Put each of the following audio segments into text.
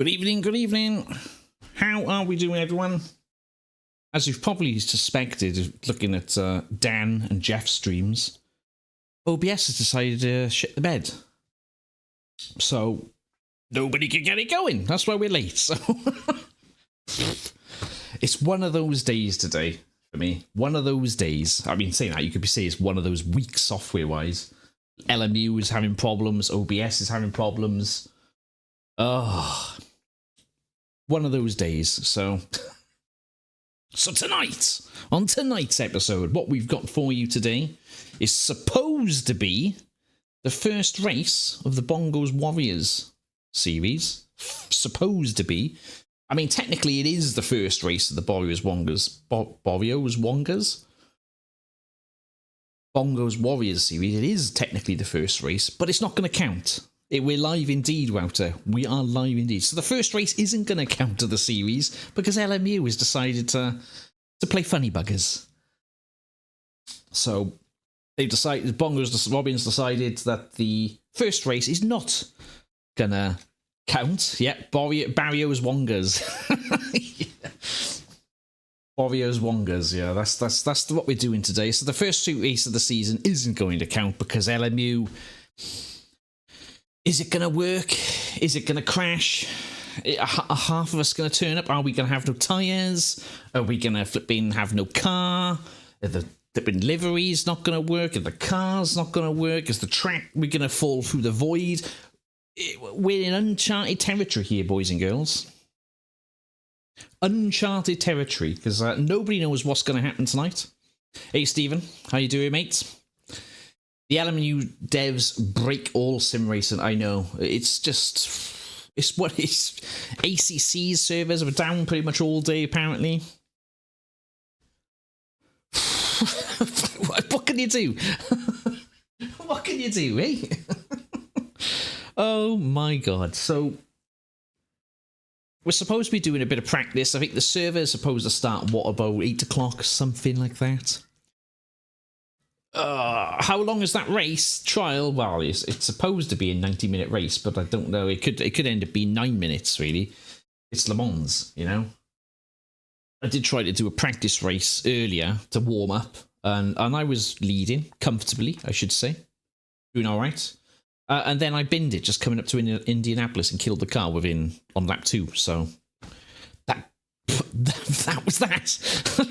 Good evening, good evening. How are we doing, everyone? As you've probably suspected, looking at Dan and Jeff's streams, OBS has decided to shit the bed. So, nobody can get it going. That's why we're late. So, it's one of those days today for me. One of those days. I mean, saying that, you could say it's one of those weeks software-wise. LMU is having problems. OBS is having problems. Oh, one of those days. So tonight, on tonight's episode, what we've got for you today is supposed to be the first race of the Bongo's Warriors series. Supposed to be. I mean, technically it is the first race of the Bongo's Warriors series. It is technically the first race, but it's not going to count. We're live indeed, Wouter. We are live indeed. So the first race isn't going to count to the series because LMU has decided to play funny buggers. So they've decided, Robin's decided that the first race is not going to count. Yep, Barrios Wongers. Barrios Wongers, yeah, that's what we're doing today. So the first race of the season isn't going to count because LMU... Is it going to work? Is it going to crash? Are half of us going to turn up? Are we going to have no tyres? Are we going to have no car? Are the liveries not going to work? Are the cars not going to work? Is the track, we're going to fall through the void? We're in uncharted territory here, boys and girls. Uncharted territory, because nobody knows what's going to happen tonight. Hey, Stephen. How you doing, mate? The LMU devs break all sim racing. I know. It's what it's. ACC's servers are down pretty much all day, apparently. What can you do? What can you do, eh? Oh my god. So, we're supposed to be doing a bit of practice. I think the server is supposed to start, what, about 8 o'clock, something like that. How long is that race trial? Well, it's supposed to be a 90-minute race, but I don't know. It could end up being 9 minutes. Really, it's Le Mans, you know. I did try to do a practice race earlier to warm up, and I was leading comfortably, I should say, doing all right. And then I binned it just coming up to Indianapolis and killed the car on lap 2. So that was that. So,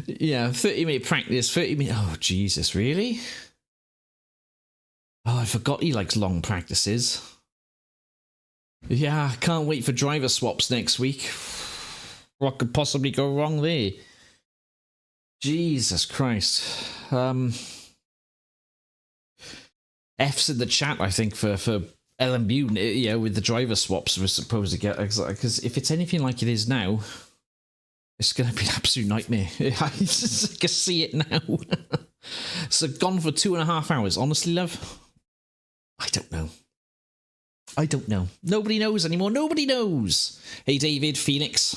yeah, 30-minute practice, 30 minutes. Oh, Jesus, really? Oh, I forgot he likes long practices. Yeah, I can't wait for driver swaps next week. What could possibly go wrong there? Jesus Christ. F's in the chat, I think, for LMU, yeah, with the driver swaps we're supposed to get, because if it's anything like it is now, it's going to be an absolute nightmare. I can see it now. So gone for 2.5 hours. Honestly, love, I don't know. Nobody knows anymore. Nobody knows. Hey, David, Phoenix.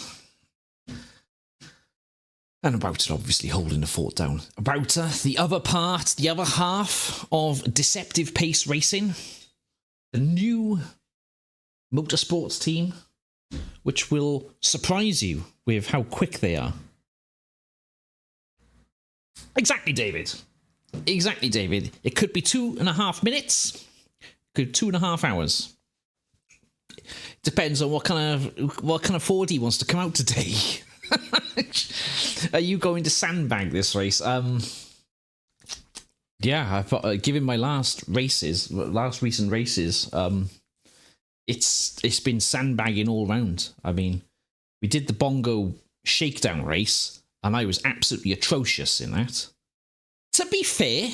And Wouter obviously holding the fort down. Wouter, the other half of Deceptive Pace Racing. The new motorsports team, which will surprise you with how quick they are. Exactly, David. Exactly, David. It could be 2.5 minutes. Could 2.5 hours. Depends on what kind of Ford he wants to come out today. Are you going to sandbag this race? Yeah, I thought, given my last recent races, it's been sandbagging all round. I mean, we did the Bongo shakedown race, and I was absolutely atrocious in that. To be fair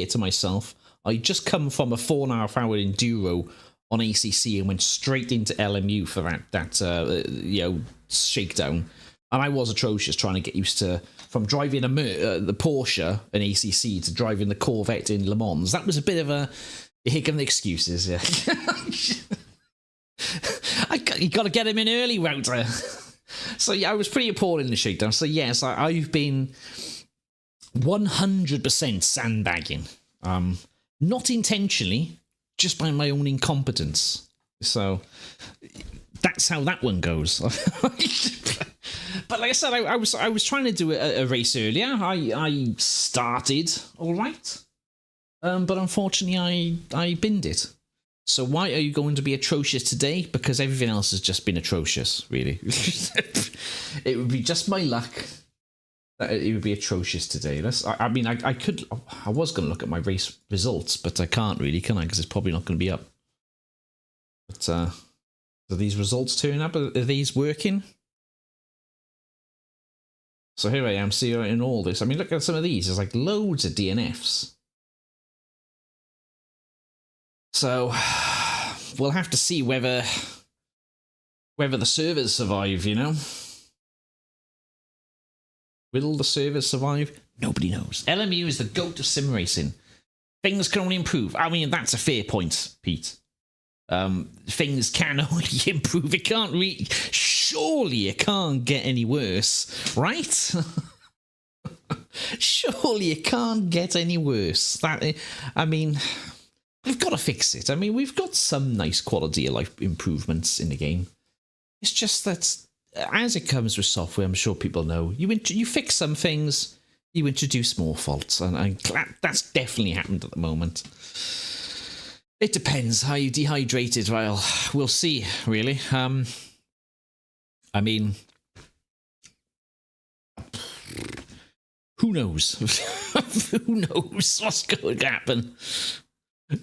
to myself, I just come from a 4.5 hour enduro on ACC and went straight into LMU for that shakedown. And I was atrocious trying to get used to, from driving the Porsche in ACC to driving the Corvette in Le Mans. That was a bit of a... Here come the excuses, yeah. You got to get him in early, Wouter. So yeah, I was pretty appalling in the shakedown. So yes, I've been 100% sandbagging. Not intentionally, just by my own incompetence. So that's how that one goes. But like I said, I was trying to do a race earlier. I started all right, but unfortunately I binned it. So why are you going to be atrocious today? Because everything else has just been atrocious, really. It would be just my luck that it would be atrocious today. I mean, I was going to look at my race results, but I can't really, can I? Because it's probably not going to be up. But are these results turning up? Are these working? So here I am, see in all this. I mean, look at some of these. There's like loads of DNFs. So we'll have to see whether the servers survive, you know? Will the servers survive? Nobody knows. LMU is the GOAT of sim racing. Things can only improve. I mean, that's a fair point, Pete. Things can only improve. It can't really... Surely it can't get any worse, right? Surely it can't get any worse. I mean... We've got to fix it. I mean, we've got some nice quality of life improvements in the game. It's just that, as it comes with software, I'm sure people know, you fix some things, you introduce more faults, and that's definitely happened at the moment. It depends how you dehydrate it. Well, we'll see, really. I mean, who knows? Who knows what's going to happen?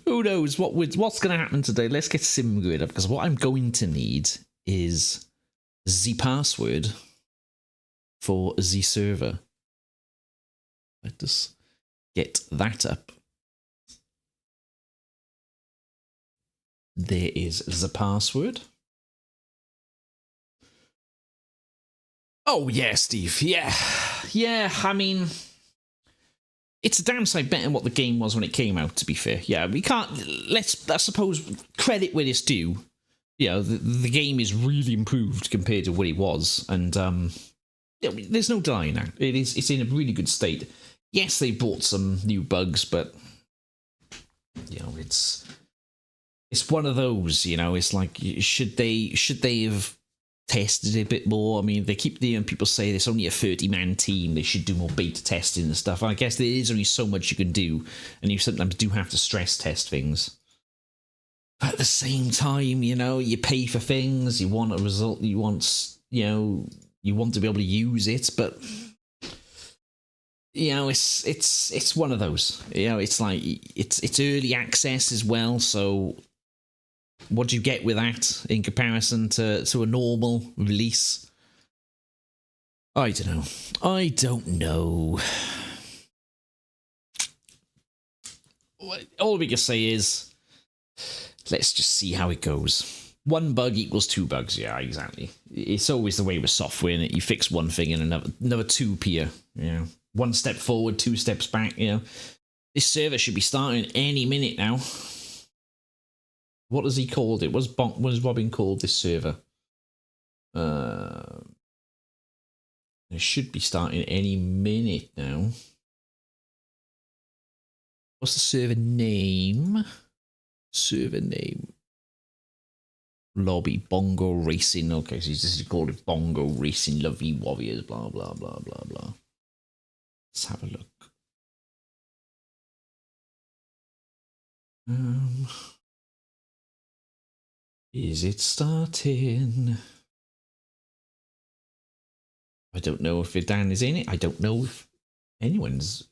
Who knows what's going to happen today? Let's get SimGrid up, because what I'm going to need is the password for the server. Let us get that up. There is the password. Oh, yeah, Steve. Yeah. Yeah, I mean... It's a damn sight better than what the game was when it came out, to be fair. Yeah, we can't... I suppose, credit where it's due. You know, the game is really improved compared to what it was. And, there's no denying that. It's in a really good state. Yes, they brought some new bugs, but... You know, it's one of those, you know, it's like, should they have tested it a bit more? I mean, they keep people say there's only a 30-man team, they should do more beta testing and stuff. And I guess there is only so much you can do, and you sometimes do have to stress test things. But at the same time, you know, you pay for things, you want a result, you want to be able to use it, but you know, it's one of those. You know, it's like it's early access as well, so what do you get with that in comparison to a normal release? I don't know. All we can say is, let's just see how it goes. One bug equals two bugs. Yeah, exactly. It's always the way with software, and you fix one thing and another two appear. You know, one step forward, two steps back. You know, this server should be starting any minute now. What has he called it? What has Robin called this server? It should be starting any minute now. What's the server name? Server name. Lobby Bongo Racing. Okay, so this is called it Bongo Racing. Lovely Warriors. Blah blah blah blah blah. Let's have a look. Is it starting? I don't know if Dan is in it. I don't know if anyone's...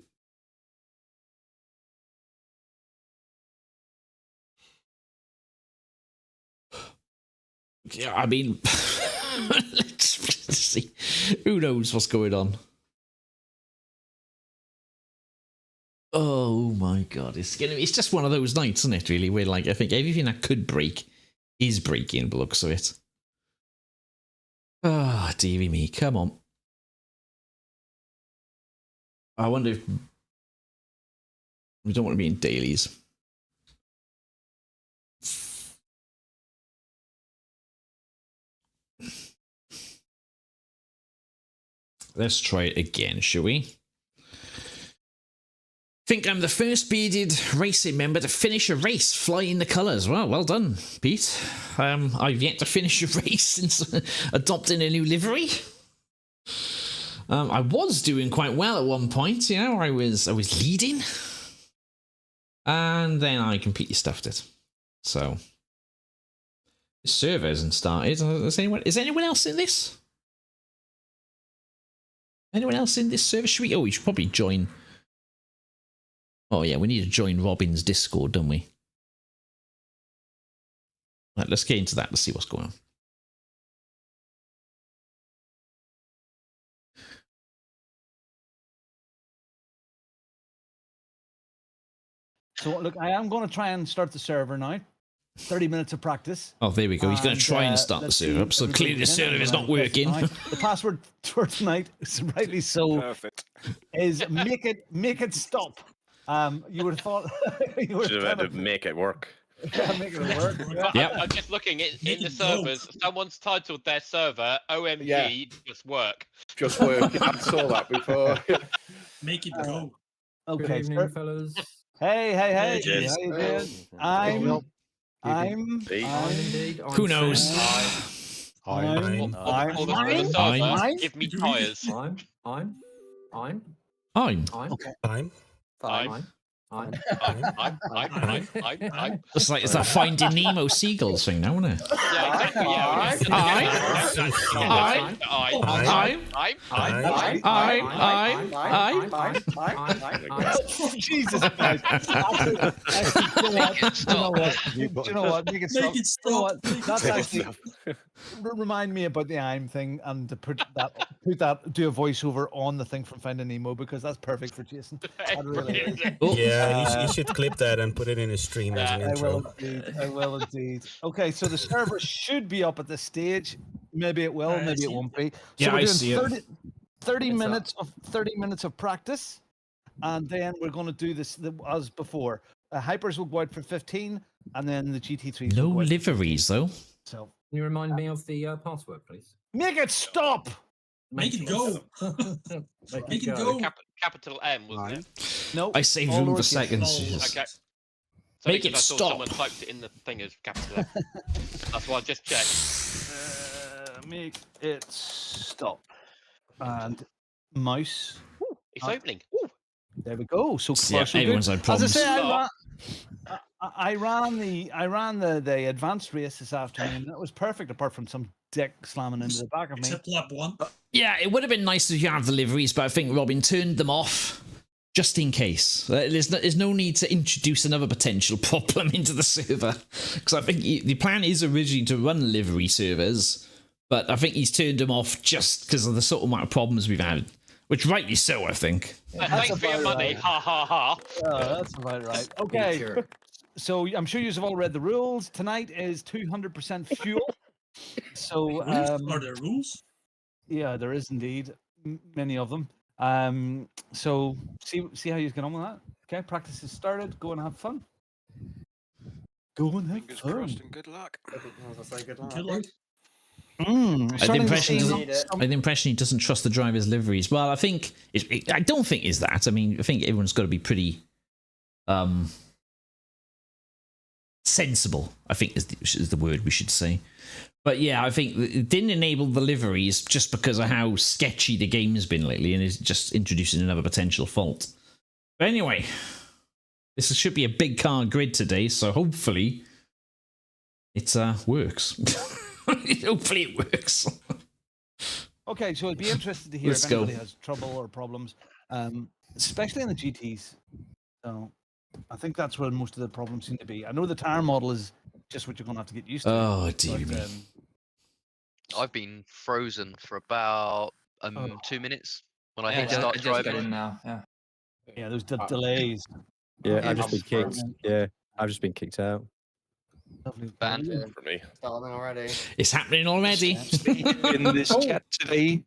Yeah, I mean... let's see. Who knows what's going on? Oh my god, it's just one of those nights, isn't it, really, where like I think everything that could break is breaking, by the looks of it. Ah, dearie me, come on. I wonder if we don't want to be in dailies. Let's try it again, shall we? Think I'm the first bearded racing member to finish a race flying the colours. Well done, Pete. I've yet to finish a race since adopting a new livery. I was doing quite well at one point, you know, I was leading. And then I completely stuffed it. So the server hasn't started. Is anyone else in this? Anyone else in this server? We should probably join. Oh yeah, we need to join Robin's Discord, don't we? Right, let's get into that. Let's see what's going on. So look, I am going to try and start the server now. 30 minutes of practice. Oh, there we go. He's going to try and start the server up. So clearly the server is not working. The password for tonight, rightly so, Perfect. is make it stop. You would have thought you would Should have had to make it work. Yeah, make it work. Yep. I'm just looking in the servers. Someone's titled their server OMG Yeah. just work. Just work. I saw that before. Make it go. Okay, Good evening, fellas. Hey. Hey, Jess. How you doing? I'm Indeed. Who knows? I'm Or the I'm- server, I'm- give me tires. I'm. okay. I'm It's like it's that Finding Nemo seagulls thing now, isn't it? Yeah, exactly. Jesus Christ. You know what? Make it stop. Make it You know stop. what? That's actually remind me about the I'm thing and to do a voiceover on the thing from Finding Nemo because that's perfect for Jason. That really is. Yeah, you should clip that and put it in a stream as an I will intro. indeed. I will indeed. Okay, so the server should be up at this stage. Maybe it will, maybe it won't be. So Yeah, we're I doing see it. 30 minutes of practice, and then we're going to do this as before. Hypers will go out for 15, and then the GT3s. No will go out. liveries though. So Can you remind me of the password, please? make it stop. Make it go. Make it go. Capital M, wasn't it? No, I saved all room for lowercase. seconds. Okay. So Make because it I saw stop. Someone typed it in the thing as capital M. That's why I just checked. Make it stop. And mouse. It's opening. Ooh. There we go. So Yeah, far, so good. everyone's had As I problems. say, Stop. I ran the advanced race this afternoon. That was perfect, apart from some dick slamming into the back of me. Except lap one. Yeah, it would have been nice if you have the liveries, but I think Robin turned them off just in case. There's no need to introduce another potential problem into the server because I think the plan is originally to run livery servers, but I think he's turned them off just because of the sort of amount of problems we've had, which rightly so, I think. Thanks for your about money. right. Ha ha ha. That's about right. Okay. Sure. So I'm sure you've all read the rules. Tonight is 200% fuel. So Are there rules? yeah, there is indeed many of them. So see how you get on with that. Okay, practice has started. Go and have fun. Go and have Fingers fun. crossed and good luck. Good luck. I had the impression, some- I had the impression he doesn't trust the driver's liveries. Well, I think I don't think it's that. I mean, I think everyone's got to be pretty sensible, I think is the word we should say. But yeah, I think it didn't enable the liveries just because of how sketchy the game has been lately, and is just introducing another potential fault. But anyway, this should be a big car grid today, so hopefully it works. Hopefully it works. Okay, so I'd be interested to hear Let's if go. anybody has trouble or problems, especially in the GTs. So I think that's where most of the problems seem to be. I know the tire model is just what you're going to have to get used to. Oh dear but, me. I've been frozen for about Oh. 2 minutes when I Yeah, hit start just get driving. in now. Yeah. yeah, there's delays. Yeah, Okay, I've just been kicked. brilliant. Yeah, I've just been kicked out. Lovely. Banned. Brilliant. For me. Starting already. It's happening already. In this chat today,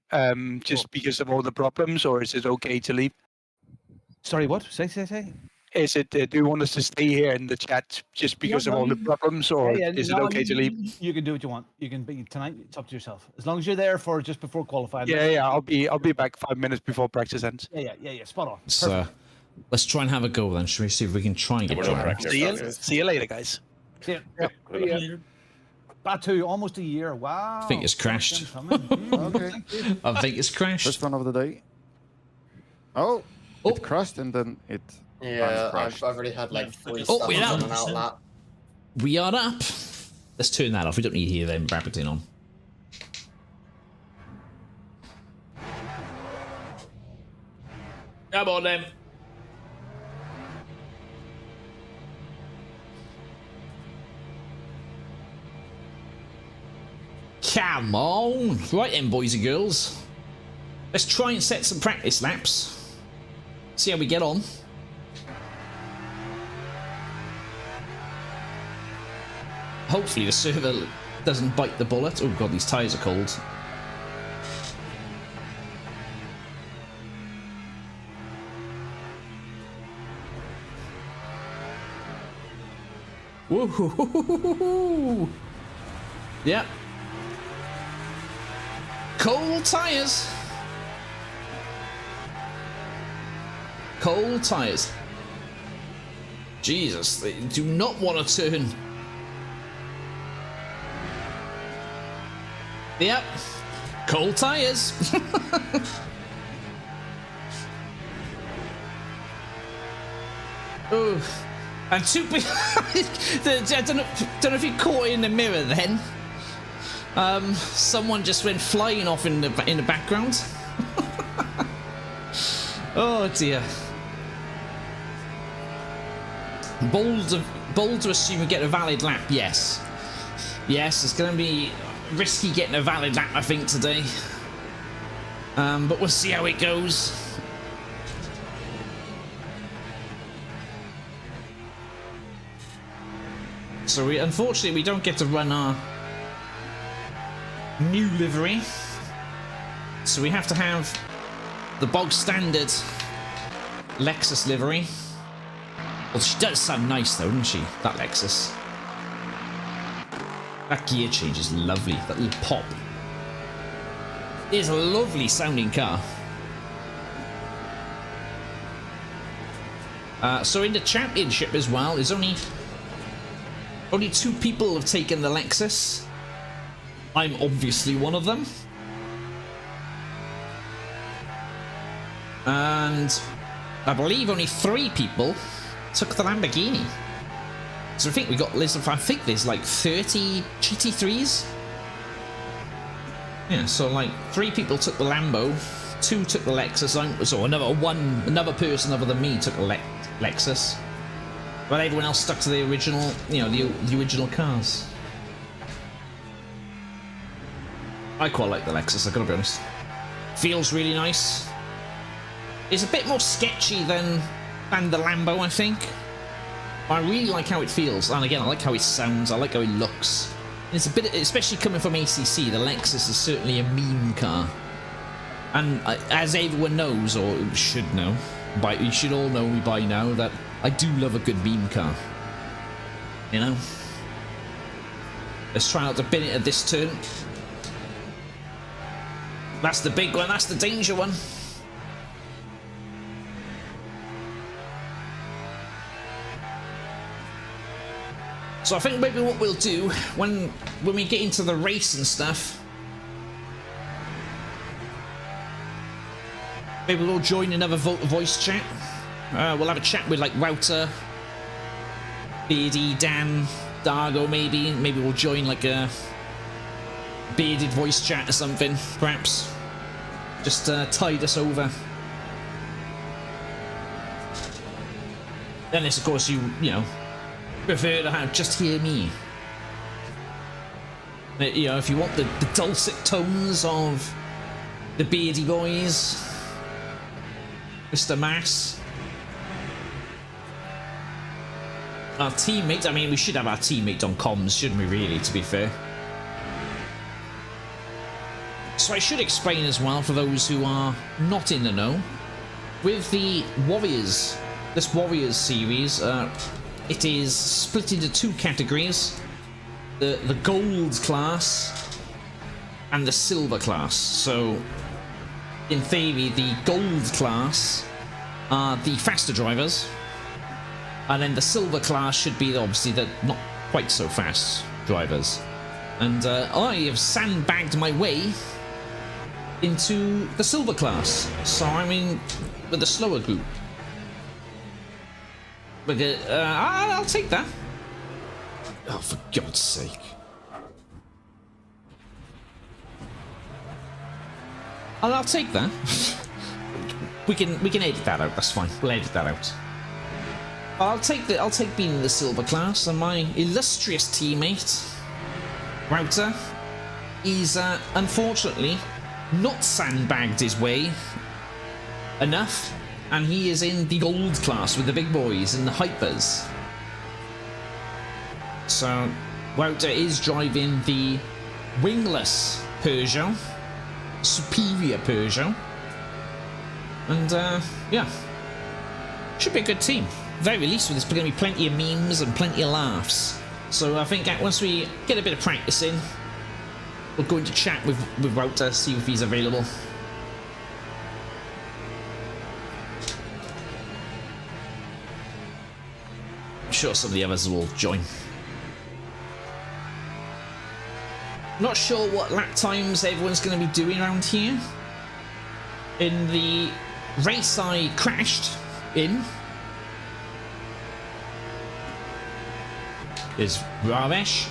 just because of all the problems, or is it okay to leave? Sorry, what? Say. Is it? Do you want us to stay here in the chat just because of all the problems, or Yeah, is it no, okay to leave? You can do what you want. You can be tonight. It's up to yourself. As long as you're there for just before qualifying. Yeah, I'll be back 5 minutes before practice ends. Yeah. Spot on. So, Let's try and have a go then. Shall we see if we can try and get We're not John? practicing. See you later, guys. Yeah, yeah. Batu, almost a year. Wow. I think it's crashed. Okay. I think it's crashed. First run of the day. Oh, Oh. it crashed and then it. Yeah, crashed. I've already had like 3 Oh, stops we're on out. and out lap. We are up. Let's turn that off. We don't need to hear them bracketing on. Come on then. Come on. Right then, boys and girls. Let's try and set some practice laps. See how we get on. Hopefully the server doesn't bite the bullet. Oh god, these tyres are cold. Woohoo! Yep. Cold tyres. Cold tyres. Jesus, they do not want to turn. Yep. Cold tyres. Oh. And two people. I don't know if you caught it in the mirror then. Someone just went flying off in the background. Oh dear. Bold to assume we get a valid lap. Yes. Yes, it's going to be risky getting a valid lap, I think, today. But we'll see how it goes. So unfortunately we don't get to run our new livery. So we have to have the bog standard Lexus livery. Well, she does sound nice though, doesn't she? That Lexus. That gear change is lovely. That little pop. It is a lovely sounding car. So in the championship as well, there's only 2 people have taken the Lexus. I'm obviously one of them. And I believe only 3 people took the Lamborghini. So I think we got, I think there's like 30 GT3s. Yeah, so like 3 people took the Lambo, 2 took the Lexus, so another person other than me took the Lexus. But everyone else stuck to the original, you know, the original cars. I quite like the Lexus, I gotta be honest. Feels really nice. It's a bit more sketchy than the Lambo, I think. I really like how it feels, and again, I like how it sounds, I like how it looks. And it's a bit, especially coming from ACC, the Lexus is certainly a meme car. And as everyone knows, or should know, you should all know me by now, that I do love a good meme car. You know? Let's try not to bin it at this turn. That's the big one, that's the danger one. So I think maybe what we'll do when we get into the race and stuff, maybe we'll join another voice chat. We'll have a chat with like Wouter, Beardy, Dan, Dargo maybe. Maybe we'll join like a bearded voice chat or something, perhaps. Just tide us over. Unless of course you know, prefer to have just hear me. You know, if you want the dulcet tones of the beardy boys, Mr. Maas. Our teammate, I mean, we should have our teammate on comms, shouldn't we, really, to be fair? So I should explain as well, for those who are not in the know, with the Warriors, this Warriors series, it is split into 2 categories, the gold class and the silver class. So in theory, the gold class are the faster drivers, and then the silver class should be obviously the not quite so fast drivers. And I have sandbagged my way into the silver class, so I'm in with the slower group. But I'll take that. Oh, for God's sake! I'll take that. we can edit that out. That's fine. We'll edit that out. I'll take being in the silver class, and my illustrious teammate Wouter, he's unfortunately not sandbagged his way enough, and he is in the gold class with the big boys in the hypers. So Wouter is driving the wingless Peugeot, superior Peugeot, and yeah, should be a good team. Very least, there's going to be plenty of memes and plenty of laughs. So I think once we get a bit of practice in, we'll go into chat with Wouter, see if he's available. I'm sure some of the others will join. Not sure what lap times everyone's going to be doing around here. In the race I crashed in is Ramesh.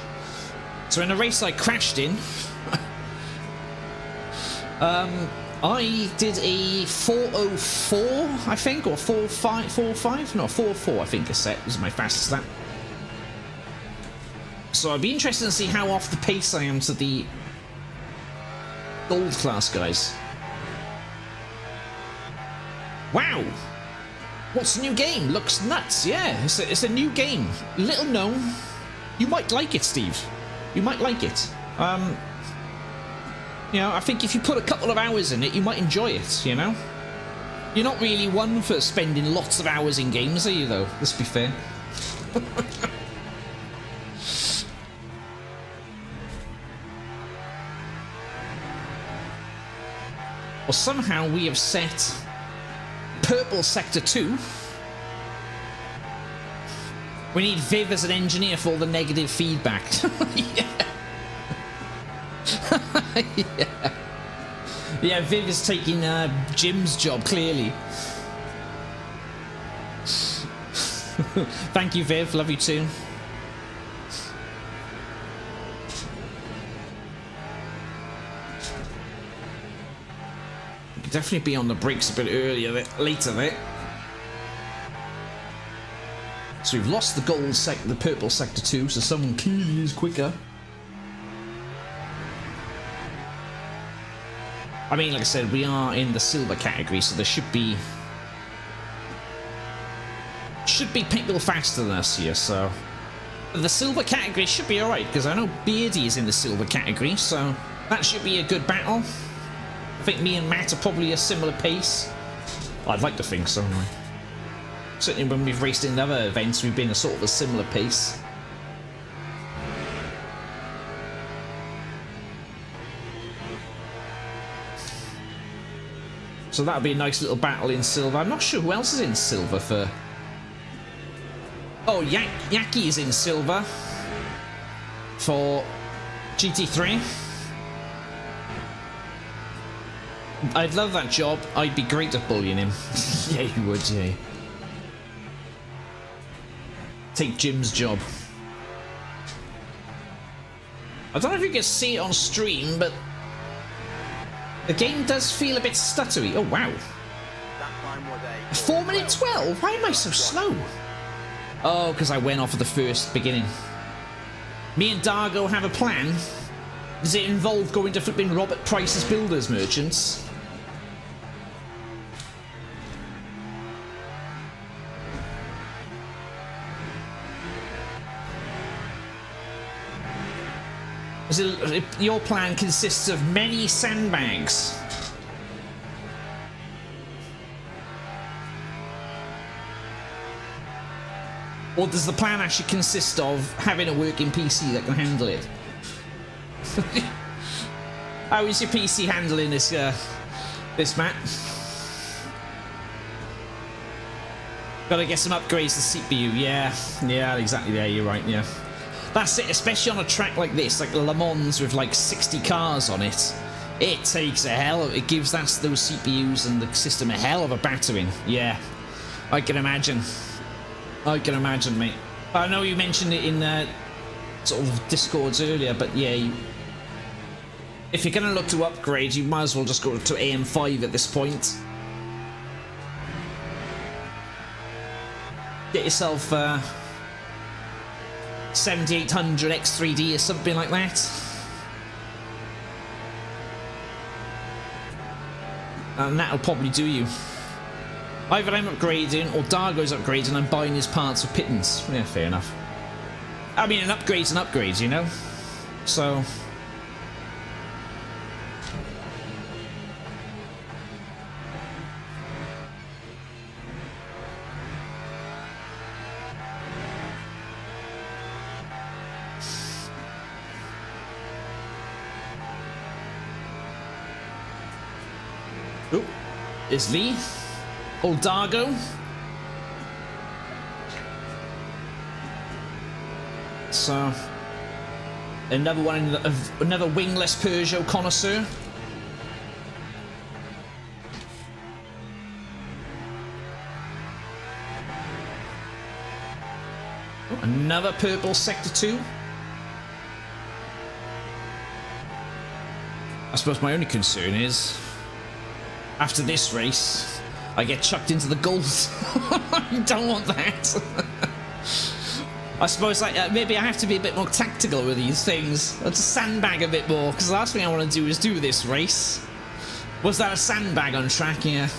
So in a race I crashed in, I did a 4:04, I think, or 4:05, no, 4:04, I think a set was my fastest lap. So I'd be interested to see how off the pace I am to the gold class guys. Wow! What's the new game? Looks nuts, yeah. It's a new game. Little known. You might like it, Steve. You might like it. You know, I think if you put a couple of hours in it, you might enjoy it, you know? You're not really one for spending lots of hours in games, are you, though? Let's be fair. Well, somehow we have set purple sector 2. We need Viv as an engineer for all the negative feedback. Yeah. Yeah. Yeah, Viv is taking Jim's job, clearly. Thank you, Viv. Love you too. We could definitely be on the brakes a bit earlier, later there. So we've lost the the purple sector 2, so someone clearly is quicker. I mean, like I said, we are in the silver category, so there should be people faster than us here, so the silver category should be alright, because I know Beardy is in the silver category, so that should be a good battle. I think me and Matt are probably a similar pace. I'd like to think so, anyway. Certainly when we've raced in other events, we've been a sort of a similar pace. So that'll be a nice little battle in silver. I'm not sure who else is in silver for... Oh, Yaki is in silver for GT3. I'd love that job. I'd be great at bullying him. Yeah, you would, yeah. Take Jim's job. I don't know if you can see it on stream, but the game does feel a bit stuttery. Oh, wow. 4:12? Why am I so slow? Oh, because I went off at the first beginning. Me and Dargo have a plan. Does it involve going to flipping Robert Price's Builders Merchants? Your plan consists of many sandbags. Or does the plan actually consist of having a working PC that can handle it? How is your PC handling this, this Matt? Gotta get some upgrades to CPU. Yeah, exactly. Yeah, you're right. Yeah, that's it. Especially on a track like this, like Le Mans with like 60 cars on it. It takes a hell of, it gives those CPUs and the system a hell of a battering. Yeah, I can imagine. I can imagine, mate. I know you mentioned it in sort of Discords earlier, but yeah, if you're gonna look to upgrade, you might as well just go to AM5 at this point. Get yourself 7800 X3D or something like that. And that'll probably do you. Either I'm upgrading or Dargo's upgrading and I'm buying his parts for pittance. Yeah, fair enough. I mean, an upgrade's an upgrade, you know? So... Oh, it's Lee. Old Dargo. So, another one, another wingless Peugeot connoisseur. Oh, another purple Sector 2. I suppose my only concern is, after this race, I get chucked into the gulls. I don't want that. I suppose maybe I have to be a bit more tactical with these things. I'll just sandbag a bit more, because the last thing I want to do is do this race. Was that a sandbag on track here?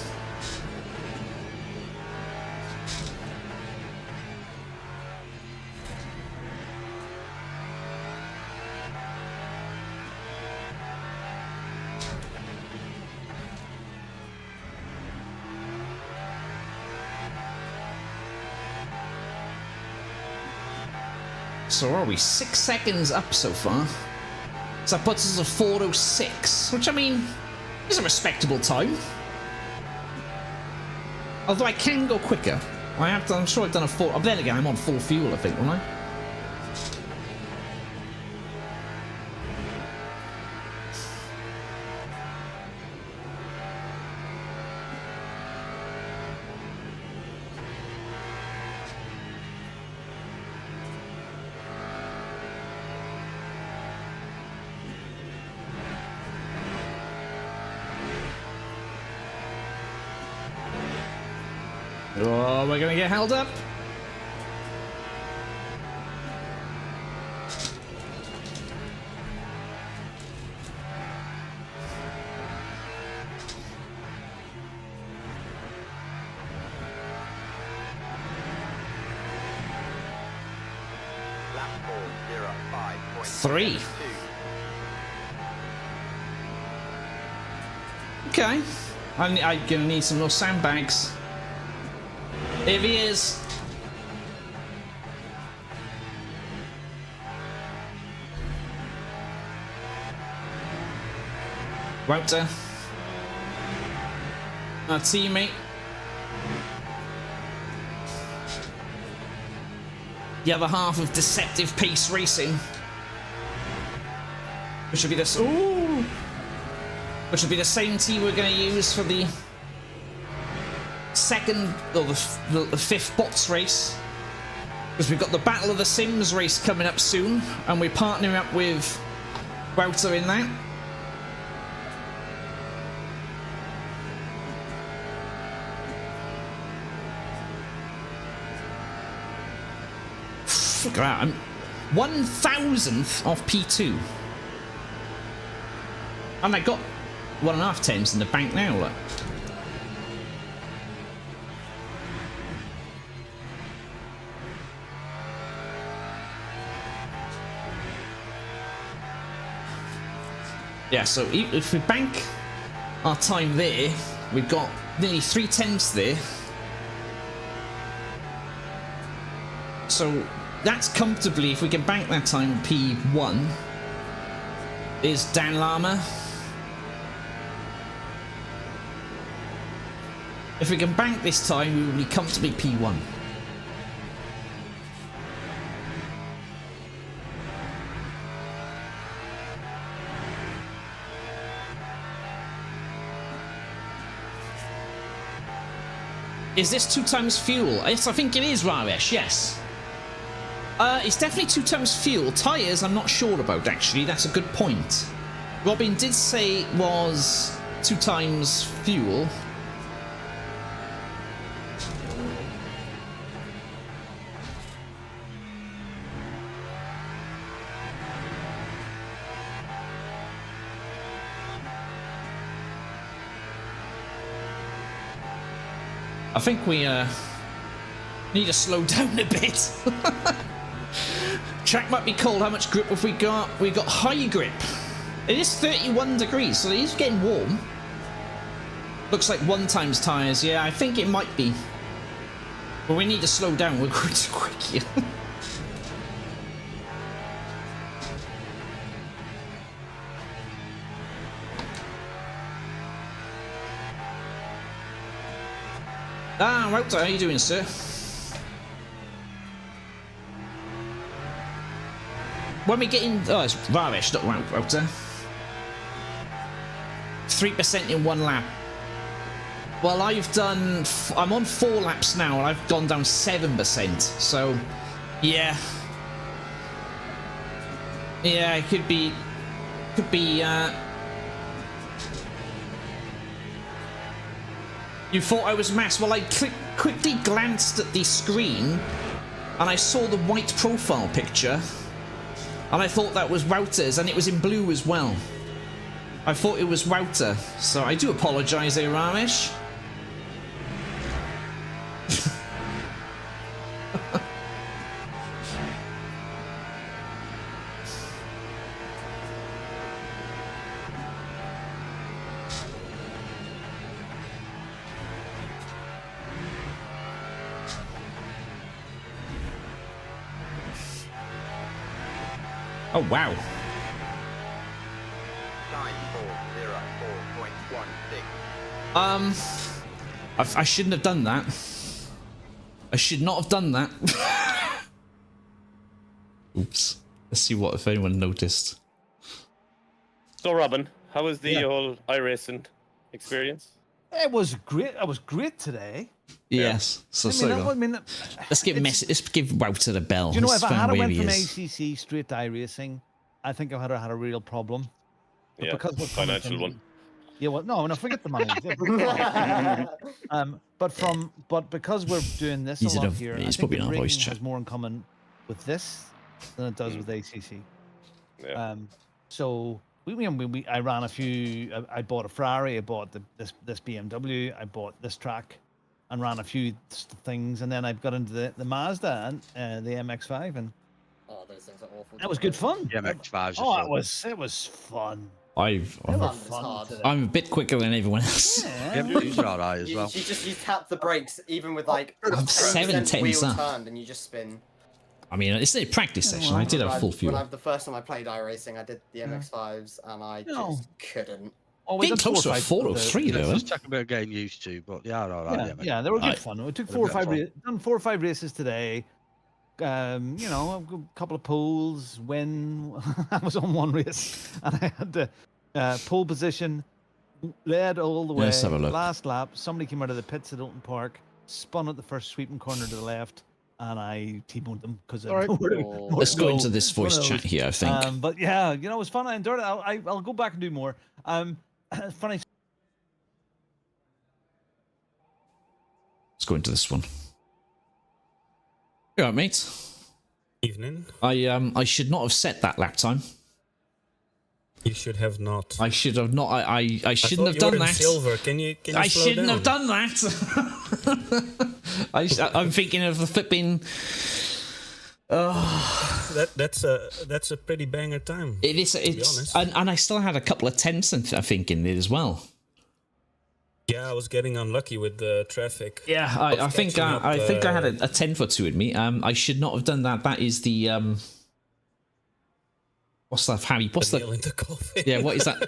So are we 6 seconds up so far? So that puts us at 4:06, which I mean is a respectable time. Although I can go quicker. I'm sure I've done a full. Then again, I'm on full fuel, I think, won't I? Oh, we're gonna get held up. Three. Okay. I'm gonna need some more sandbags. Here he is. Wouter. Our teammate. The other half of Deceptive Pace Racing. Which will be this. Ooh! Which will be the same team we're going to use for the second or the fifth bots race, because we've got the Battle of the Sims race coming up soon, and we're partnering up with Wouter in that. Look at that, I'm 1,000th off P2, and I got 1.5 times in the bank now. Look. Yeah, so if we bank our time there, we've got nearly 3/10 there. So that's comfortably, if we can bank that time P1, is Dan Lama. If we can bank this time, we will be comfortably P1. Is this 2 times fuel? Yes, I think it is, Raresh, yes. It's definitely 2 times fuel. Tyres, I'm not sure about, actually. That's a good point. Robin did say it was 2 times fuel. I think we need to slow down a bit. Track might be cold. How much grip have we got? We got high grip. It is 31 degrees, so it is getting warm. Looks like 1 times tyres. Yeah, I think it might be. But we need to slow down. We're going too quick here. Wouter, how you doing, sir? When we get in... Oh, it's Raresh, not Wouter. 3% in 1 lap. Well, I've done... I'm on 4 laps now, and I've gone down 7%. So, yeah. Yeah, it could be... You thought I was Mass? Well, I quickly glanced at the screen and I saw the white profile picture and I thought that was Wouters, and it was in blue as well. I thought it was Wouter, so I do apologise there, Ramesh. Oh, wow. 940.16. I shouldn't have done that. I should not have done that. Oops. Let's see if anyone noticed. So, Robin, how was the whole iRacing experience? It was great. I was great today. Yes. So, let's give Wouter the bell. Do you know, if I had went from is. ACC straight to iRacing, I think I had a real problem. But Yeah, because we're financial one. Yeah, well, no, forget the money. But because we're doing this a lot here, I think the braking has more in common with this than it does with ACC. Yeah. So I ran a few. I bought a Ferrari. I bought this BMW. I bought this track, and ran a few things. And then I got into the Mazda and the MX-5, and those things are awful. that was good fun. Yeah, MX-5's it was fun. I'm a bit quicker than everyone else. Yeah. You tap the brakes even with like I'm 7 tenths wheel up. turned and you just spin. I mean, it's a practice session. I did have full fuel. The first time I played iRacing, I did the MX-5s and I just couldn't. Getting close to a 403 though. It's took a bit of getting used to, but Yeah, they were good fun. We took 4 or 5 races today. A couple of poles. When I was on 1 race and I had to pole position, led all the way. Let's have a look. Last lap, somebody came out of the pits at Oulton Park, spun at the first sweeping corner to the left, and I T-boned them because Let's go into this voice chat here, I think. But yeah, it was fun. I enjoyed it. I'll go back and do more. Funny. Let's go into this one. You alright, mate? Evening. I should not have set that lap time. You should have not. I should have not. I shouldn't have done that. Silver. Can you I slow shouldn't down? have done that. I'm thinking of the flipping. That's a pretty banger time. It is. It's and I still had a couple of tenths, I think, in it as well. Yeah, I was getting unlucky with the traffic. Yeah, I think I had a tenth or two in me. I should not have done that. That is the What's that, Harry? What's that? Nail in the coffin. Yeah, what is that?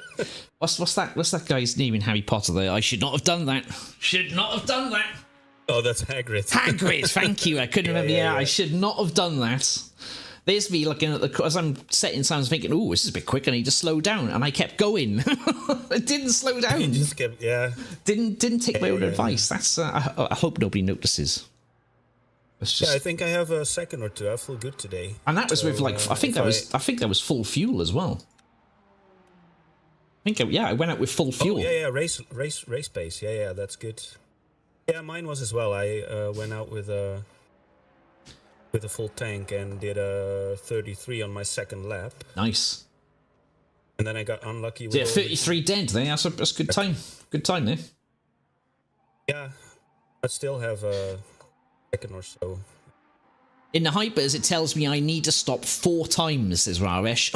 What's that? What's that guy's name in Harry Potter? There, I should not have done that. Should not have done that. Oh, that's Hagrid. Hagrid, thank you. I couldn't remember. Yeah, I should not have done that. There's me looking at the as I'm setting sounds, thinking, "Oh, this is a bit quick. I need to slow down," and I kept going. It didn't slow down. You just kept, Didn't take my own advice. That's. I hope nobody notices. It's just. Yeah, I think I have a second or two. I feel good today. And that was with like I think that was full fuel as well. I went out with full fuel. Oh, yeah, race pace. Yeah, that's good. Yeah, mine was as well. I went out with a full tank and did a 33 on my second lap. Nice. And then I got unlucky with 33 dead there. That's a good time. Good time there. Yeah, I still have a second or so. In the Hypers, it tells me I need to stop 4 times, says Raresh.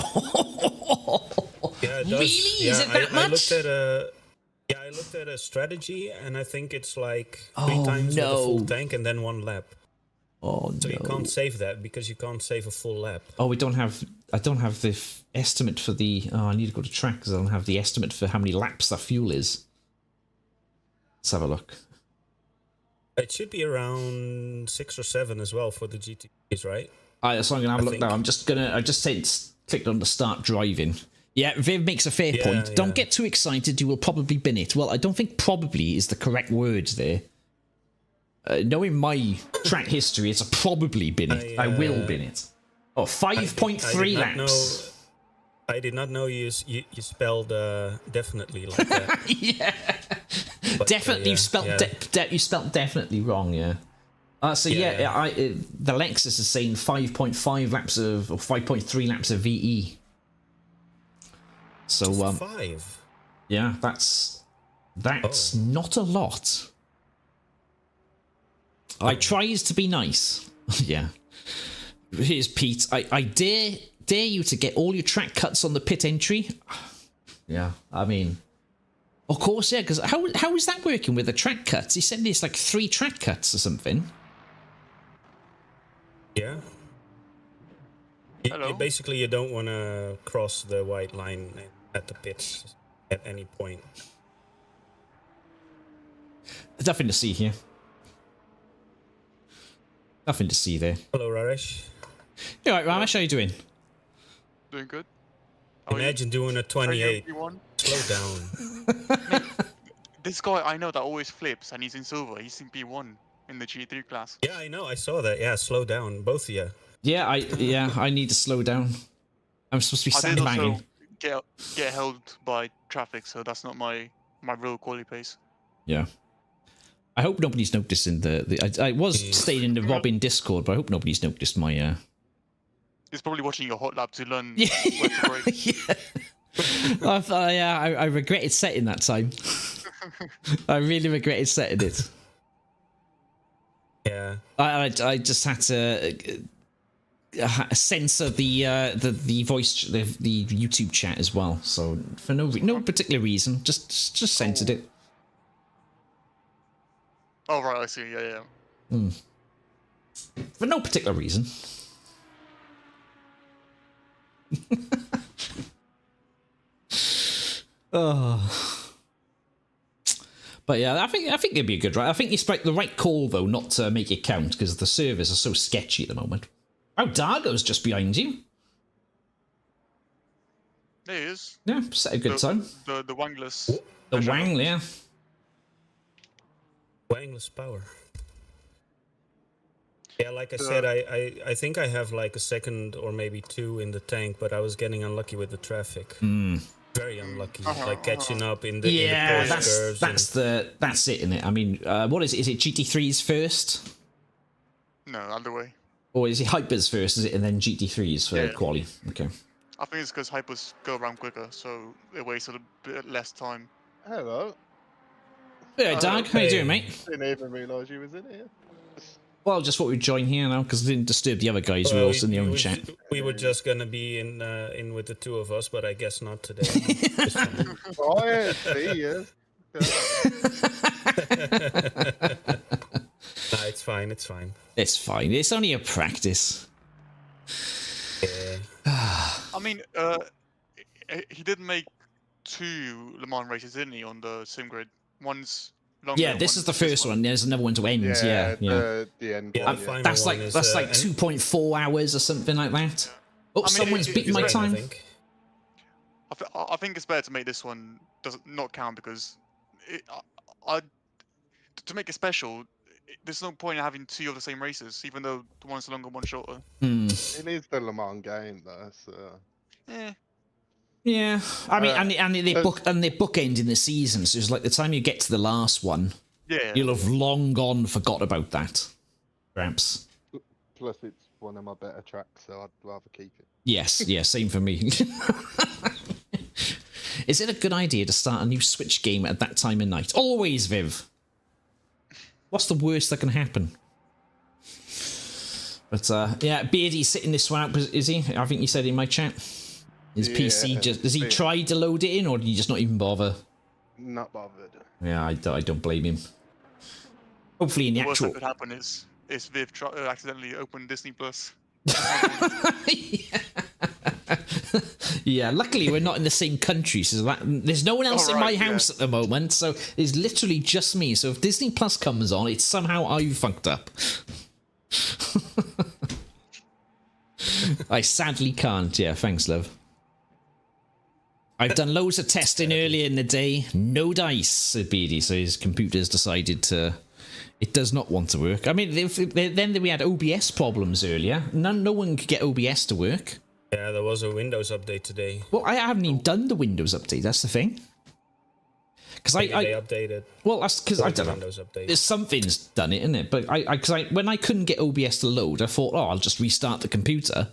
Yeah, it does. Really? Yeah, Is it that much? I looked at a strategy, and I think it's like 3 times with a full tank and then 1 lap. Oh so you can't save that because you can't save a full lap. Oh, I don't have the estimate for the. Oh, I need to go to track because I don't have the estimate for how many laps that fuel is. Let's have a look. It should be around 6 or 7 as well for the GTs, right? So I'm gonna have a look now. I just clicked on the start driving. Yeah, Viv makes a fair point. Don't get too excited. You will probably bin it. Well, I don't think "probably" is the correct word there. Knowing my track history, it's a probably bin it. I will bin it. Oh, 5.3 laps. I did not know you spelled definitely like that. Yeah. But, definitely you spelled you spelled definitely wrong, yeah. The Lexus is saying 5.5 laps of or 5.3 laps of VE. So 5. Yeah, that's not a lot. I tries to be nice. Yeah. Here's Pete. I dare you to get all your track cuts on the pit entry. Yeah, I mean, of course, yeah. Because how is that working with the track cuts? He said there's like 3 track cuts or something. Yeah. Basically, you don't want to cross the white line at the pits at any point. There's nothing to see here. Nothing to see there. Hello, Raresh. You all right, Ramesh? How you doing? Doing good. Imagine doing a 28. Slow down. This guy I know that always flips, and he's in silver. He's in P1 in the G3 class. Yeah, I know. I saw that. Yeah, slow down, both of you. Yeah, I need to slow down. I'm supposed to be sandbagging. I did also get held by traffic, so that's not my real quality pace. Yeah. I hope nobody's noticing I was staying in the Robin Discord, but I hope nobody's noticed my He's probably watching your hot lap to learn where to brake. I regretted setting that time. I really regretted setting it. Yeah. I just had to censor the voice the YouTube chat as well. So for no particular reason, just censored it. Oh right, I see. Yeah. For no particular reason. Oh. But yeah, I think it'd be a good ride. I think it's the right call though, not to make it count because the servers are so sketchy at the moment. Oh, Dargo's just behind you. There he is. Yeah, set a good time. The wangless. The wang, yeah. Wangless power. Yeah, like I said, I think I have like a second or maybe 2 in the tank, but I was getting unlucky with the traffic. Very unlucky, like catching up in the curves. That's it, isn't it? I mean, what is it? Is it GT3s first? No, other way. Or is it Hypers first? Is it and then GT3s for quali? Okay. I think it's because Hypers go around quicker, so it wastes a bit less time. Hello. Yeah, Doug, how you doing, mate? Didn't even realise you was in here. Well, just thought we'd join here now because I didn't disturb the other guys who were also in the own chat. We were just gonna be in with the 2 of us, but I guess not today. Oh, yeah, see, yes. Nah, it's fine. It's fine. It's fine. It's only a practice. Yeah. I mean, he did make 2 Le Mans races, didn't he, on the sim grid? One's longer. Yeah, this is the first one. There's another one to end. Yeah. The end one. the final That's one like is, 2.4 hours or something like that. Oh, I mean, someone's beating my I time. think. I think it's better to make this one not count because to make it special, there's no point in having 2 of the same races, even though one's longer, one's shorter. It is the Le Mans game, though. So. Yeah, I mean, and they're bookending the season, so it's like the time you get to the last one, you'll have long gone forgot about that, perhaps. Plus, it's one of my better tracks, so I'd rather keep it. Yes, yeah, same for me. Is it a good idea to start a new Switch game at that time of night? Always, Viv. What's the worst that can happen? But yeah, Beardy's sitting this one out, is he? I think he said in my chat. His PC has he tried to load it in, or did he just not even bother? Not bothered. Yeah, I don't blame him. Hopefully, in the worst actual. that could happen is Viv accidentally open Disney Plus. Yeah, luckily we're not in the same country, so there's no one else in my house at the moment, so it's literally just me. So if Disney Plus comes on, it's somehow I've fucked up. I sadly can't. Yeah, thanks, love. I've done loads of testing earlier in the day. No dice, said Beardy, so his computer's decided to... It does not want to work. I mean, then we had OBS problems earlier. No one could get OBS to work. Yeah, there was a Windows update today. Well, I haven't even done the Windows update. That's the thing. Because they updated. Well, that's because I don't know. Update. There's something's done it, isn't it? But when I couldn't get OBS to load, I thought, I'll just restart the computer,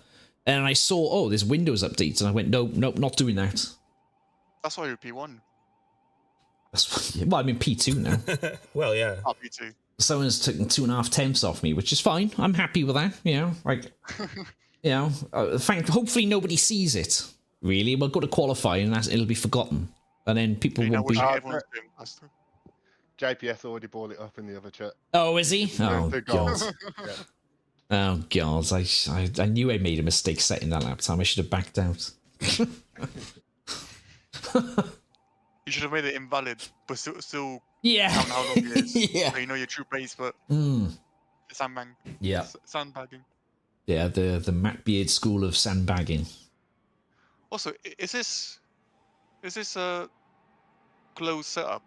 and I saw, there's Windows updates, and I went, nope, not doing that. That's why you're P1. Well, I'm in P2 now. Well, yeah. Oh, P2. Someone's taken 2.5 tenths off me, which is fine. I'm happy with that. Hopefully nobody sees it. Really, we'll go to qualify and it'll be forgotten, and then people won't be. JPS already brought it up in the other chat. Oh, is he? Oh god. Yeah. Oh god. I knew I made a mistake setting that lap time. I should have backed out. You should have made it invalid, but still yeah. count how long it is. Yeah. So you know your true pace, but sandbag. Yeah. Sandbagging. Yeah, the Matt Beard school of sandbagging. Also, is this a closed setup?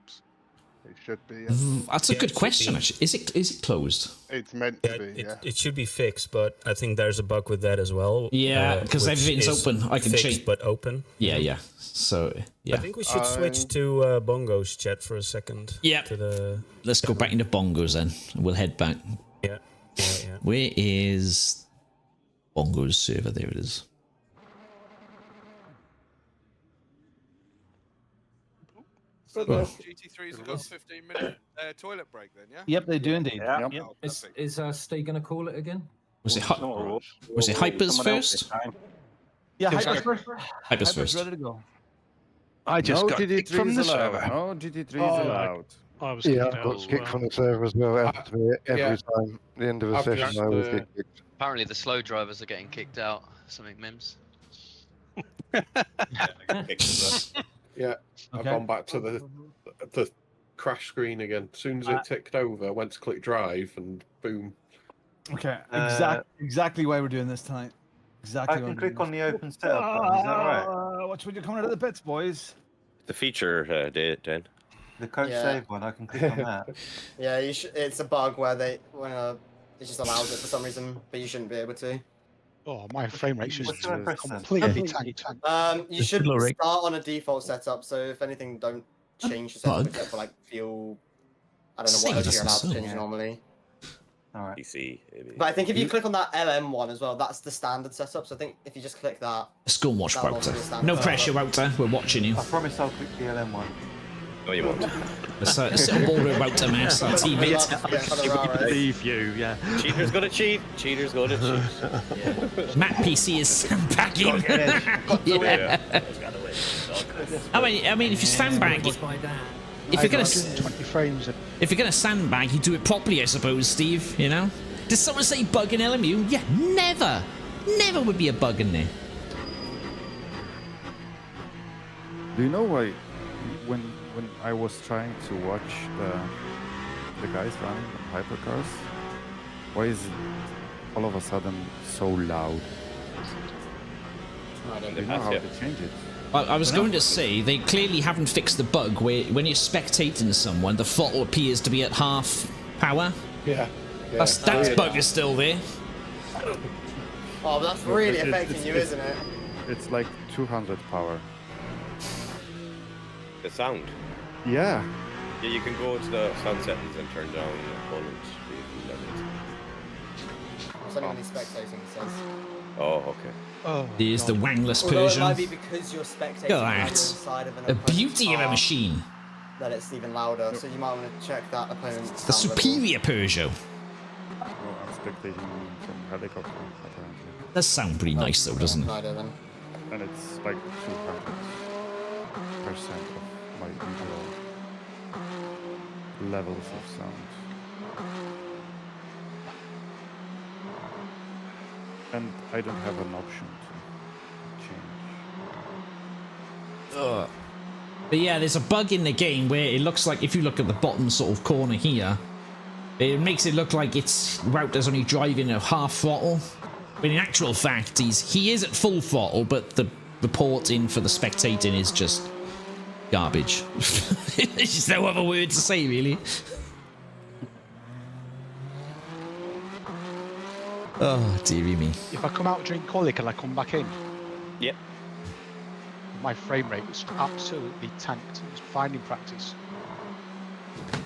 It should be. Yeah. That's a good question. Actually, is it closed? It's meant to be. It should be fixed, but I think there's a bug with that as well. Yeah, because everything's open. I can fixed, change, but open. Yeah. So yeah. I think we should switch to Bongo's chat for a second. Yeah. Let's go back into Bongos then. We'll head back. Yeah. Where is Bongo's server? There it is. So the GT3s have got a 15-minute toilet break then, yeah? Yep, they do indeed. Yeah. Yep. Is Steve going to call it again? Was it Hypers first? Yeah, Hypers first. Hypers first. Ready to go. I just got kicked from the server. No, GT3 is allowed. I was I got kicked from the server as well. Every time, the end of a session, I always get kicked. Apparently the slow drivers are getting kicked out. Something Mims. Yeah, I've gone back to the crash screen again. As soon as it ticked over, I went to click drive and boom. Okay, exactly why we're doing this tonight. Exactly. I can click on the open setup button, is that right? Watch when you're coming out of the pits, boys. The feature, Dan. The code save one, I can click on that. Yeah, you should. It's a bug where it just allows it for some reason, but you shouldn't be able to. Oh, my frame rate is completely tanked. You should start on a default setup, so if anything, don't change the setup except for fuel. I don't know what you're allowed to change normally. Alright. PC. But I think if you click on that LM one as well, that's the standard setup. So I think if you just click that. Let's go and watch Wouter. No pressure, Wouter. We're watching you. I promise I'll click the LM one. No, you won't. Let's sit on board with Wouter Maas, our teammate. Believe you, yeah. Cheater's gonna cheat. Cheater's gonna cheat. Matt PC is sandbagging. Yeah. I mean, if you sandbag, if you're gonna 20 frames. If you're gonna sandbag, you do it properly, I suppose, Steve. You know? Did someone say bug in LMU? Yeah, never would be a bug in there. Do you know why? When I was trying to watch the guys running the hypercars, why is it all of a sudden so loud? Do you know how to change it? I was going to say, they clearly haven't fixed the bug where when you're spectating someone, the throttle appears to be at half power. Yeah. That bug is still there. Oh, but that's really affecting you, isn't it? It's like 200 power. The sound. Yeah. Yeah, you can go to the sound settings and turn down the volume levels. It's only when he's spectating, it says. Oh, okay. Oh, there's the wangless Although Peugeot. it might be because you're spectating Look while at you're that. inside of an A opponent's beauty of a car, machine. that it's even louder, so you might want to check that opponent's The sound level. superior Peugeot. Oh, I'm spectating from helicopter, apparently. Does sound pretty nice though, doesn't it? Then. And it's like 200% of my usual levels of sound. And I don't have an option to change. Ugh. But yeah, there's a bug in the game where it looks like, if you look at the bottom sort of corner here, it makes it look like it's Wouter's only driving at half throttle. But in actual fact, he is at full throttle, but the port in for the spectating is just garbage. There's just no other word to say, really. Oh, dearie me. If I come out drink colic and I come back in, yep. My frame rate was absolutely tanked. It was fine in practice.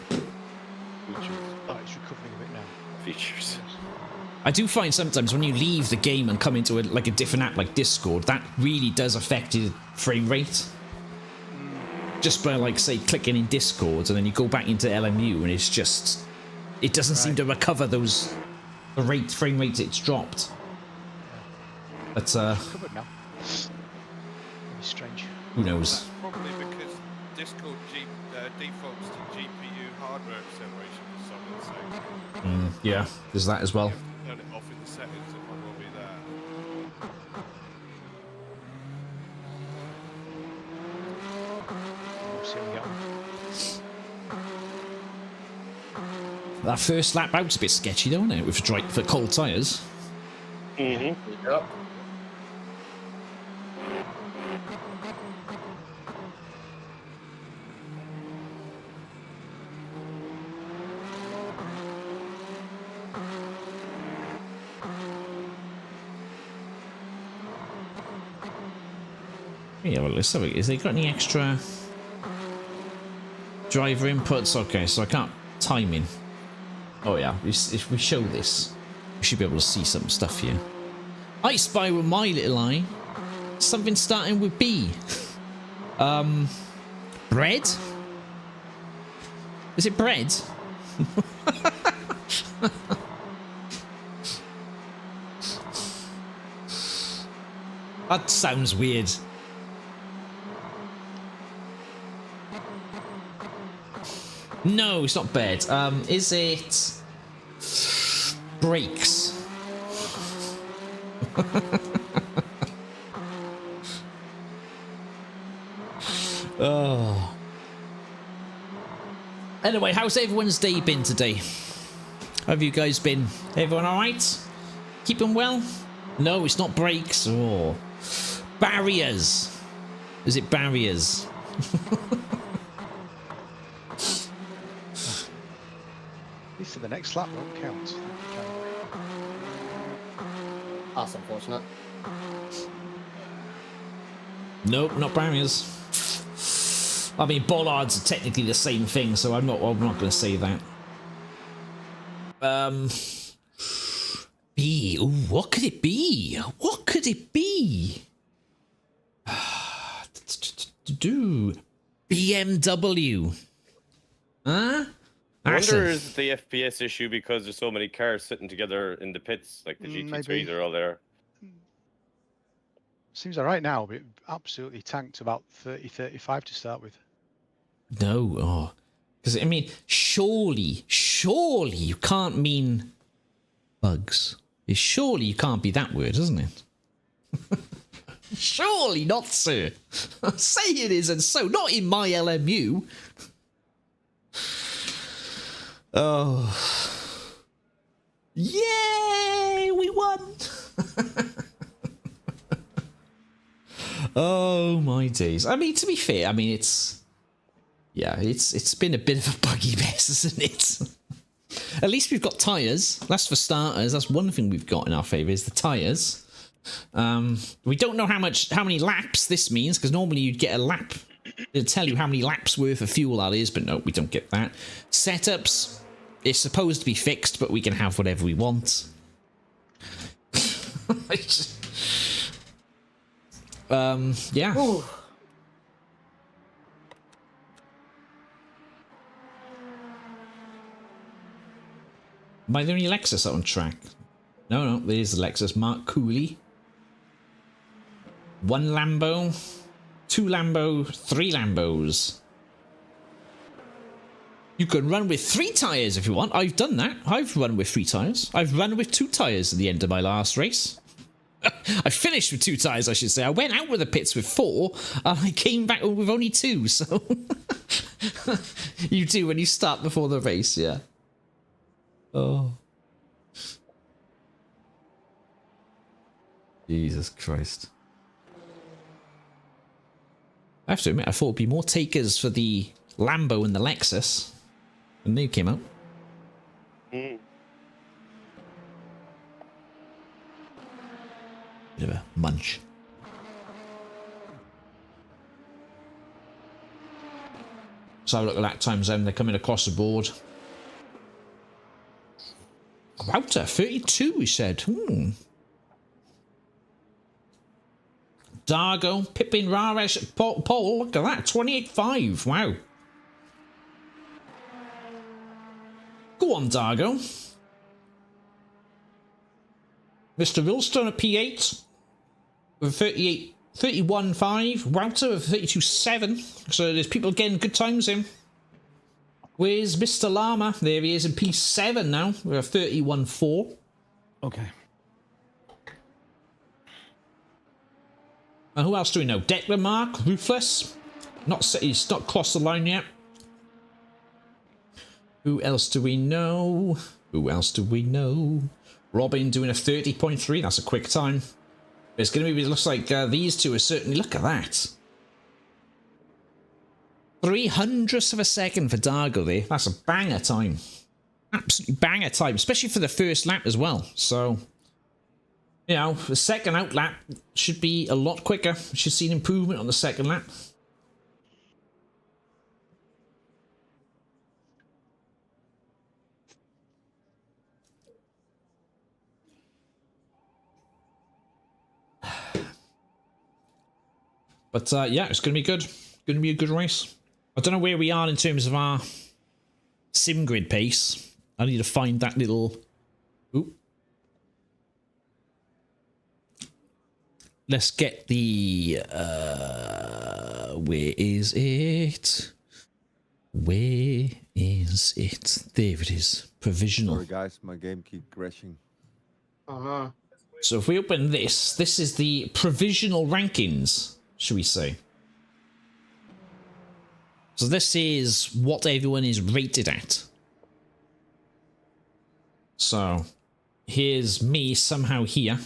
Features. Oh, it's recovering a bit now. Features. I do find sometimes when you leave the game and come into a different app like Discord, that really does affect your frame rate. Just by, like, say, clicking in Discord and then you go back into LMU and it's just... It doesn't seem to recover those... The frame rate it's dropped. But, Recovered now. Very strange. Who knows? That's probably because Discord defaults to GPU hardware acceleration for some insane. Yeah, there's that as well. Turn it off in the settings, it might well be there. We'll see how we get on. That first lap out's a bit sketchy, though, isn't it? With for cold tyres. Mm-hmm. Yep. Yeah, well, let's have a... Is they got any extra driver inputs? Okay, so I can't timing. Oh yeah, if we show this, we should be able to see some stuff here. I spy with my little eye something starting with B. Bread? Is it bread? That sounds weird. No, it's not bed. Is it brakes? Oh. Anyway, how's everyone's day been today? How have you guys been? Everyone alright? Keeping well? No, it's not brakes. Oh. Barriers. Is it barriers? At least for the next lap won't count. That's unfortunate. Nope, not barriers. I mean, bollards are technically the same thing, so I'm not going to say that. B. Ooh, what could it be? What could it be? Do BMW. Huh? I wonder is the FPS issue because there's so many cars sitting together in the pits, like the GT3s are all there. Seems alright now, but absolutely tanked about 30-35 to start with. No, oh, because I mean, surely you can't mean bugs. Surely you can't be that word, isn't it? Surely not, sir. Say it isn't so. Not in my LMU. Oh. Yay! We won! Oh my days. I mean, to be fair, I mean, it's been a bit of a buggy mess, isn't it? At least we've got tyres. That's for starters. That's one thing we've got in our favour is the tyres. We don't know how many laps this means, because normally you'd get a lap. It'll tell you how many laps worth of fuel that is, but no, we don't get that. Setups, it's supposed to be fixed, but we can have whatever we want. Yeah. Ooh. Am I the only Lexus on track? No, there's the Lexus. Mark Cooley. 1 Lambo, 2 Lambo, 3 Lambos. You can run with 3 tyres if you want. I've done that. I've run with 3 tyres. I've run with 2 tyres at the end of my last race. I finished with 2 tyres, I should say. I went out with the pits with 4, and I came back with only 2, so... You do when you start before the race, yeah. Oh. Jesus Christ. I have to admit, I thought it'd be more takers for the Lambo and the Lexus when they came out. Bit of a munch. So have a look at lap times then. They're coming across the board. Wouter, 32, he said. Dargo, Pippin, Raresh, Paul, look at that, 28.5, wow. Go on, Dargo. Mr. Wilstone at P8 with 31.5. Wouter with 32.7. So there's people getting good times in. Where's Mr. Llama? There he is in P7 now. We're at 31.4. Okay. And who else do we know? Declan Mark, Ruthless. He's not crossed the line yet. Who else do we know? Who else do we know? Robin doing a 30.3. That's a quick time. It's going to be, it looks like these two are certainly, look at that. 300ths of a second for Dargo there. That's a banger time. Absolutely banger time, especially for the first lap as well. So, you know, the second out lap should be a lot quicker. We should see an improvement on the second lap. But yeah, it's going to be good. Going to be a good race. I don't know where we are in terms of our sim grid pace. I need to find that little... Ooh. Let's get the... where is it? Where is it? There it is. Provisional. Sorry guys, my game keeps crashing. Oh no. So if we open this, this is the provisional rankings, should we say. So this is what everyone is rated at. So here's me somehow here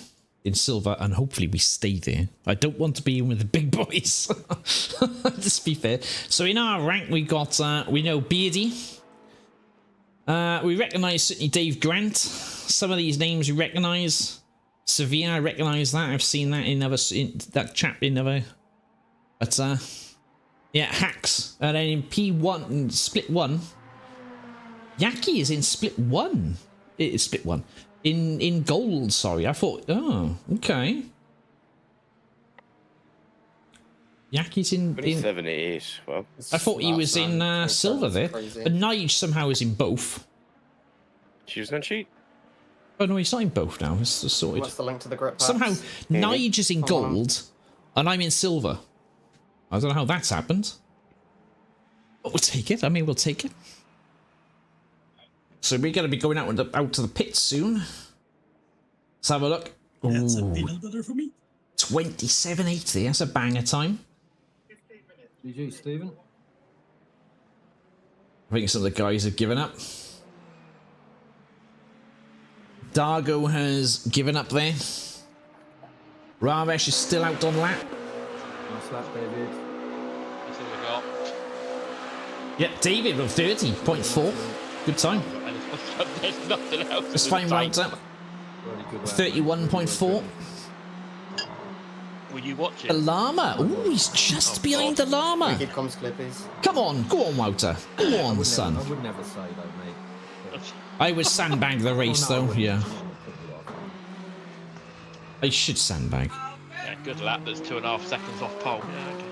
in silver, and hopefully we stay there. I don't want to be in with the big boys. Just be fair. So in our rank we got, we know Beardy. We recognise certainly Dave Grant. Some of these names we recognise. Severe, I recognise that. I've seen that in that chap in other. But yeah, Hacks. And then in P1 and Split 1. Yaki is in Split 1. It is Split 1. In gold, sorry. I thought, oh, okay. Yaki's in 78. Well, I thought he was in silver there. But Nige somehow is in both. She was going to cheat. Oh no, he's not in both now. It's sorted. What's the link to the grip packs? Somehow Nige is in gold and I'm in silver. I don't know how that's happened. But we'll take it. I mean, we'll take it. So we're going to be going out to the pits soon. Let's have a look. That's a peanut butter for me. 27.80. That's a banger time. GG, Stephen. I think some of the guys have given up. Dargo has given up there. Ramesh is still out on lap. Nice lap, David. That's all we got. Yep, David with 30.4. Good time. There's nothing else. It's fine, Wouter. 31.4. Were you watching? The llama. Ooh, he's just behind the llama. Keep comms, Clippies. Come on, Wouter. Go on, son. I would never say that, mate. I was sandbag the race, though. Yeah. I should sandbag. Yeah, good lap. That's 2.5 seconds off pole. Yeah, okay.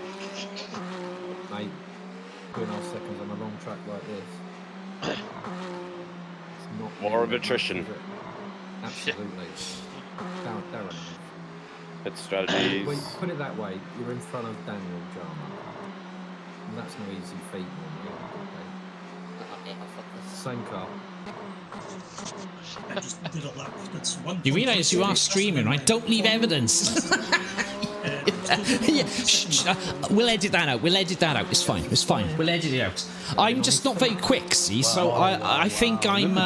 Mate, 2.5 seconds on a long track like this. It's not More of attrition. is it? Absolutely. Darren. Pit strategies. Well, put it that way, you're in front of Daniel Jarman. And that's no easy feat normally. Same car. I just did a lap. That's one. You realise you are streaming, right? Don't leave evidence. Yeah, we'll edit that out. We'll edit that out. It's fine. It's fine. We'll edit it out. I'm just not very quick, see. So I think I'm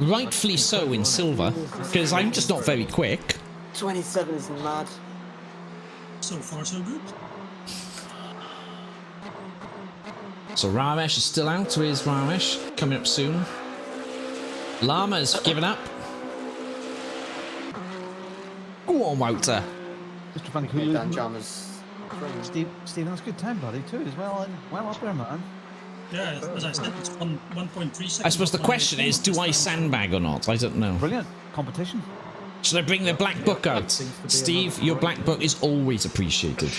rightfully so in silver because I'm just not very quick. 27 is mad. So far, so good. So Ramesh is still out. Where's Ramesh? Coming up soon. Llama's given up. Go on, Wouter. Mr. Van Koelen. Dan Chalmers. Stephen, that's good time, buddy, too, as well. Well up there, man. Yeah, as I said, it's 1.3 seconds. I suppose the question is, do I sandbag or not? I don't know. Brilliant. Competition. Should I bring the black book out? Steve, your black book is always appreciated.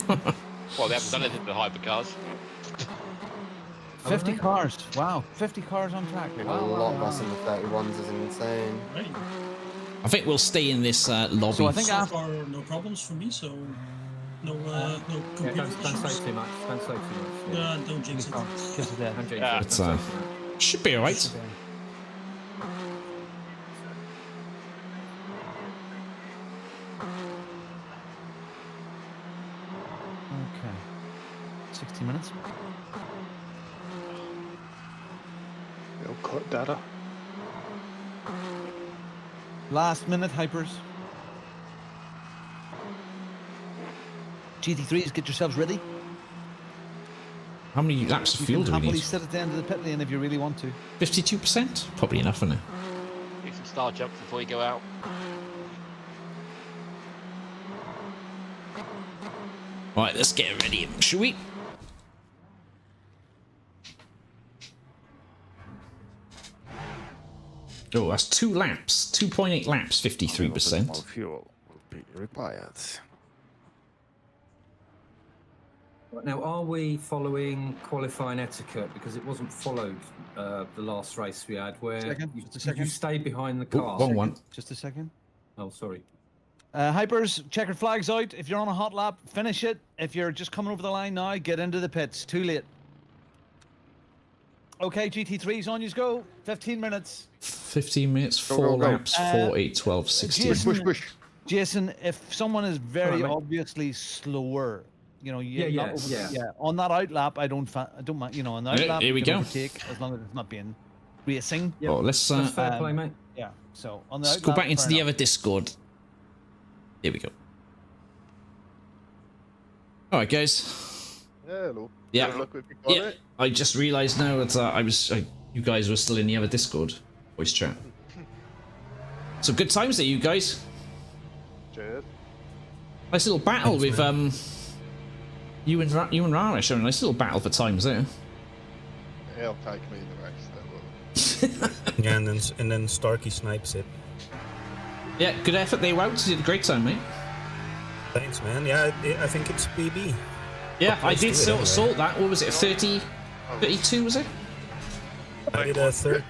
Well, they haven't done it in the hypercars. 50 cars. Wow. 50 cars on track. A lot of us in the 31s is insane. I think we'll stay in this lobby. So I think So far, no problems for me, so no computer Don't say too much. Don't say too much. Don't jinx it. Kiss it there. Yeah, it's, should be alright. Okay. 60 minutes. It'll cut data. Last minute hypers. GT3s, get yourselves ready. How many laps of fuel do we happily need? sit at the end of the pit lane if you really want to. 52%? Probably enough, isn't it? Do some star jumps before you go out. Alright, let's get ready, shall we? Oh, that's 2 laps. 2.8 laps, 53%. More fuel will be required. Now, are we following qualifying etiquette? Because it wasn't followed the last race we had, where you stayed behind the car. Wrong one. Just a second. Oh, sorry. Hypers, checkered flags out. If you're on a hot lap, finish it. If you're just coming over the line now, get into the pits. Too late. Okay, GT3s on you go. 15 minutes. 15 minutes, 4 laps, 4, 8, 12, 16. Jason, Jason, if someone is very obviously slower, you know, yeah, on that out lap, I don't mind, you know, on the out lap, here we go. Overtake, as long as it's not being racing. Oh, let's fair play, mate. Yeah. So on the let's out go lap, back into fair the enough. other Discord. Here we go. All right, guys. Hello. Yeah. Better luck with you, Yeah. I just realised now that you guys were still in the other Discord voice chat. So good times there, you guys. Cheers. Nice little battle with you and Ramesh. Having a nice little battle for times there. He'll take me in the race. Yeah, and then Starkey snipes it. Yeah, good effort there, Wout. You did a great time, mate. Thanks, man. Yeah, I think it's PB. Yeah, I did anyway. sort that. What was it? 32 was it? I did a 31.4.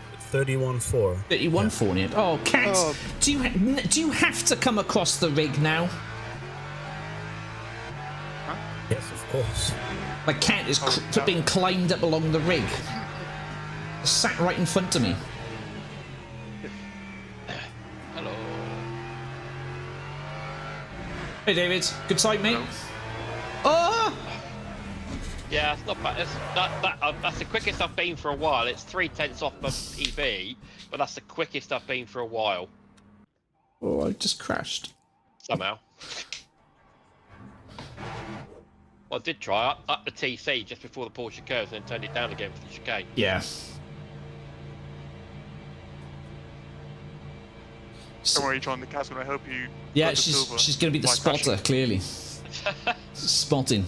31.4 in it. Oh, Cat, do you have to come across the rig now? Yes, of course. My cat is being climbed up along the rig. Sat right in front of me. Hello. Hey, David. Good sight, mate. Oh! Yeah, it's not bad. That's the quickest I've been for a while. It's 0.3 off my PB, but that's the quickest I've been for a while. Oh, I just crashed. Somehow. Well, I did try up the TC just before the Porsche curves and then turned it down again for the chicane. Yeah. Don't worry, John, the cat's going to help you. Yeah, she's going to be the spotter, clearly. Spotting.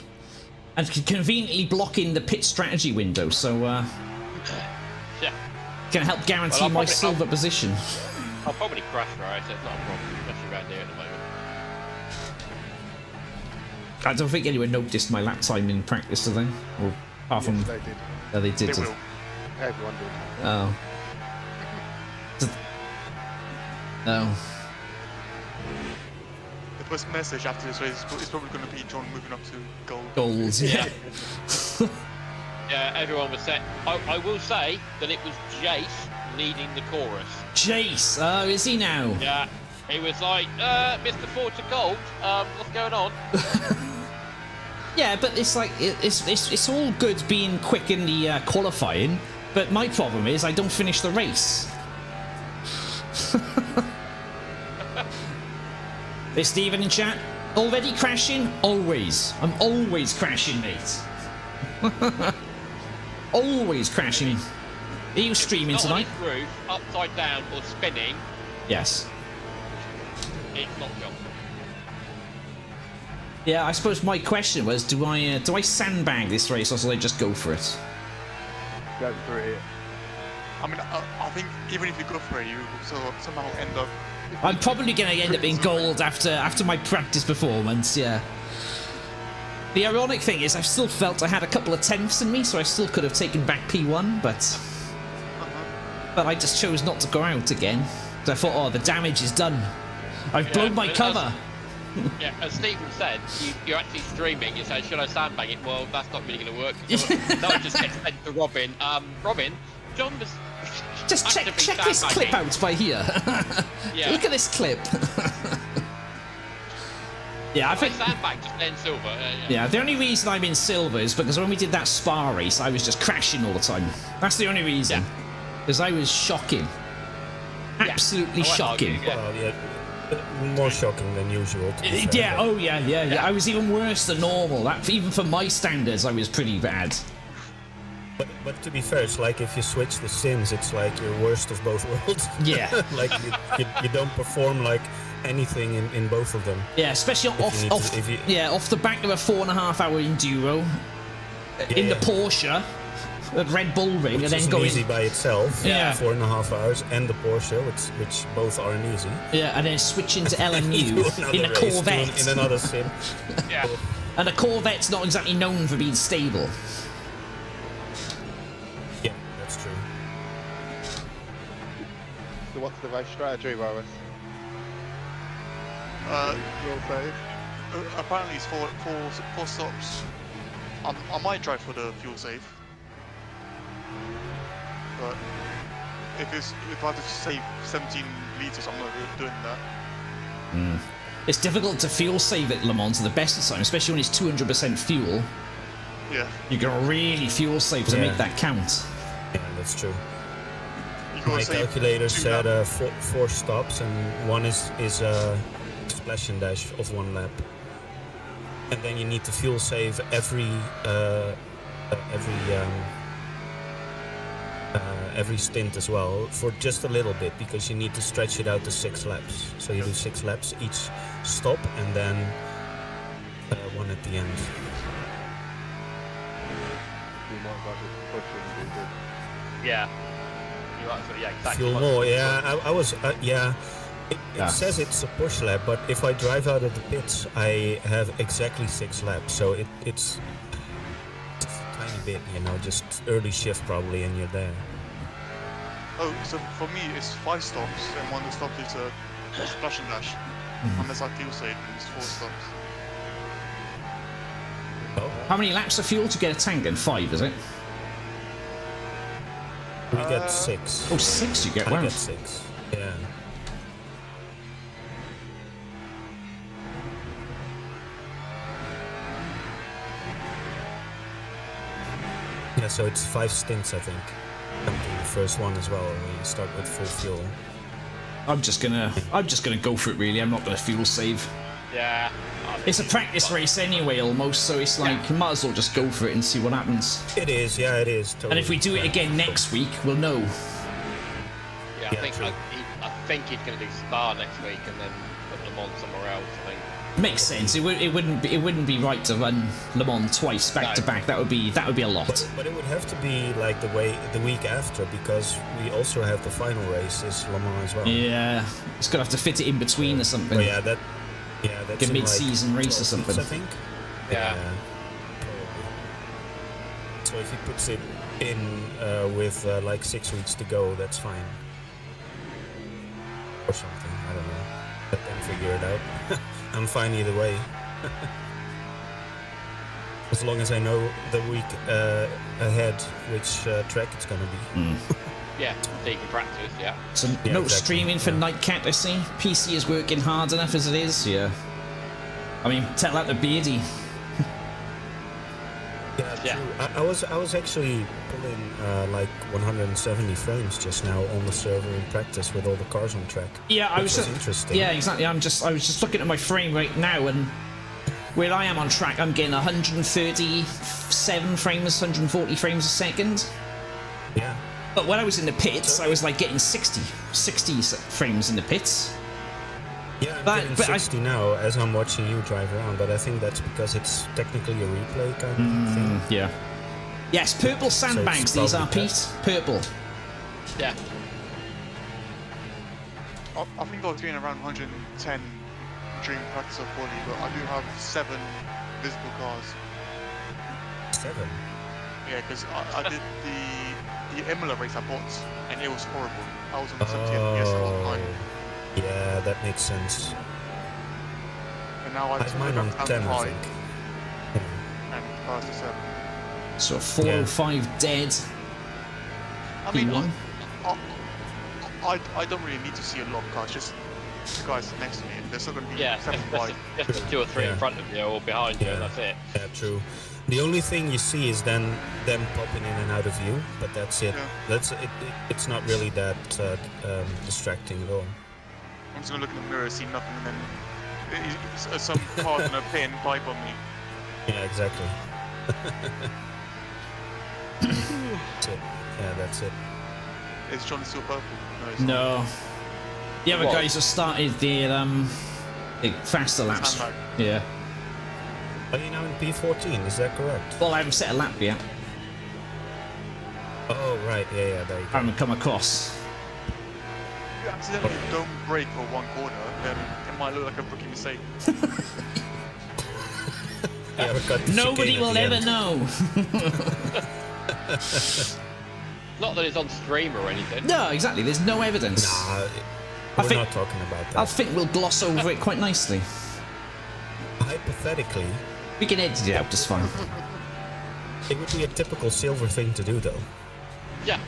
And conveniently blocking the pit strategy window, so yeah. Can help guarantee my silver position. I'll probably crash, right? So it's not a problem, especially around here at the moment. I don't think anyone noticed my lap time in practice, did they? Or apart from... they did. Oh, they did. They will. Everyone did. Oh. No. The first message after this race is probably going to be John moving up to gold. Gold, yeah. Yeah, everyone was set. I will say that it was Jace leading the chorus. Jace? Oh, is he now? Yeah. He was like, Mr. Ford to Gold, what's going on? Yeah, but it's like, it's all good being quick in the qualifying, but my problem is I don't finish the race. Hey, Stephen in chat. Already crashing? Always. I'm always crashing, mate. Always crashing. Are you streaming tonight? On his roof, upside down or spinning. Yes. It's not John. Yeah, I suppose my question was, do I sandbag this race or shall I just go for it? Go for it. I mean, I think even if you go for it, you will somehow end up... I'm probably going to end up in gold after my practice performance, yeah. The ironic thing is I've still felt I had a couple of tenths in me, so I still could have taken back P1, but I just chose not to go out again. So I thought, oh, the damage is done. I've blown my cover. Yeah, as Stephen said, you're actually streaming. You say, should I sandbag it? Well, that's not really going to work. That would just get sent to Robin. Robin, John was... Just check this clip out by here. Yeah. Look at this clip. Yeah, I think... sandbag just then silver. Yeah, the only reason I'm in silver is because when we did that Spa race, I was just crashing all the time. That's the only reason. Because I was shocking. Absolutely shocking. Well, yeah, more shocking than usual. Yeah, oh yeah. I was even worse than normal. Even for my standards, I was pretty bad. But to be fair, it's like if you switch the sims, it's like you're worst of both worlds. Yeah. Like you don't perform like anything in both of them. Yeah, especially off the back of a 4.5-hour enduro in the Porsche at Red Bull Ring, which and then isn't going easy by itself. Yeah, 4.5 hours, and the Porsche, which both aren't easy. Yeah, and then switching to LMU in a Corvette. In another sim. Yeah. And a Corvette's not exactly known for being stable. Yeah, that's true. So what's the race strategy, Boris? Real save? Apparently it's four stops. I might drive for the fuel save. But if I have to save 17 litres, I'm not really doing that. It's difficult to fuel save at Le Mans at the best of time, especially when it's 200% fuel. Yeah. You gotta really fuel save to make that count. Yeah, that's true. My calculator said 4 stops, and one is a splash and dash of 1 lap. And then you need to fuel save every stint as well, for just a little bit, because you need to stretch it out to 6 laps. So you do 6 laps each stop, and then 1 at the end. You might have to push it and do good. Yeah. You might as well, yeah, exactly. Fuel more, yeah. I was, yeah. It says it's a push lap, but if I drive out of the pits, I have exactly 6 laps. So it's a tiny bit, just early shift probably, and you're there. Oh, so for me it's 5 stops, and one of the stops is a splash and dash. Unless I fuel save, it's 4 stops. How many laps of fuel to get a tank then? 5, is it? We get 6. Oh, 6 you get? I Wow. get 6, yeah. Yeah, so it's 5 stints, I think. The first one as well, when you start with full fuel. I'm just gonna go for it. Really, I'm not gonna fuel save. Yeah. It's a practice race anyway, almost. So it's like, you might as well just go for it and see what happens. It is, yeah, it is. Totally. And if we do it again next week, we'll know. Yeah, I think he's going to do Spa next week and then put them on somewhere else. I think. Makes sense. It wouldn't be right to run Le Mans twice back to back. That would be a lot. But it would have to be like the week after, because we also have the final race is Le Mans as well. Yeah, it's gonna have to fit it in between or something. Oh, that's like a mid-season race or something. I think. Yeah. So if he puts it in with like 6 weeks to go, that's fine. Or something. I don't know. Let them figure it out. I'm fine either way. As long as I know the week ahead which track it's gonna be. Yeah, so you can practice, yeah. So no streaming for Nightcat, I see. PC is working hard enough as it is, yeah. I mean, tell that to Beardy. Yeah, true. I was actually pulling like 170 frames just now on the server in practice with all the cars on track. Yeah, I was interesting. Yeah, exactly. I was just looking at my frame rate now, and where I am on track, I'm getting 137 frames, 140 frames a second. Yeah. But when I was in the pits, I was like getting 60 frames in the pits. Yeah, I'm getting 60 now as I'm watching you drive around, but I think that's because it's technically a replay kind of thing. Yeah. Yes, purple sandbags, these are, Pete. Purple. Yeah. I think I was doing around 110 during practice of quali, but I do have 7 visible cars. 7? Yeah, because I did the Imola race I bought, and it was horrible. I was on the 70 FPS a lot higher. Yeah, that makes sense. And now I have mine on 10, I think. And past the 7. So 405 dead. I mean, I don't really need to see a lot of cars, just the guys next to me. There's still going to be 7 wide. Just 2 or 3 in front of you or behind you, and that's it. Yeah, true. The only thing you see is then them popping in and out of view, but that's it. Yeah. That's it. It's not really that distracting at all. I'm just gonna look in the mirror, see nothing, and then some car gonna pin pipe on me. Yeah, exactly. That's it. Yeah, that's it. Is Johnny still purple? No. The other guys have started their faster laps. Sandbag. Yeah. Are you now in P14? Is that correct? Well, I haven't set a lap yet. Oh right, yeah, there you go. I haven't come across. If you accidentally don't brake for 1 corner, then it might look like a rookie mistake. Nobody will ever know. Not that it's on stream or anything. No, exactly. There's no evidence. Nah, we're not talking about that. I think we'll gloss over it quite nicely. Hypothetically, we can edit it out just fine. It would be a typical silver thing to do, though. Yeah.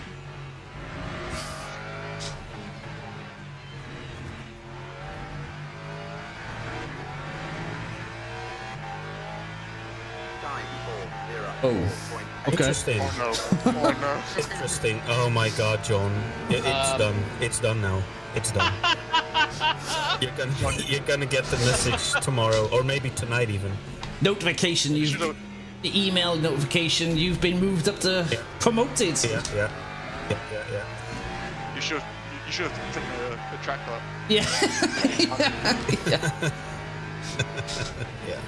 Oh, okay. Interesting. Oh no. Oh no. Interesting. Oh my God, John. It's done. It's done now. It's done. You're gonna get the message tomorrow, or maybe tonight even. Notification. The email notification. You've been moved up to promoted. Yeah. You should have taken a track up. Yeah. Yeah.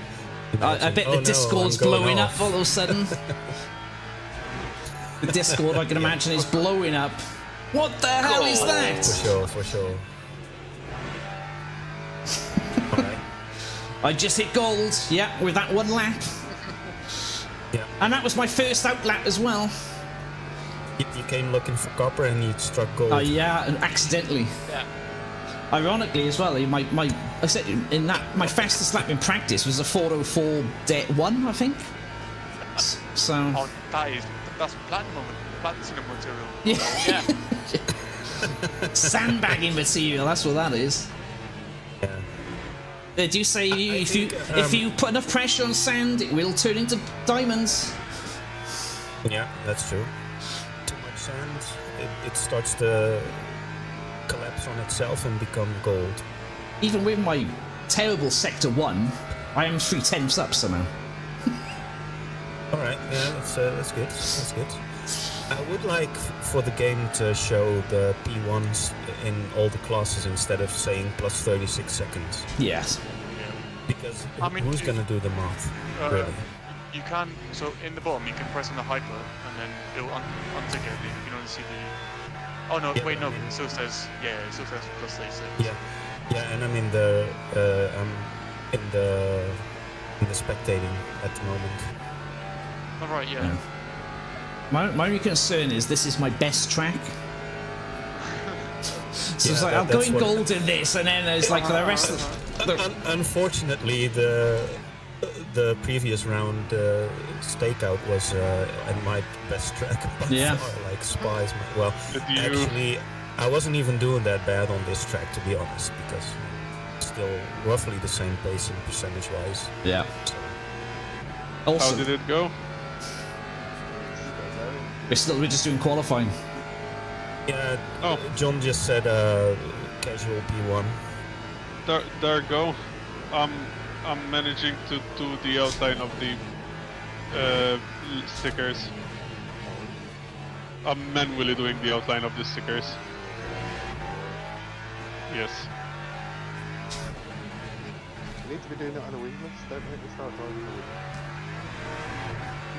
I bet the Discord's blowing up all of a sudden. The Discord, I can imagine, is blowing up. What the hell is that? For sure. Alright. I just hit gold, yeah, with that 1 lap. Yeah. And that was my first out lap as well. You came looking for copper and you struck gold. Oh yeah, and accidentally. Yeah. Ironically as well, I said in that my fastest lap in practice was a 404.1, I think. So. Oh, that's platinum material. Yeah. Sandbagging material. That's what that is. Yeah. They do say if you put enough pressure on sand, it will turn into diamonds. Yeah, that's true. Too much sand, it starts to collapse on itself and become gold. Even with my terrible Sector 1, I am 3/10 up somehow. Alright, yeah, that's good. That's good. I would like for the game to show the P1s in all the classes instead of saying plus 36 seconds. Yes. Because who's going to do the math, really? You can, so in the bottom, you can press on the hyper, and then it'll untick it. You can only see the... Oh no, Yeah, wait, no, it still says, it still says plus 36. Yeah, and I'm in the spectating at the moment. Alright, yeah. My only concern is this is my best track. So it's like, I'm going gold in this, and then it's like for the rest of Unfortunately, the previous round stakeout was and my best track by far, like Spies. Well, actually, I wasn't even doing that bad on this track, to be honest, because still roughly the same pace and percentage-wise. Yeah. So. Also, how did it go? We're just doing qualifying. Yeah. John just said casual P1. There go. I'm managing to do the outline of the stickers. I'm manually doing the outline of the stickers. Yes. You need to be doing it on a wingless, don't make me start driving the wingless.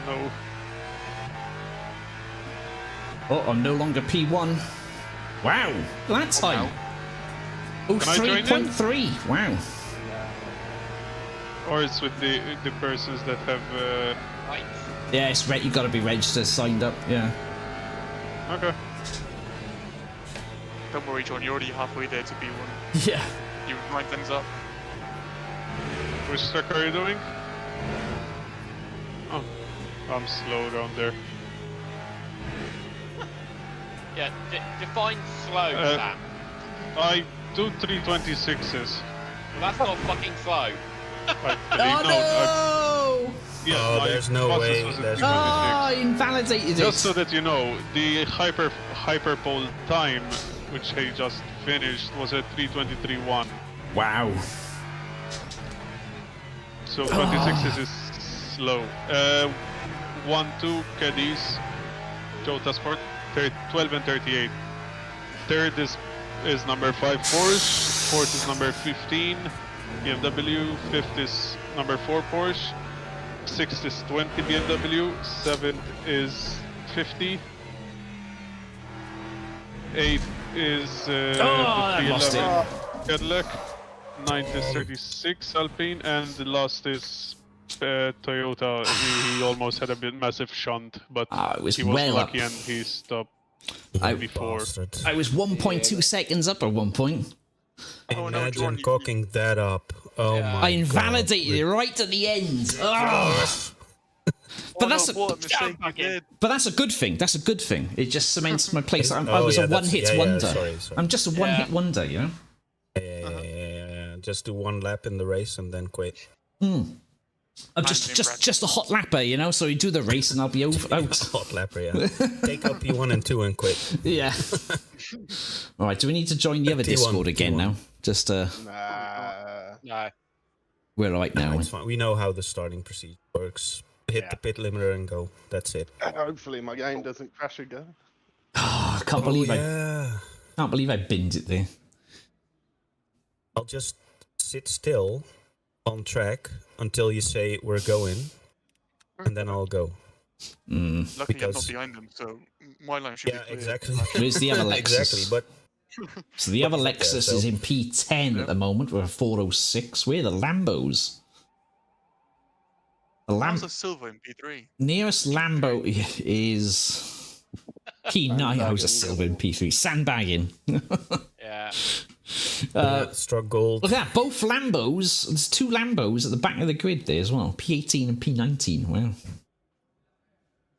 No. Oh, I'm no longer P1. Wow, that time. Oh, 3.3. Wow. Or it's with the persons that have. Yeah, it's you got to be registered, signed up. Yeah. Okay. Don't worry, John, you're already halfway there to B1. Yeah. You line things up. Which track are you doing? Oh, I'm slow down there. Yeah, define slow, Sam. I do 326s. Well, that's not fucking slow. Oh no! Yeah, there's no way. There's no I invalidated it. Just so that you know, the hyperpole time, which he just finished, was at 3:23.1. Wow. So 26 is slow. 1-2 caddies, Toyota Sport, 12 and 38. Third is number 5 Porsche. Fourth is number 15 BMW. Fifth is number 4 Porsche. Sixth is 20 BMW. Seventh is 50. Eighth is I lost it. Cadillac. Ninth is 36 Alpine, and the last is Toyota. He almost had a massive shunt, but it was he was well lucky up. and he stopped before. I was 1.2 seconds up at one point. Imagine cocking that up. Oh my I invalidated it right at the end. But that's a good thing. That's a good thing. It just cements my place. I was a one-hit wonder. Sorry. I'm just a one-hit wonder, you know. Yeah. Just do one lap in the race and then quit. I'm just a hot lapper, you know. So you do the race and I'll be out. Hot lapper, yeah. Take out P1 and 2 and quit. Yeah. All right. Do we need to join the other T1, Discord again T1. now? Just No. we're right now. It's fine. We know how the starting procedure works. Hit the pit limiter and go. That's it. Hopefully my game doesn't crash again. I can't believe I binned it there. I'll just sit still on track until you say we're going, and then I'll go. Luckily I'm not behind them, so my line should be clear. Exactly. Where's the other Lexus? Exactly, but so the other Lexus is in P10 at the moment. We're 406. We're the Lambos. How's a silver in P3? Nearest Lambo is P9. I was a silver in P3. Sandbagging. Yeah. struck gold. Look at that. Both Lambos. There's 2 Lambos at the back of the grid there as well. P18 and P19. Wow.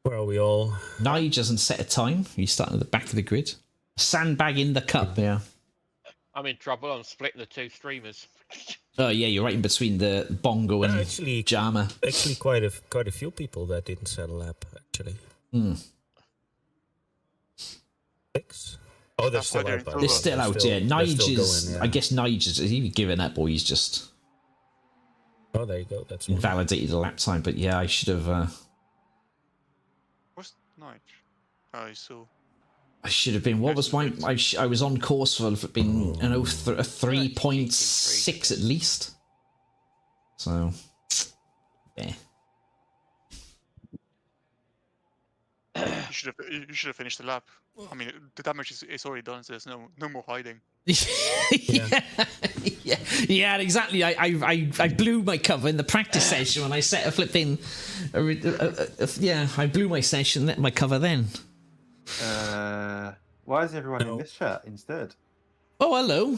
Where are we all? Nige hasn't set a time. He's starting at the back of the grid. Sandbagging the cup, yeah. I'm in trouble. I'm splitting the 2 streamers. Oh yeah, you're right in between the Bongo and Actually, Jama. Actually, quite a few people that didn't set a lap. Actually, 6? Oh, they're still out. They're still out, yeah. Nigel's, I guess Nigel's, is he giving up or he's just... Oh, there you go. That's invalidated a lap time, but yeah, I should have... What's Nige? Oh, he's still... I should have been. What was my? I was on course for being a 3.6 at least. So, yeah. You should have finished the lap. I mean, the damage is already done, so there's no more hiding. yeah, exactly. I blew my cover in the practice session when I set a flipping. I blew my cover then. Why is everyone in this chat instead? Oh, hello.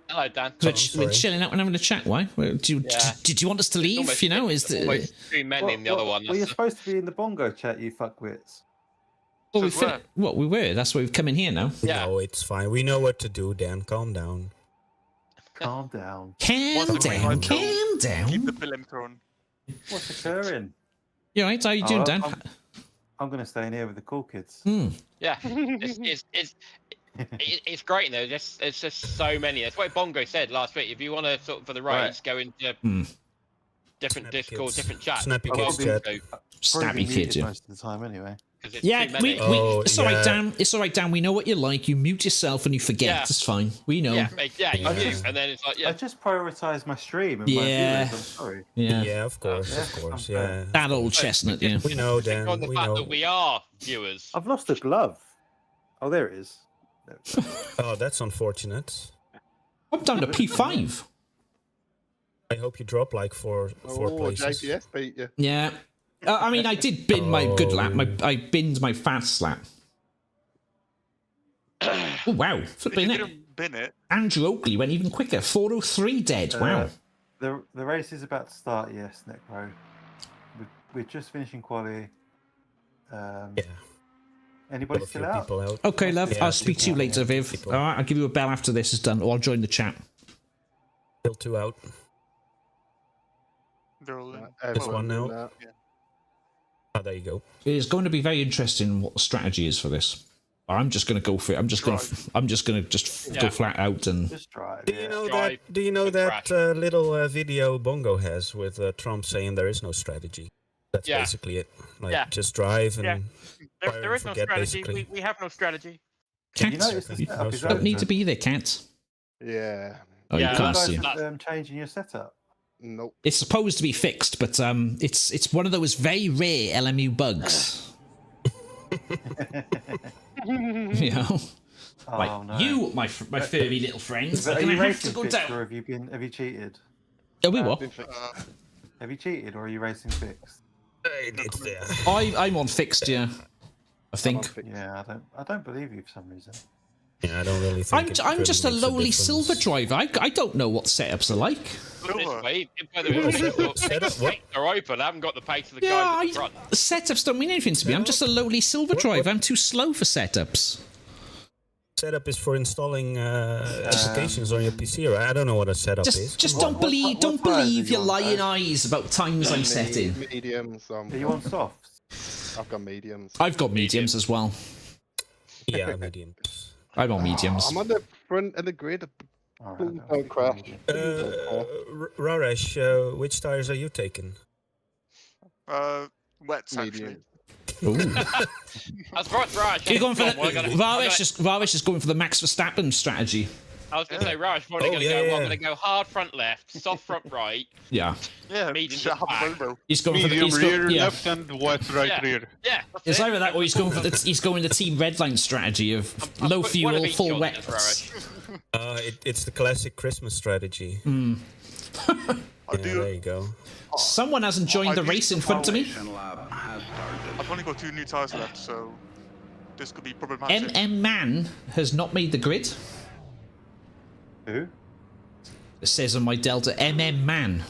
Hello, Dan. We're chilling out and having a chat. Why? Did you want us to leave? Almost, you know, is the three men in the other one. Well, you're supposed to be in the Bongo chat, you fuckwits. Well, we were. That's why we've come in here now. Yeah. No, it's fine. We know what to do, Dan. Calm down. Calm down. Calm down. Calm down. Keep the perimeter on. What's occurring? You alright? How you doing, Dan? I'm going to stay in here with the cool kids. Yeah, it's great though. It's just so many. That's what Bongo said last week. If you want to sort of for the race, go into different Discord, different chats. Snappy kids chat. Snappy kids, yeah. Most of the time, anyway. Yeah, it's all right, Dan. It's all right, Dan. We know what you're like. You mute yourself and you forget. Yeah. It's fine. We know. Yeah, you do, and then it's like, I just prioritise my stream and my viewers. I'm sorry. Yeah, of course, yeah. That old chestnut, yeah. We know, Dan. On the fact that we are viewers. I've lost a glove. Oh, there it is. Oh, that's unfortunate. I'm down to P5. I hope you drop like four places. JPS beat you. Yeah. I mean, I did bin my good lap. I binned my fast lap. Oh, wow. Flipping it. Bin it. Andrew Oakley went even quicker. 403 dead. Wow. The race is about to start, yes, Necro. We're just finishing quali. Yeah. Anybody still out? Okay, love. I'll speak to you later, Viv. All right, I'll give you a bell after this is done, or I'll join the chat. Still 2 out. They're all in. There's one now. Oh, there you go. It's going to be very interesting what the strategy is for this. I'm just going to go for it. I'm just going to go flat out and. Just drive. Do you know that little video Bongo has with Trump saying there is no strategy? That's basically it. Like just drive and. There is no strategy. We have no strategy. Cat, you don't need to be there, Cat. Yeah. Oh, you can't see. Changing your setup. Nope. It's supposed to be fixed, but it's one of those very rare LMU bugs. You know, you, my furry little friends, are gonna have to go down. Or have you cheated? Are we what? Have you cheated, or are you racing fixed? I'm on fixed, yeah. I think. Yeah, I don't believe you for some reason. Yeah, I don't really think I'm just a lowly silver driver. I don't know what setups are like. Setups are open. I haven't got the pace of the guys at the front. Setups don't mean anything to me. I'm just a lowly silver driver. I'm too slow for setups. Setup is for installing applications on your PC, right? I don't know what a setup is. Just don't believe your lying eyes about times I'm setting. Mediums. Are you on softs? I've got mediums. I've got mediums as well. Yeah, mediums. I'm on mediums. I'm on the front of the grid. Don't crash. Raresh, which tires are you taking? Wets, actually. Ooh. That's right, Raj. You're going for Raresh is going for the Max Verstappen strategy. I was going to say, Raj, I'm going to go hard front left, soft front right. Yeah. Medium back. He's going for medium rear left and wet right rear. Yeah. It's either that or he's going for the Team Redline strategy of low fuel, full wet. It's the classic Christmas strategy. There you go. Someone hasn't joined the race in front of me. I've only got 2 new tires left, so this could be problematic. Man has not made the grid. Who? It says on my Delta, Man.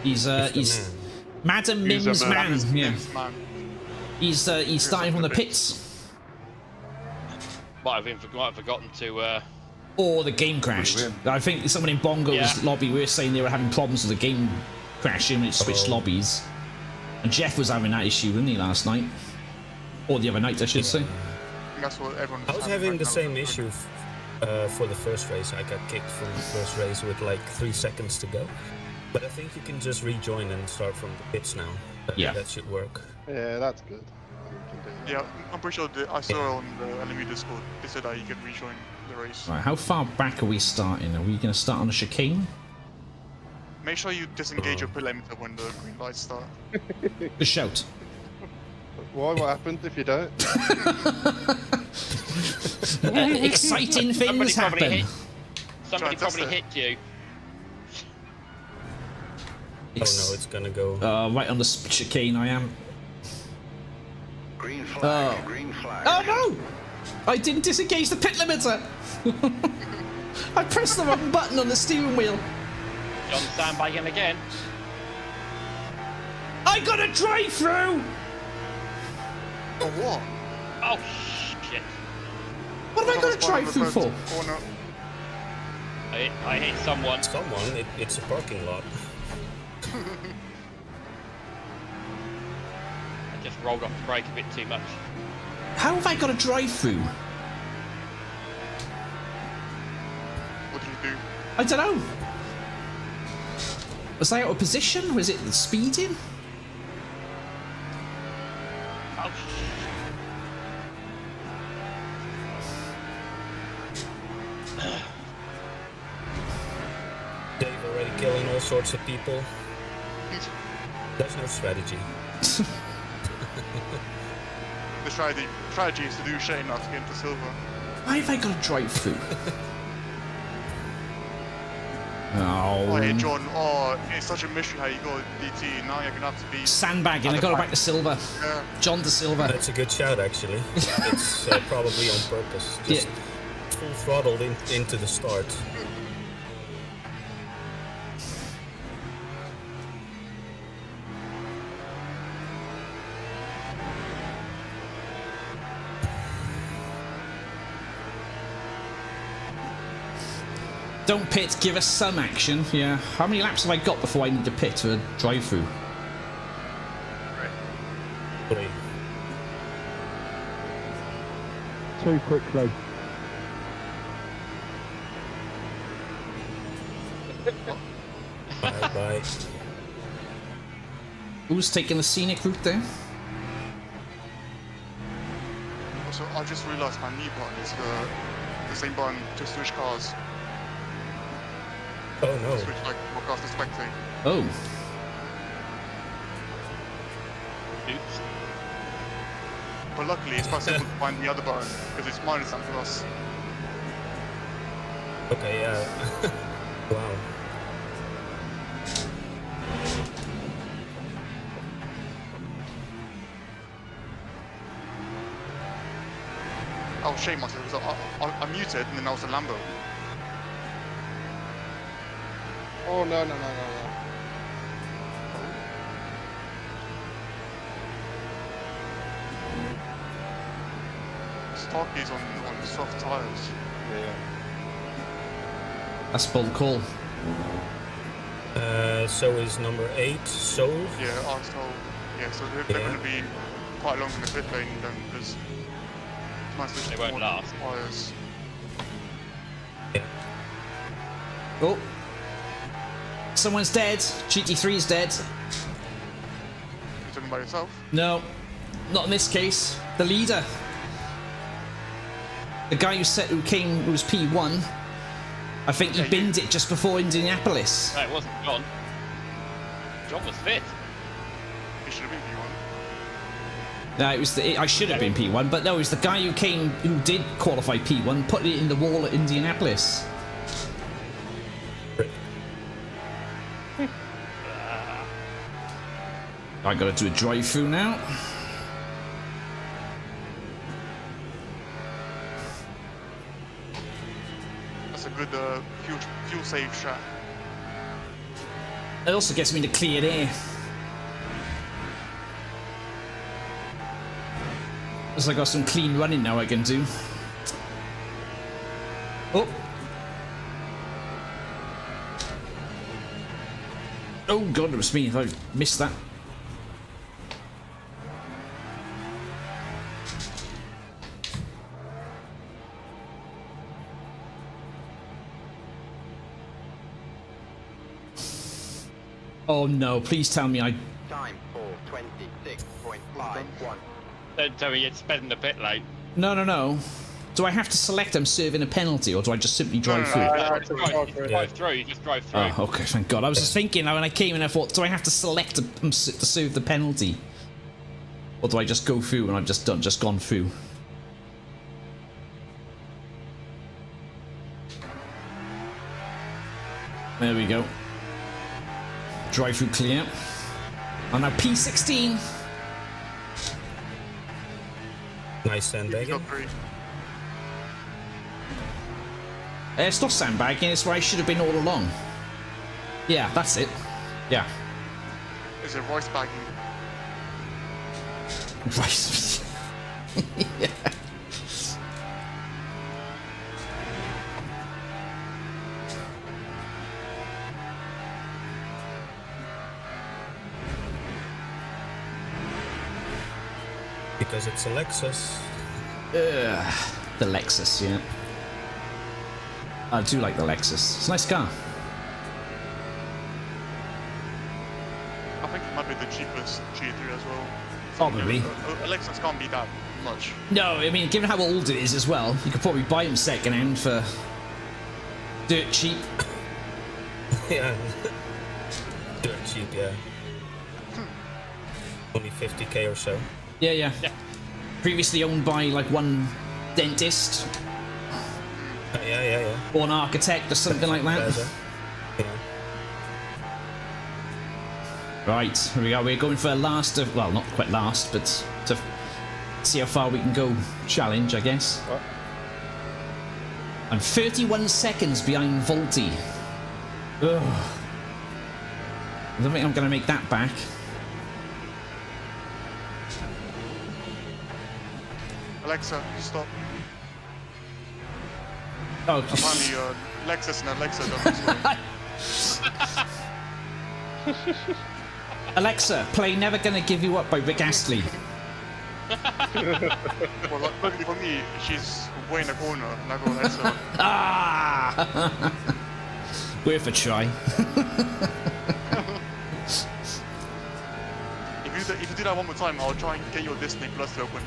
He's Madam Mims Man. Yeah. He's starting from the pits. Might have forgotten to. Or the game crashed. I think someone in Bongo's lobby were saying they were having problems with the game crashing when it switched lobbies. And Jeff was having that issue, wasn't he, last night? Or the other night, I should say. That's what everyone. I was having the same issue for the first race. I got kicked from the first race with like 3 seconds to go. But I think you can just rejoin and start from the pits now. Yeah. That should work. Yeah, that's good. Yeah, I'm pretty sure I saw on the LMU Discord, they said that you can rejoin the race. Right, how far back are we starting? Are we going to start on a chicane? Make sure you disengage your pit limiter when the green lights start. Just shout. Why? What happened if you don't? Exciting things happen. Somebody probably hit you. Oh no, it's gonna go. Right on the chicane I am. Green flag, green flag. Oh no! I didn't disengage the pit limiter! I pressed the wrong button on the steering wheel. John sandbagging again. I got a drive-through! Oh, what? Oh, shit. What have I got a drive-through for? I hit someone. It's a parking lot. I just rolled off the brake a bit too much. How have I got a drive-through? What did you do? I don't know. Was I out of position? Was it the speeding? Oh, Dave already killing all sorts of people. There's no strategy. The strategy is to do shame not to get into silver. Why have I got a drive-through? Oh. Hey John, it's such a mystery how you got DT. Now you're gonna have to be Sandbagging, I got it back to silver. Yeah. John to silver. That's a good shout, actually. It's probably on purpose. Just full throttled into the start. Don't pit, give us some action. Yeah. How many laps have I got before I need to pit for a drive-through? 3. Too quickly. Bye. Who's taking the scenic route there? Also, I just realised my knee button is the same button to switch cars. Oh no. Switch like what cars to spectate. Oh. Oops. But luckily, it's quite simple to find the other button because it's minus and plus. Okay, yeah. Wow. Oh, shame myself because I muted and then I was a Lambo. Oh no. Starkey's on soft tires. Yeah. That's bold call. So is number 8 Soul? Yeah, Arsenal. Yeah, so they're going to be quite long in the pit lane then because they won't last. Tires. Yeah. Oh. Someone's dead. GT3's dead. You're talking about yourself? No, not in this case. The leader. The guy who was P1. I think he binned it just before Indianapolis. No, it wasn't John. John was fit. He should have been P1. No, it was I should have been P1, but no, it was the guy who did qualify P1, put it in the wall at Indianapolis. I gotta do a drive-through now. That's a good fuel save strat. It also gets me to clear air. Because I got some clean running now I can do. Oh. Oh god, it was me if I missed that. Oh no, please tell me I... Time for 26.51. Don't tell me you're spending the pit lane. No, no, no. Do I have to select I'm serving a penalty, or do I just simply drive through? Drive through, you just drive through. Oh, okay, thank God. I was just thinking when I came in, I thought, do I have to select to serve the penalty? Or do I just go through and I've just gone through? There we go. Drive through clear. And now P16. Nice sandbagging. It's not sandbagging, it's where I should have been all along. Yeah, that's it. Yeah. Is it rice bagging? Rice. Yeah. Because it's a Lexus. The Lexus, yeah. I do like the Lexus. It's a nice car. I think it might be the cheapest G3 as well. Probably. A Lexus can't be that much. No, I mean, given how old it is as well, you could probably buy them second hand for dirt cheap. Yeah. Dirt cheap, yeah. Only 50k or so. Yeah, yeah. Previously owned by like one dentist. Yeah. Or an architect or something like that. Yeah. Right, here we go. We're going for a last of, well, not quite last, but to see how far we can go challenge, I guess. What? I'm 31 seconds behind Volty. Ugh. I don't think I'm going to make that back. Alexa, stop. Oh, apparently Lexus and Alexa don't Alexa, play Never Gonna Give You Up by Rick Astley. Well, luckily for me, she's way in the corner, and I go Alexa. Ah! Worth a try. If you do that one more time, I'll try and get your Disney Plus to open.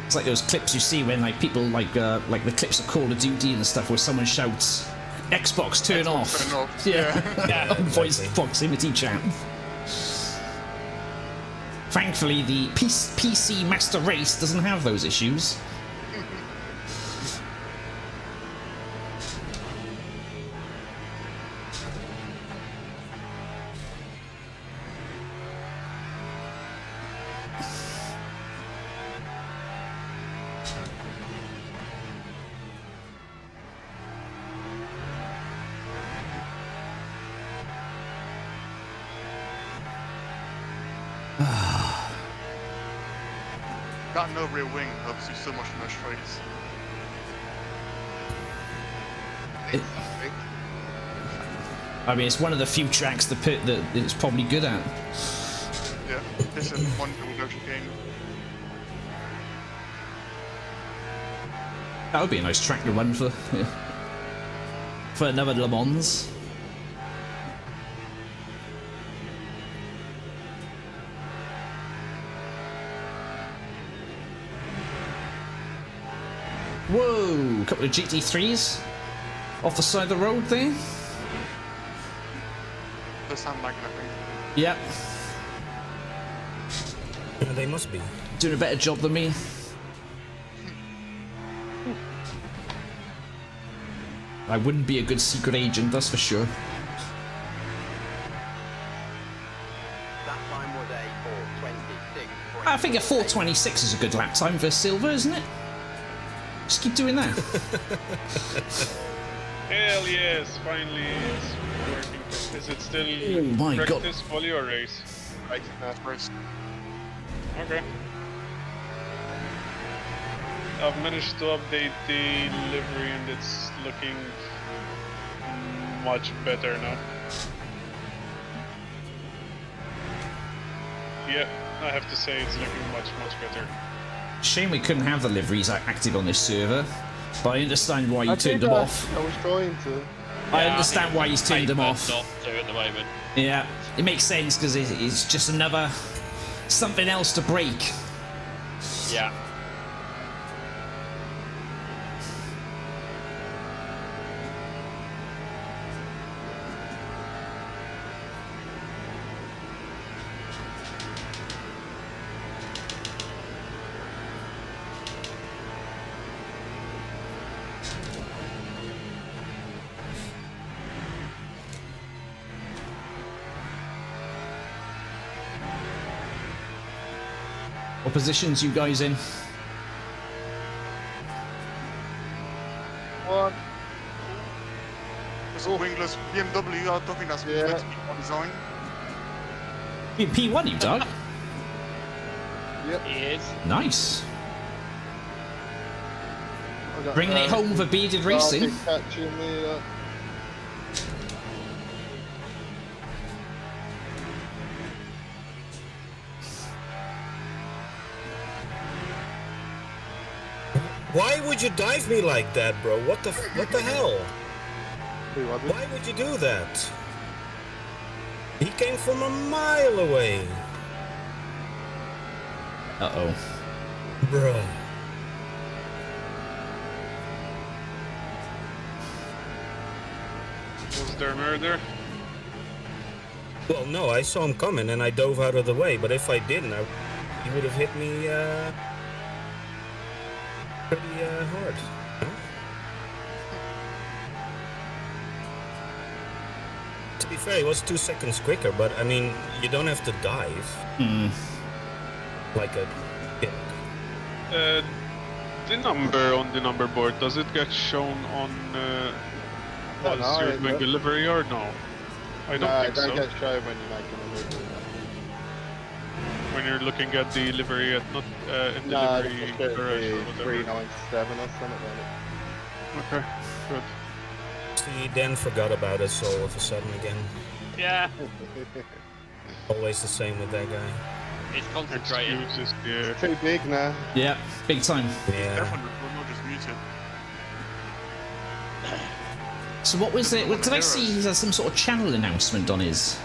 It's like those clips you see when like people like the clips of Call of Duty and stuff where someone shouts Xbox turn off. Turn off. Yeah. Voice proximity chat. Thankfully, the PC Master Race doesn't have those issues. That no rear wing helps you so much in those straights. I mean, it's one of the few tracks that it's probably good at. Yeah, this is one reduction game. That would be a nice track to run for another Le Mans. Whoa, a couple of GT3s off the side of the road there. The sandbagging, I think. Yep. Yeah, they must be. Doing a better job than me. I wouldn't be a good secret agent, that's for sure. That time was a 4:26. I think a 4:26 is a good lap time for silver, isn't it? Just keep doing that. Hell yes, finally it's working. Is it still Oh my God. practice, quali, or race? I think that's race. Okay. I've managed to update the livery and it's looking much better now. Yeah, I have to say it's looking much better. Shame we couldn't have the liveries active on this server, but I understand why you turned them off. I was trying to. I understand why he's turned them off. At the moment. Yeah, it makes sense because it's just another something else to break. Yeah. What positions you guys in? What? There's a wingless BMW. I don't think that's meant to be on design. P1, you dog? Yep. He is. Nice. Bringing it home for bearded racing. Catching the, Why would you dive me like that, bro? What the hell? Why would you do that? He came from a mile away. Uh-oh. Bro. Was there murder? Well, no, I saw him coming and I dove out of the way, but if I didn't, he would have hit me pretty hard. To be fair, he was 2 seconds quicker, but I mean, you don't have to dive. Like a pig. The number on the number board, does it get shown on while you're doing delivery or no? I don't think so. It don't get shown when you're making a delivery. When you're looking at the delivery at not in No, delivery it's garage or whatever. 397 or something like Okay, good. He then forgot about us all of a sudden again. Yeah. Always the same with that guy. It's concentrated. It's too big now. Yeah, big time. Yeah. Definitely, we're not just muted. So what was it? Did I see he has some sort of channel announcement on his?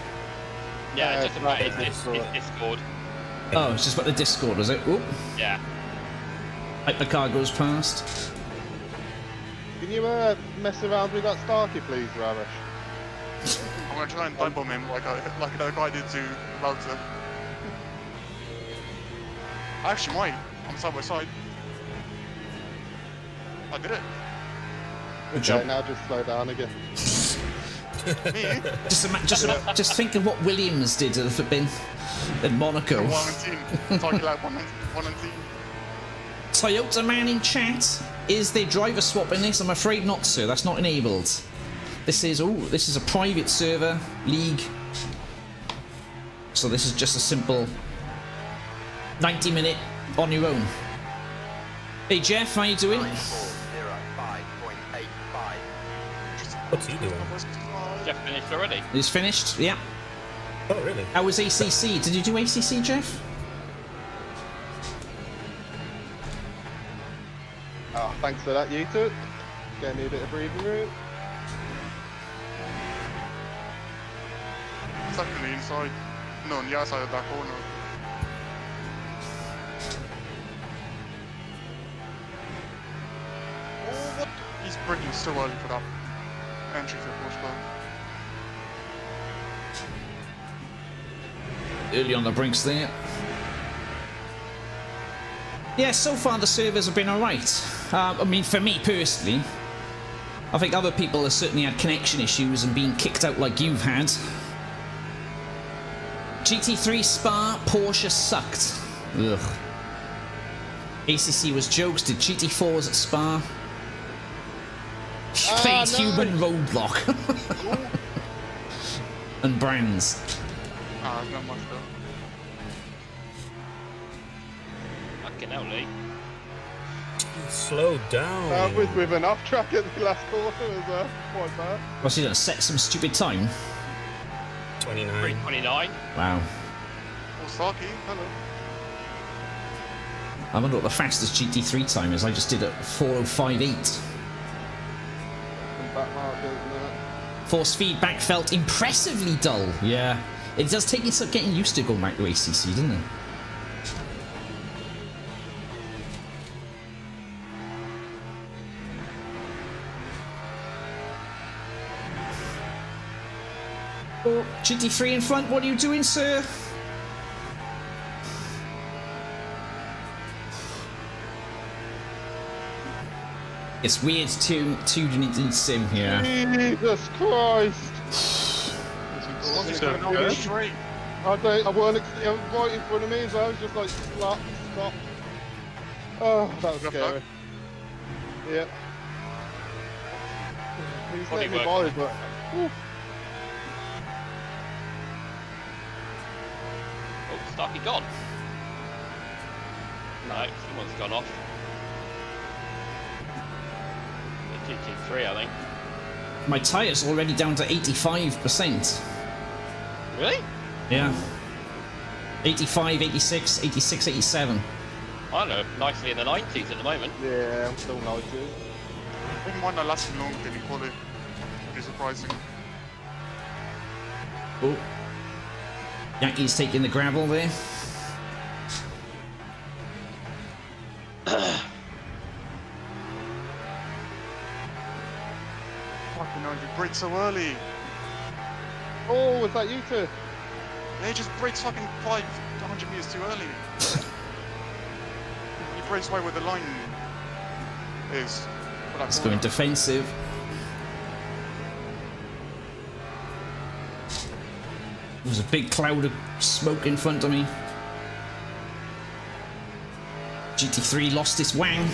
Yeah, just about his Discord. Oh, it's just about the Discord, was it? Oop. Yeah. Hypercar goes past. Can you mess around with that Starkey, please, Ramesh? I'm gonna try and dive bomb him like that guy did to Wouter. I actually might. I'm side by side. I did it. Good job. Now just slow down again. Me? Just think of what Williams did at the flipping in Monaco. 119. Talking like 119. Toyota man in chat. Is there driver swap in this? I'm afraid not, sir. That's not enabled. This is a private server league. So this is just a simple 90-minute on your own. Hey Jeff, how you doing? What's he doing? Jeff finished already. He's finished, yeah. Oh, really? How was ACC? Did you do ACC, Jeff? Oh, thanks for that, you two. Gave me a bit of breathing room. Stuck on the inside. No, on the outside of that corner. Oh, what? He's braking so early for that entry for Porsche. Early on the brinks there. Yeah, so far the servers have been alright. I mean, for me personally, I think other people have certainly had connection issues and been kicked out like you've had. GT3 Spa, Porsche sucked. Ugh. ACC was jokes, did GT4s at Spa? Played Human Roadblock. And Brands. Ah, not much though. Fucking hell, Lee. Slow down. With an off track at the last quarter was quite bad. What's he done? Set some stupid time? 29. 3:29. Wow. Oh, Starkey, hello. I wonder what the fastest GT3 time is. I just did it 4:05.8. Force feedback felt impressively dull. Yeah, it does take you some getting used to going back to ACC, doesn't it? Oh, GT3 in front. What are you doing, sir? It's weird tuning into sim here. Jesus Christ! What's going on the street? I wasn't right in front of me, so I was just like, stop. Oh, that was scary. Yeah. He's letting me by, but... Whew. Oh, Starkey gone. No, someone's gone off. The GT3, I think. My tyre's already down to 85%. Really? Yeah. 85, 86, 86, 87. I don't know, nicely in the 90s at the moment. Yeah, I'm still 90. I think mine are lasting longer than equally. It'd be surprising. Oh. Yankee's taking the gravel there. Fucking hell, you brake so early. Oh, was that you two? They just brakes fucking 500 meters too early. He brakes right where the line is. It's going defensive. There's a big cloud of smoke in front of me. GT3 lost its wang.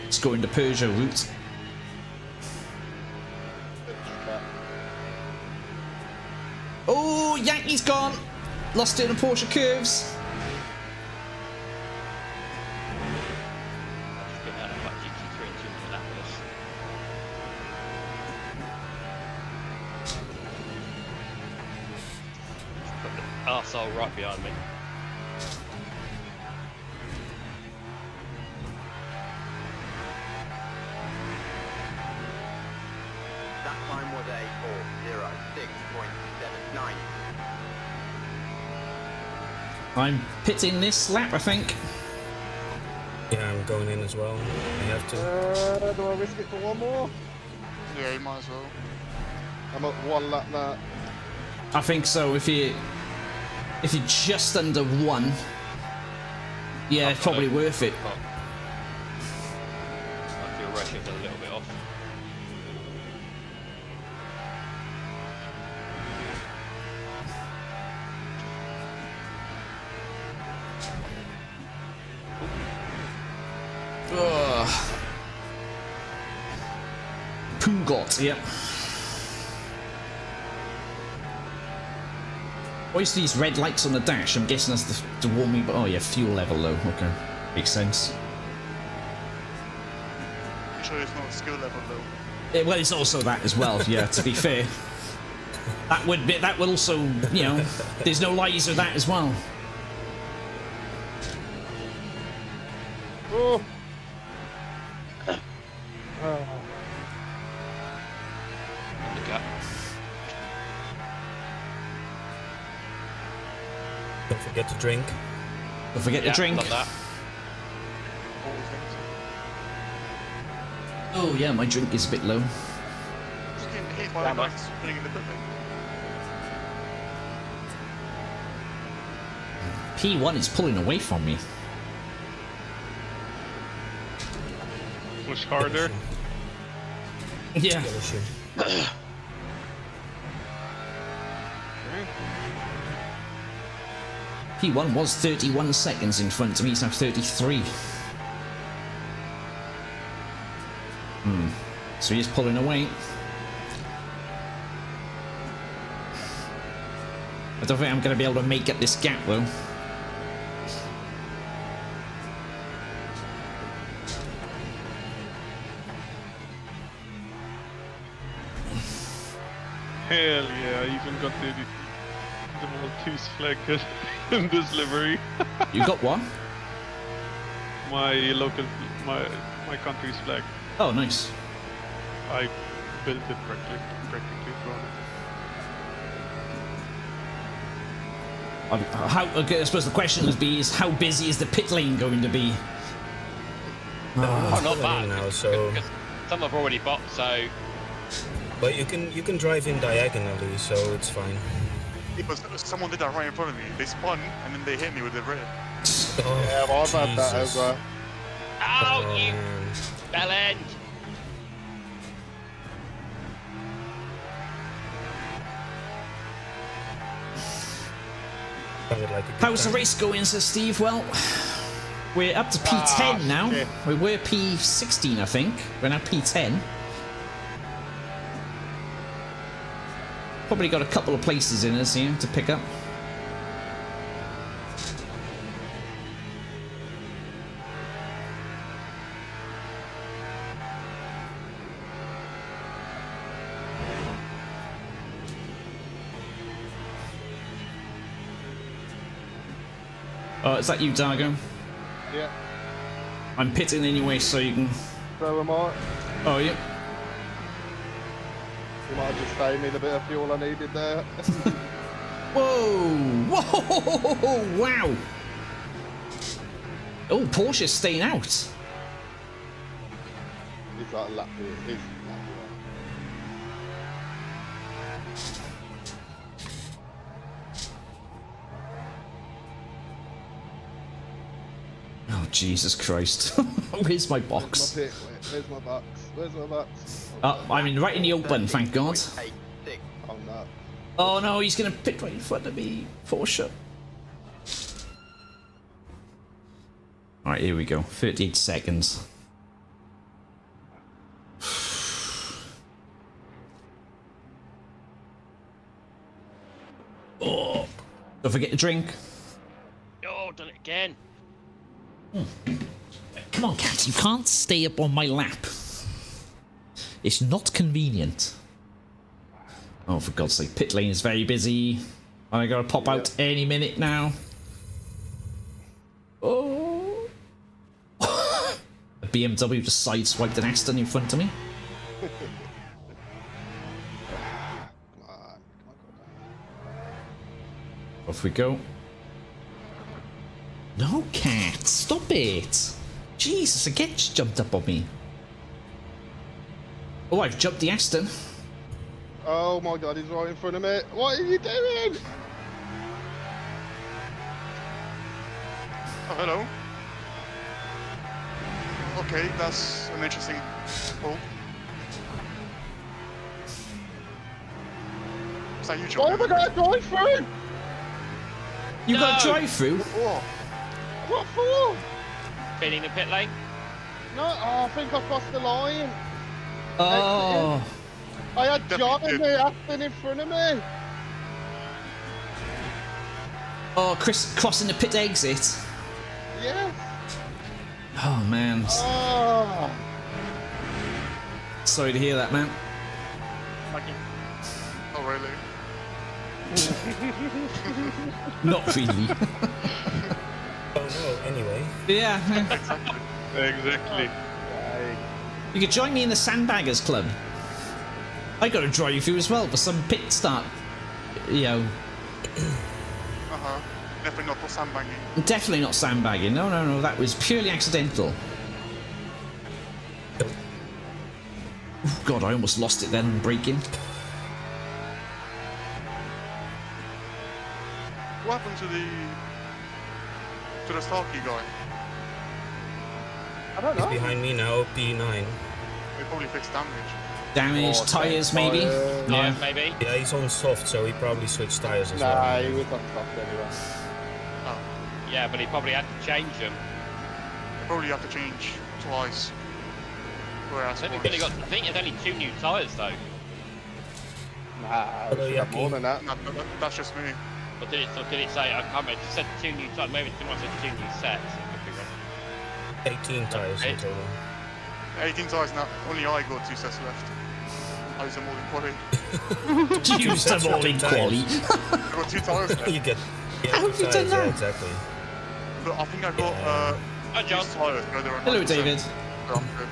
Let's go into Peugeot route. Oh, Yankee's gone. Lost it in the Porsche curves. Arsehole right behind me. That time was a 4:06.79. I'm pitting this lap, I think. Yeah, I'm going in as well. I have to. Do I risk it for one more? Yeah, you might as well. I'm at one lap now. I think so. If you're just under one, yeah, it's probably worth it. I feel rushing's a little bit off. Peugeot, yep. Why is these red lights on the dash? I'm guessing that's to warn me, but oh yeah, fuel level low. Okay, makes sense. I'm sure it's not a skill level though. Well, it's also that as well. Yeah, to be fair, that would also, you know, there's no lies with that as well. Oh. Don't forget to drink. Don't forget to drink. Love that. Oh yeah, my drink is a bit low. Just getting hit by the lights spinning in the pit lane. P1 is pulling away from me. Push harder. Yeah. P1 was 31 seconds in front of me, he's now 33. So he is pulling away. I don't think I'm going to be able to make up this gap though. Hell yeah, I even got the Maltese flag in this livery. You got what? My local, my country's flag. Oh, nice. I built it practically from it. Okay, I suppose the question would be is how busy is the pit lane going to be? Oh, not bad. Now, so. Some have already bought, so. But you can drive in diagonally, so it's fine. Someone did that right in front of me. They spun and then they hit me with the rear. Oh, yeah, well, I've had that as well. Oh, you bell end! How's the race going, says Steve? Well, we're up to P10 now. Shit. We were P16, I think. We're now P10. Probably got a couple of places in us here to pick up. Oh, is that you, Dargo? Yeah. I'm pitting anyway, so you can... So am I. Oh, yeah. You might have just saved me the bit of fuel I needed there. Whoa! Whoa! Wow! Oh, Porsche's staying out. He's like a lap here. He's Oh, Jesus Christ. Where's my box? Where's my box? Where's my box? I'm in right in the open, thank God. Oh no. Oh no, he's gonna pit right in front of me. Porsche. Alright, here we go. 38 seconds. Oh, don't forget to drink. Oh, done it again. Come on, cat, you can't stay up on my lap. It's not convenient. Oh, for God's sake, pit lane is very busy. I gotta pop out any minute now. Oh. A BMW just sideswiped an Aston in front of me. Off we go. No, cat, stop it. Jesus, again, just jumped up on me. Oh, I've jumped the Aston. Oh my God, he's right in front of me. What are you doing? Oh, hello. Okay, that's an interesting pull. Is that you, John? Why have I got a drive through? You got a drive through? What for? Feeling the pit lane? No, I think I crossed the line. Oh. I had John and the Aston in front of me. Oh, Chris crossing the pit exit. Yes. Oh, man. Oh. Sorry to hear that, man. Oh, really? Not really. Oh no, anyway. Yeah. Exactly. You could join me in the Sandbaggers Club. I got a drive through as well for some pit start. You know. Definitely not for sandbagging. Definitely not sandbagging. No, no, no. That was purely accidental. Oh, God, I almost lost it then braking. What happened to the Starkey guy? I don't know. He's behind me now, P9. They probably fixed damage. Damage, tyres maybe? Yeah, maybe. Yeah, he's on soft, so he probably switched tyres as well. Nah, he was on soft anyway. Oh. Yeah, but he probably had to change them. They probably have to change twice. Whereas I think there's only 2 new tyres though. Nah, we should have more than that. No, that's just me. Or did it say, I can't remember, it said 2 new tyres, maybe it might say 2 new sets. It could be wrong. 18 tyres in total. 18 tyres now, only I got 2 sets left. I used them all in quali. You used them all in quali. I got 2 tires there. You get. Yeah, How have you done that? Yeah, exactly. But I think I got Hi, John. tires. No, they were Hello, 90%. David. So I'm good.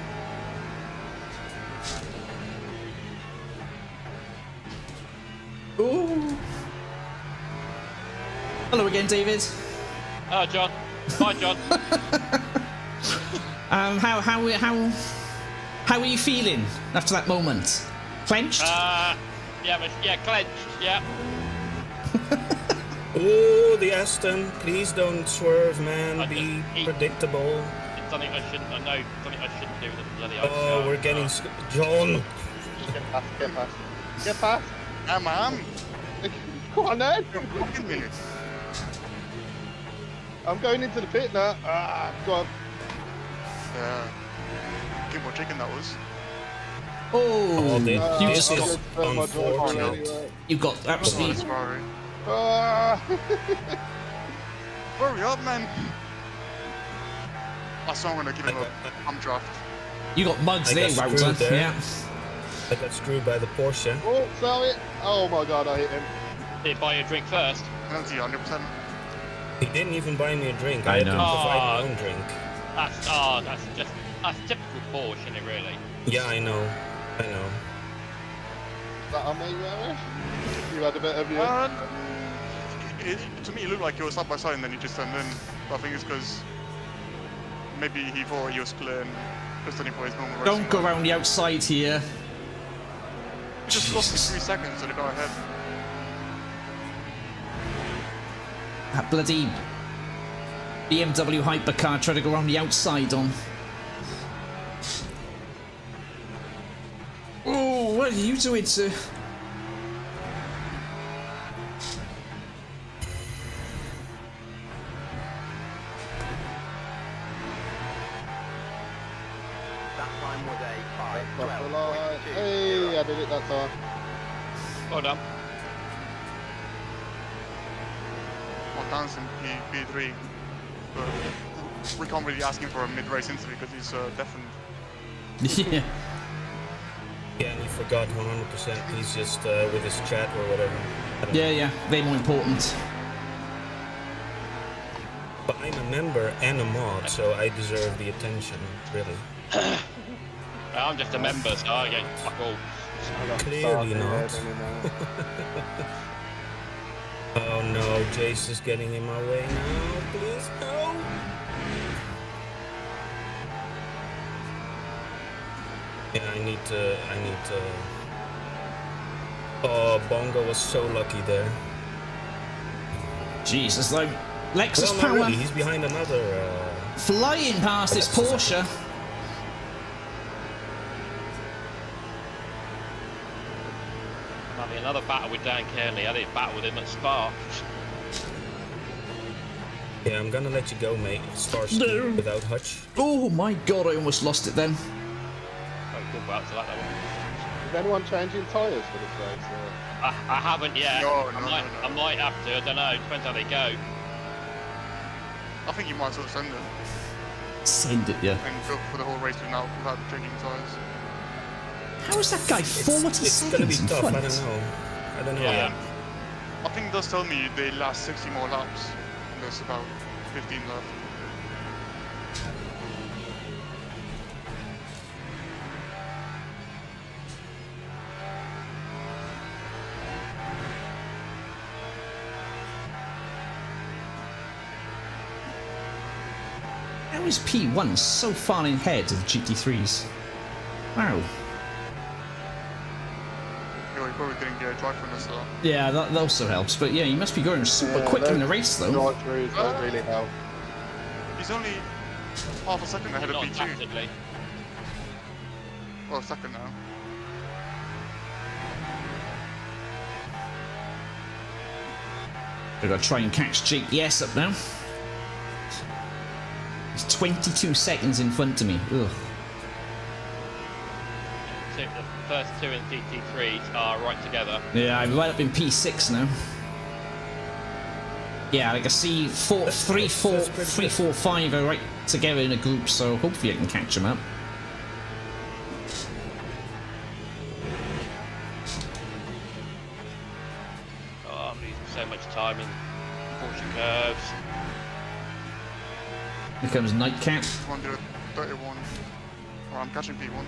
Ooh. Hello again, David. Oh, John. Bye, John. How are you feeling after that moment? Clenched? Yeah, clenched. Yeah. Oh, the Aston! Please don't swerve, man. Be predictable. It's something I shouldn't. I know something I shouldn't do with the bloody. Oh, we're getting John. Get past, get past. Get past. I'm. Come on then. Fucking minute. I'm going into the pit now. Ah, go on. Yeah. Get more chicken that was. Oh, this is unfortunate. You've got absolutely. Sorry. Ah. Hurry up, man. I saw I'm gonna give him a pump draft. You got mugs there, Wouter. Yeah. I got screwed by the Porsche. Oh, sorry. Oh my god, I hit him. Did he buy you a drink first? Penalty, 100%. He didn't even buy me a drink. I had to provide my own drink. That's typical Porsche, isn't it, really? Yeah, I know. I know. Is that on me, Mary? You had a bit of you. To me, it looked like it was side by side and then he just turned in. But I think it's because maybe he thought he was clear and just didn't for his normal racing. Don't go around the outside here. He just lost his 3 seconds to the guy ahead. That bloody BMW Hypercar tried to go around the outside on. Oh, what are you doing, sir? That time was a 5:12.2. Hey, I did it that time. Well done. Well, Dan's in P3, but we can't really ask him for a mid-race interview because he's deafened. Yeah. Yeah, and he forgot 100%. He's just with his chat or whatever. Yeah, way more important. But I'm a member and a mod, so I deserve the attention, really. I'm just a member, so I get fuck all. Clearly not. Oh no, Jace is getting in my way now. Please, no! Yeah, I need to... Oh, Bongo was so lucky there. Jesus, like Lexus well, power. Really. He's behind another... Flying past this Porsche. Might be another battle with Dan Kearney. I did battle with him at Spa. Yeah, I'm gonna let you go, mate. Starsky without Hutch. Oh my god, I almost lost it then. Oh, good battle to that one. Is anyone changing tyres for this race? I haven't yet. No, I might have to. I don't know. Depends how they go. I think you might as well send it. Send it, yeah. And go for the whole race without changing tyres. How is that guy 40 It's seconds gonna be in tough, front? I don't know. Yeah. I think it does tell me they last 60 more laps. And there's about 15 left. How is P1 so far ahead of the GT3s? Wow. Yeah, he probably didn't get a drive from this though. Yeah, that also helps. But yeah, you must be going super quick in the race, though. Drive-throughs don't really help. He's only half a second ahead of Not P2. tactically. Well, a second now. We've got to try and catch JPS up now. He's 22 seconds in front of me. Ugh. The first two in GT3s are right together. Yeah, I'm right up in P6 now. Yeah, like I see 3, 4, 5 are right together in a group, so hopefully I can catch them up. so much time in Porsche curves. Here comes Nightcap. 131. Or I'm catching P1.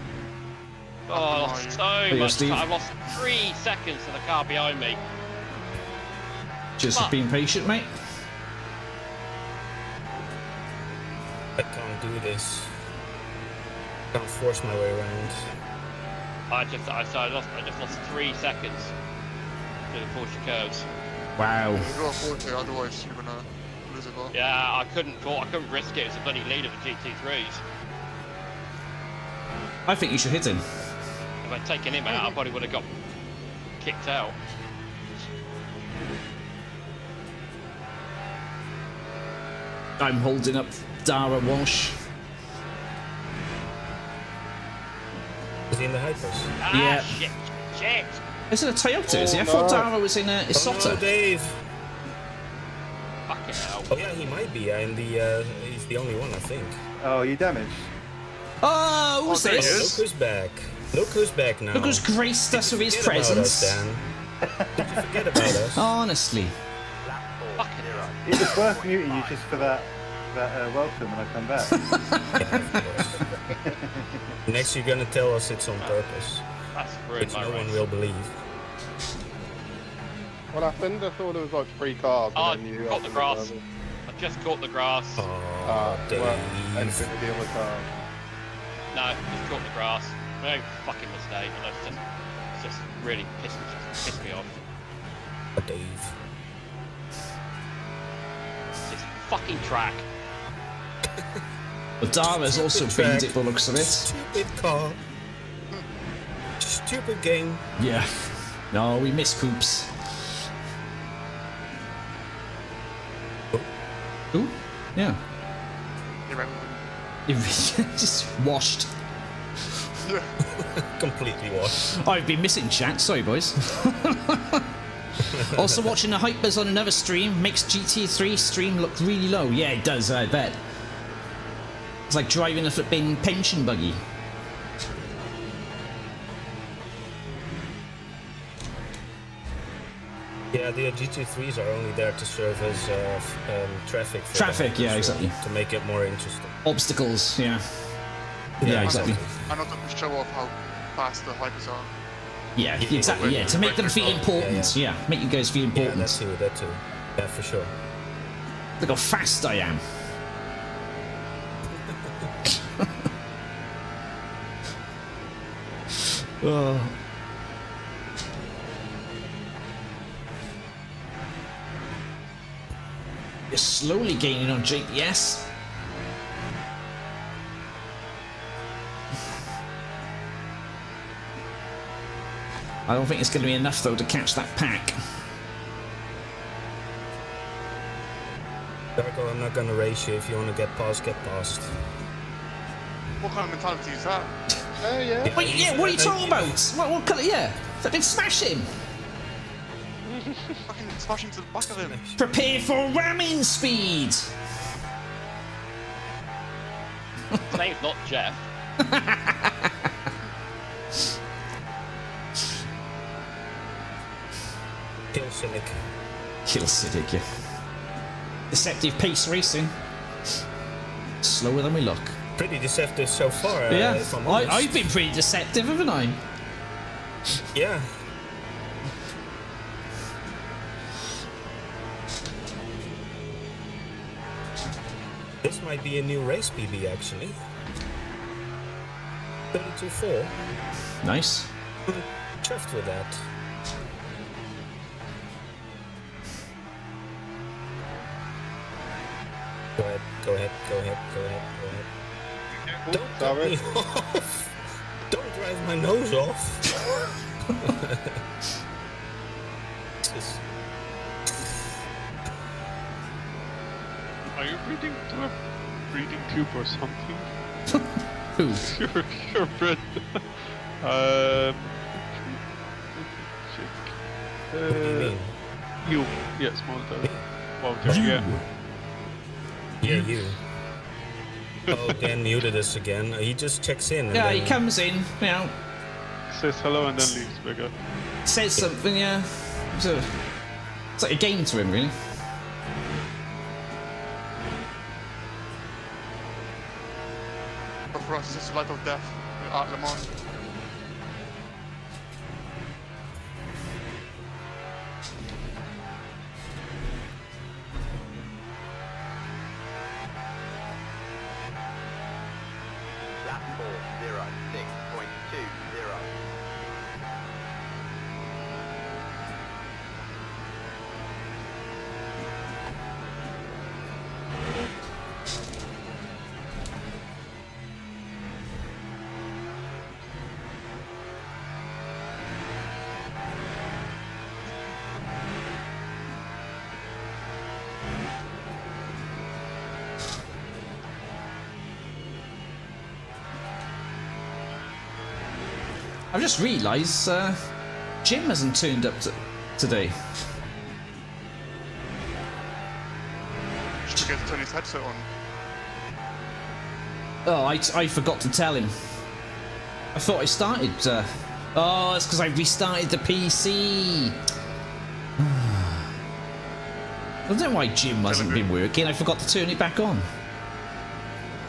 Oh, I lost so much time. I've lost 3 seconds to the car behind me. Just being patient, mate. I can't do this. Can't force my way around. I just lost 3 seconds to the Porsche curves. Wow. You go 40, otherwise you're gonna lose a lot. Yeah, I couldn't risk it. It was a bloody lead of the GT3s. I think you should hit him. If I'd taken him out, I probably would have got kicked out. I'm holding up Dara Walsh. Is he in the Hypers? Yeah. Shit. Is it a Toyota? Is he? I thought Dara was in a Isota. Oh, Dave. Fucking hell. Oh yeah, he might be. He's the only one, I think. Oh, you damaged. Oh, who's this? Look who's back. Look who's back now. Look who's graced us with his Forget about presence. us, Dan. Did you forget about us? Honestly. Fucking hell. It was worth muting you just for that welcome when I come back. Next you're gonna tell us it's on purpose. That's ruined which my no race. one will believe. What happened? I thought it was like 3 cars. Oh, and then you caught the grass. I just caught the grass. Dave. Well, anything to deal with cars. No, just caught the grass. My own fucking mistake. And it's just really pissed me off. Dave. This fucking track. But Dara's also beamed it by the looks of it. Stupid car. Stupid game. Yeah. No, we miss poops. Ooh, yeah. Just washed. Completely washed. I've been missing chat, sorry boys. Also watching the Hypers on another stream makes GT3 stream look really low. Yeah, it does, I bet. It's like driving a flipping pension buggy. Yeah, the GT3s are only there to serve as traffic. For Traffic, them, yeah, exactly. To make it more interesting. Obstacles, yeah. Yeah, exactly. I know to show off how fast the Hypers are. Yeah, exactly, yeah. To make them feel important, yeah. Make you guys feel important. Yeah, that too. Yeah, for sure. Look how fast I am. Oh. You're slowly gaining on GPS. I don't think it's going to be enough though to catch that pack. Darko, I'm not going to race you. If you want to get past, get past. What kind of mentality is that? Oh yeah. Wait, yeah, what are you talking about? What colour? Yeah, fucking smash him. Fucking smash into the back of him. Prepare for ramming speed. His name's not Jeff. Kill Cynic. Kill Cynic, yeah. Deceptive pace racing. Slower than we look. Pretty deceptive so far. Yeah, if I'm honest. I've been pretty deceptive, haven't I? Yeah. This might be a new race PB actually. 32.4. Nice. Chuffed with that. Go ahead, go ahead, go ahead, go ahead, go ahead. Don't cut me off! Don't drive my nose off! Are you breathing to a breathing tube or something? Who? Your breath. Check. What do you mean? You. Yes, Wouter. Yeah. Yeah, you. Oh, Dan muted us again. He just checks in. And Yeah, then... he comes in, you know. Says hello and then leaves, Beggar. Says something, yeah. So, It's like a game to him, really. But for us, it's a light of death at Le Mans. Lap 406.20. I've just realised Jim hasn't turned up today. Just forget to turn his headset on. Oh, I forgot to tell him. I thought I started. Oh, it's because I restarted the PC. I don't know why Jim hasn't been working. I forgot to turn it back on.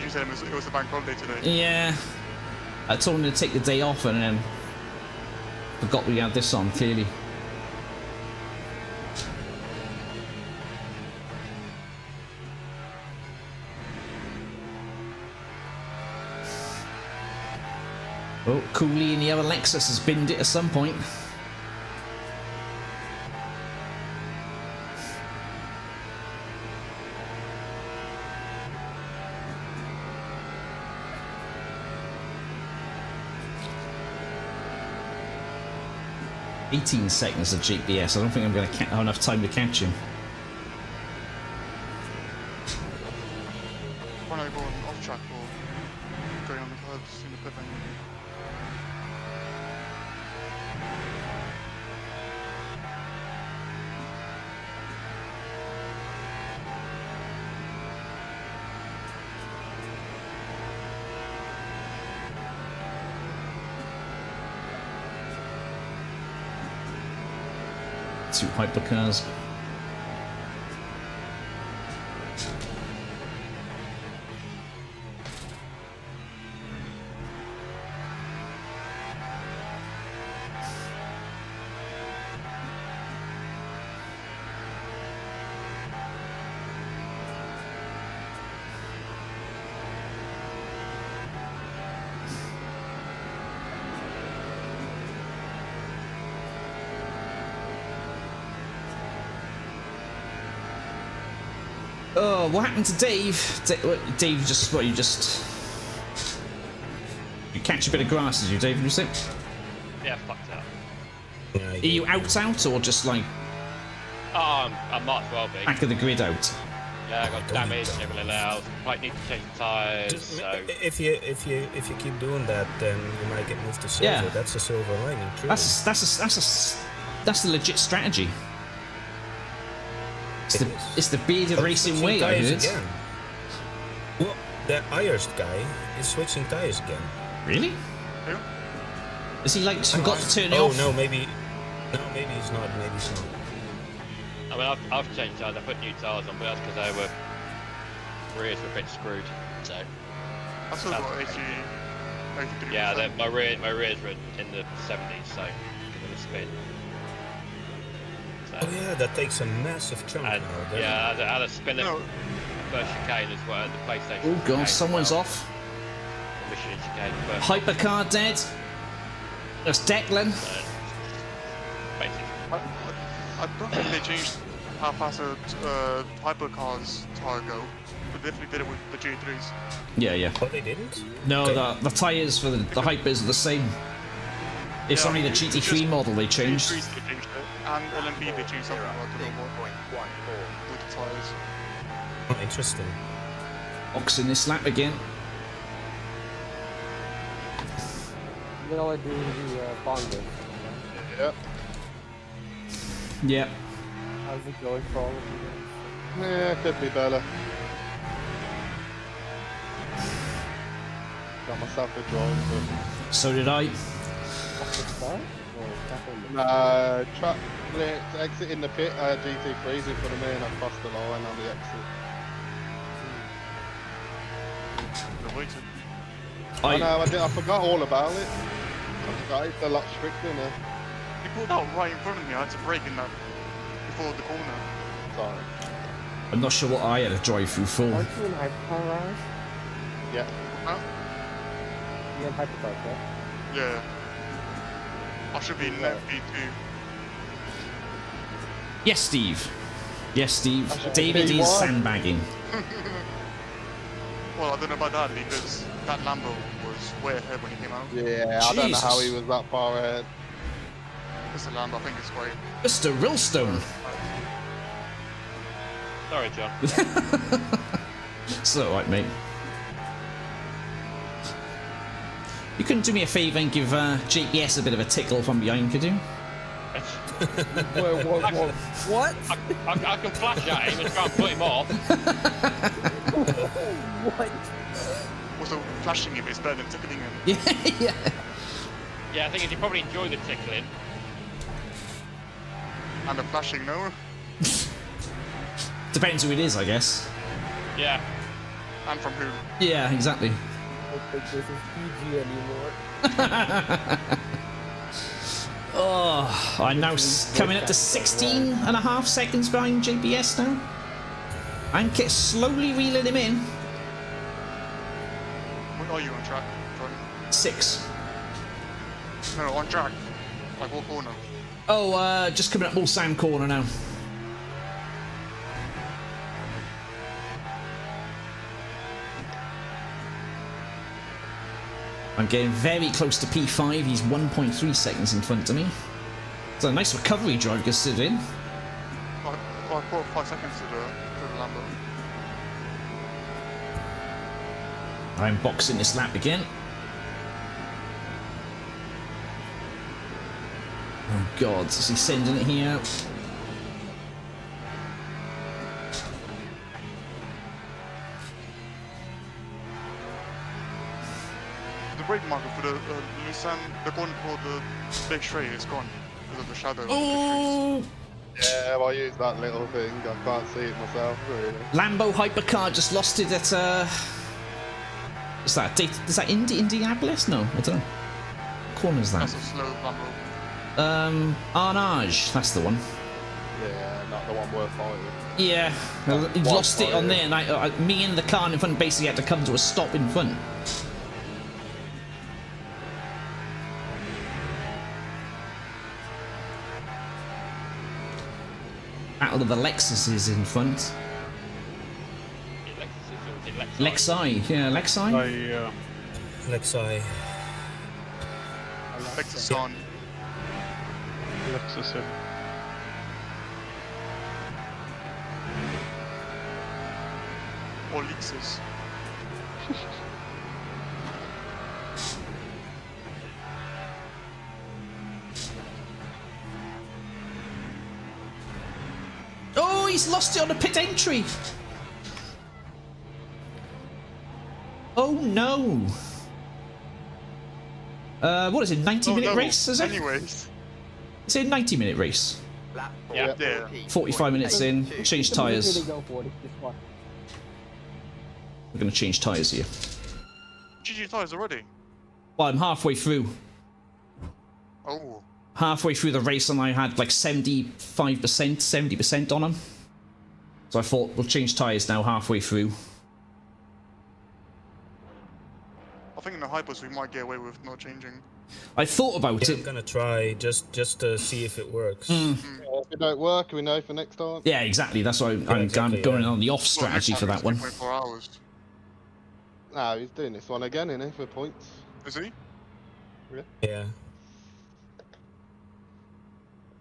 You said it was a bank holiday today. Yeah. I told him to take the day off and then forgot we had this on, clearly. Oh, Cooley in the other Lexus has binned it at some point. "18 seconds of GPS. I don't think I'm going to have enough time to catch him." Why not go off track or going on the curbs in the pit lane? Two hypercars. Oh, what happened to Dave? Dave just, what, you catch a bit of grass, did you, Dave, you say? Yeah, fucked up. Are you out or just like Oh, I might as well be. back of the grid out? Yeah, I got damage, everything else. Might need to change the tyres, so... If you keep doing that, then you might get moved to silver. Yeah. That's a silver lining, true. That's a legit strategy. It's the bearded racing way, I heard. Again. Well, the Irish guy is switching tires again. Really? Who? Is he like forgot to turn it off? Oh no, maybe he's not. Maybe he's not. I mean, I've changed tyres, I put new tyres on, but that's because they were... rears were a bit screwed, so... I still got 83. Yeah, my rears were in the 70s, so give it a spin. So, Oh yeah, that takes a massive chunk now. yeah, I had a spin at first chicane as well, the PlayStation. Oh god, chicane someone's as well. off. Michelin chicane first. Hypercar dead. That's Declan. I don't think they changed how fast a Hypercar's tire go, but definitely did it with the G3s. Yeah. Oh, they didn't? No, Okay. the tyres for the Hypers are the same. It's only the GT3 model they changed. GT3s they changed it, and LMB they changed something about the with the tyres. Oh, interesting. Ox in this lap again. Will I do the Bongo? Yeah. Yeah. How's it going for all of you guys? Yeah, could be better. Got myself a draw, but... So did I. Off the start? Track exit in the pit. I had GT3s in front of me and I crossed the line on the exit. I know, I forgot all about it. I forgot it's a lot stricter now. You pulled out right in front of me. I had to brake in that before the corner. Sorry. I'm not sure what I had to drive through for. Aren't you in Hypercar, Raj? Yeah. Huh? You in Hypercar, correct? Yeah. I should be in net B2. Yes, Steve. Yes, Steve. I David is sandbagging. Well, I don't know about that because that Lambo was way ahead when he came out. Yeah, I don't know how he was that far ahead. It's a Lambo, I think it's great. Mr. Rillstone. Sorry, John. It's alright, mate. You couldn't do me a favour and give JPS a bit of a tickle from behind, could you? What? I can flash at him and try and put him off. What? Also, flashing him is better than tickling him. Yeah. Yeah, I think you probably enjoy the tickling. And the flashing, no? Depends who it is, I guess. Yeah. And from who? Yeah, exactly. I don't think this is PG anymore. Oh, I'm now coming up to 16.5 seconds behind JPS now. I'm slowly reeling him in. What are you on track? Sorry. 6. No, on track. Like what corner? Oh, just coming up Mulsanne corner now. I'm getting very close to P5. He's 1.3 seconds in front of me. It's a nice recovery drive considering. I brought 5 seconds to the Lambo. I'm boxing this lap again. Oh God, is he sending it here? The brake marker for the Nissan, the corner for the big straight is gone because of the shadow. Oh! Yeah, well, I use that little thing. I can't see it myself, really. Lambo Hypercar just lost it at what's that? Is that Indianapolis? No, I don't know. What corner is that? That's a slow Lambo. Arnage, that's the one. Yeah, not the one worth fighting. Yeah, he lost it on there, and me in the car in front basically had to come to a stop in front. Battle of the Lexuses in front. Lexi, yeah, Lexi. Lexi. Lexus on. Lexus in. Or Lexus. Oh, he's lost it on the pit entry. Oh no. What is it? 90-minute race? Is it? Anyways. It's a 90-minute race. Yeah. 45 minutes in. Change tyres. We're going to change tyres here. GG tyres already? Well, I'm halfway through. Oh. Halfway through the race and I had like 75%, 70% on them. So I thought we'll change tyres now halfway through. I think in the hypers we might get away with not changing. I thought about it. I'm gonna try just to see if it works. Yeah, if it don't work, we know for next time. Yeah, exactly. That's why I'm going on the off strategy for that one. 24 hours. No, he's doing this one again, isn't he, for points? Is he? Yeah.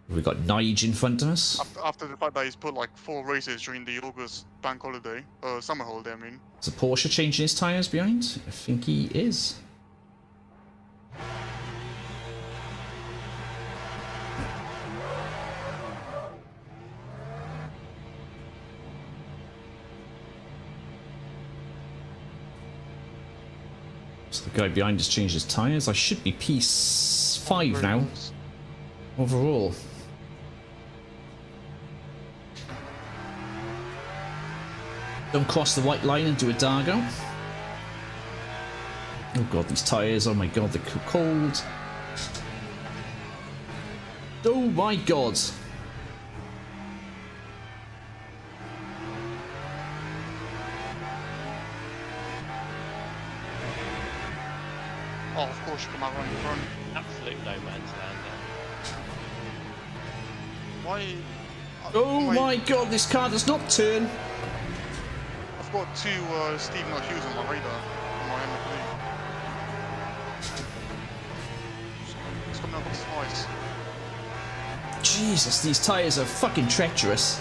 We've got Nige in front of us. After the fact that he's put like 4 races during the August bank holiday, summer holiday, I mean. Is a Porsche changing his tyres behind? I think he is. So the guy behind us changed his tyres. I should be P5 now. overall. Don't cross the white line and do a Dargo. Oh god, these tyres, oh my god, they're cold. Oh my god. Oh, of course you come out right in front. Absolute no man's land Why? Oh my god, this car does not turn. I've got two Stephen Hughes on my radar. On my MFD. It's coming up twice. Jesus, these tyres are fucking treacherous.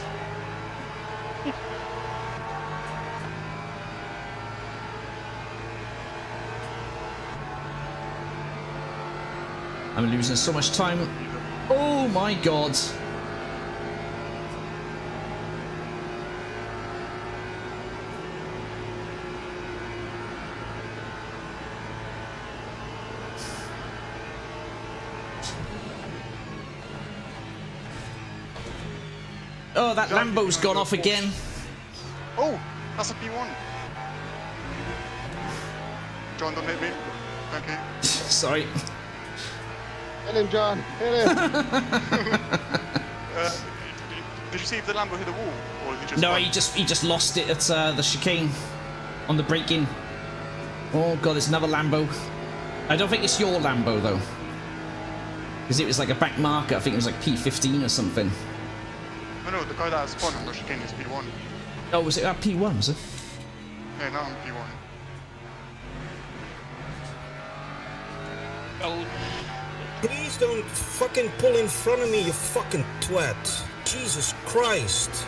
I'm losing so much time. Oh my god. Oh, that Lambo's gone off again. Oh, that's a P1. John, don't hit me. Thank you. Sorry. Hit him, John. Hit him. Did you see if the Lambo hit a wall, or did he just? No, he just lost it at the chicane on the braking. Oh god, there's another Lambo. I don't think it's your Lambo though, because it was like a back marker. I think it was like P15 or something. No, the guy that spawned on the chicane is P1. Oh, was it that P1? Was it? Yeah, now I'm P1. Oh. Please don't fucking pull in front of me, you fucking twat. Jesus Christ.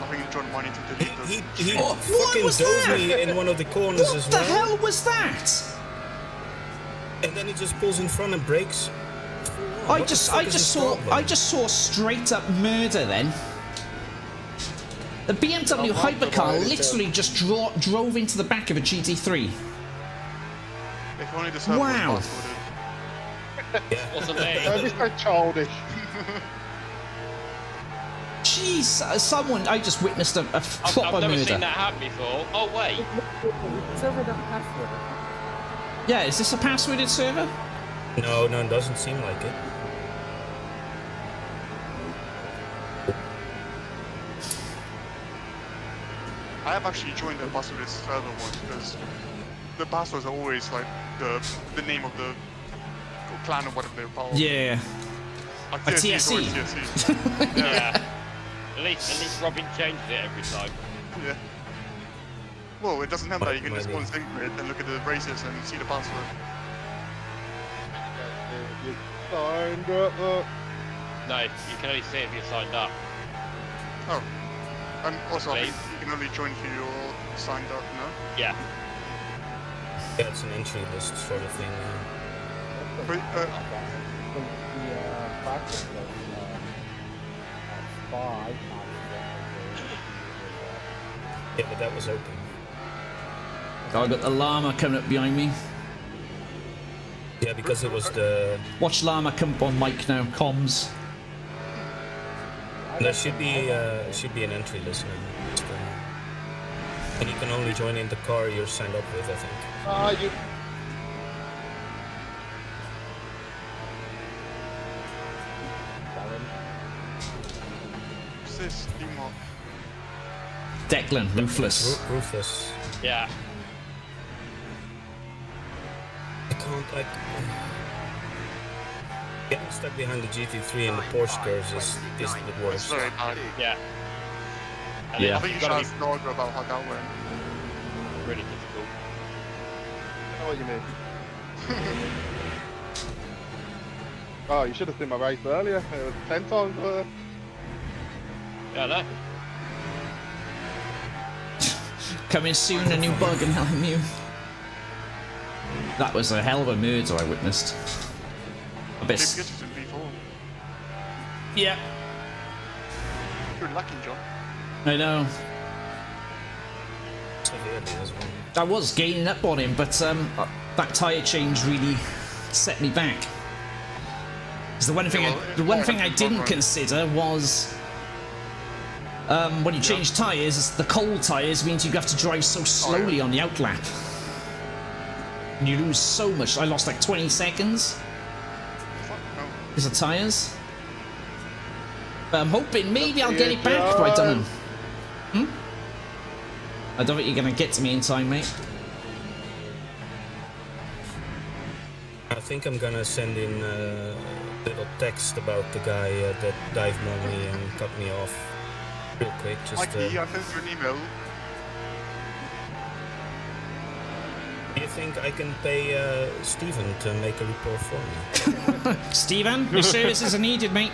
I think John might need to delete this. He fucking dove me in one of the corners as well. What the hell was that? And then he just pulls in front and brakes. I just saw straight up murder then. The BMW Hypercar literally just drove into the back of a GT3. If only the server wow. was passworded. Wasn't me. Don't be so childish. Jeez, someone, I just witnessed a proper I've never murder. seen that happen before. Oh wait. Server doesn't password. Yeah, is this a passworded server? No, it doesn't seem like it. I have actually joined the passworded server once because the passwords are always like the name of the clan or whatever they're called. Yeah. Like A TSC. is always TSC. TSC. Yeah. At least Robin changed it every time. Yeah. Well, it doesn't have that. You can just go and save it and look at the races and see the password. You signed up. No, you can only see if you're signed up. Oh. And also, I think you can only join if you're signed up, no? Yeah. Yeah, it's an entry list sort of thing. But, yeah, but that was open. Oh, I got the llama coming up behind me. Yeah, because it was the... Watch llama come up on mic now, comms. There should be an entry list now. And you can only join in the car you're signed up with, I think. You... what's this? Demo. Declan, ruthless. Ruthless. Yeah. I can't, getting stuck behind the GT3 and the Porsche curves is the worst. It's very bad. Yeah. Yeah. I think you should ask Norga about how that went. Really difficult. I know what you mean. Oh, you should have seen my race earlier. It was 10 times worse. Yeah, no. Coming soon, a new bug in LMU. That was a hell of a murder I witnessed. A bit. Yeah. You're lucky, John. I know. I was gaining up on him, but that tyre change really set me back. Because the one thing I didn't consider was when you change tyres, the cold tyres means you have to drive so slowly on the outlap. And you lose so much. I lost like 20 seconds because of tyres. But I'm hoping maybe I'll get it back, but I don't know. I don't think you're going to get to me in time, mate. I think I'm gonna send in a little text about the guy that dived on me and cut me off real quick. Just, Mikey, I sent you an email. Do you think I can pay Steven to make a report for me? Steven, your services are needed, mate.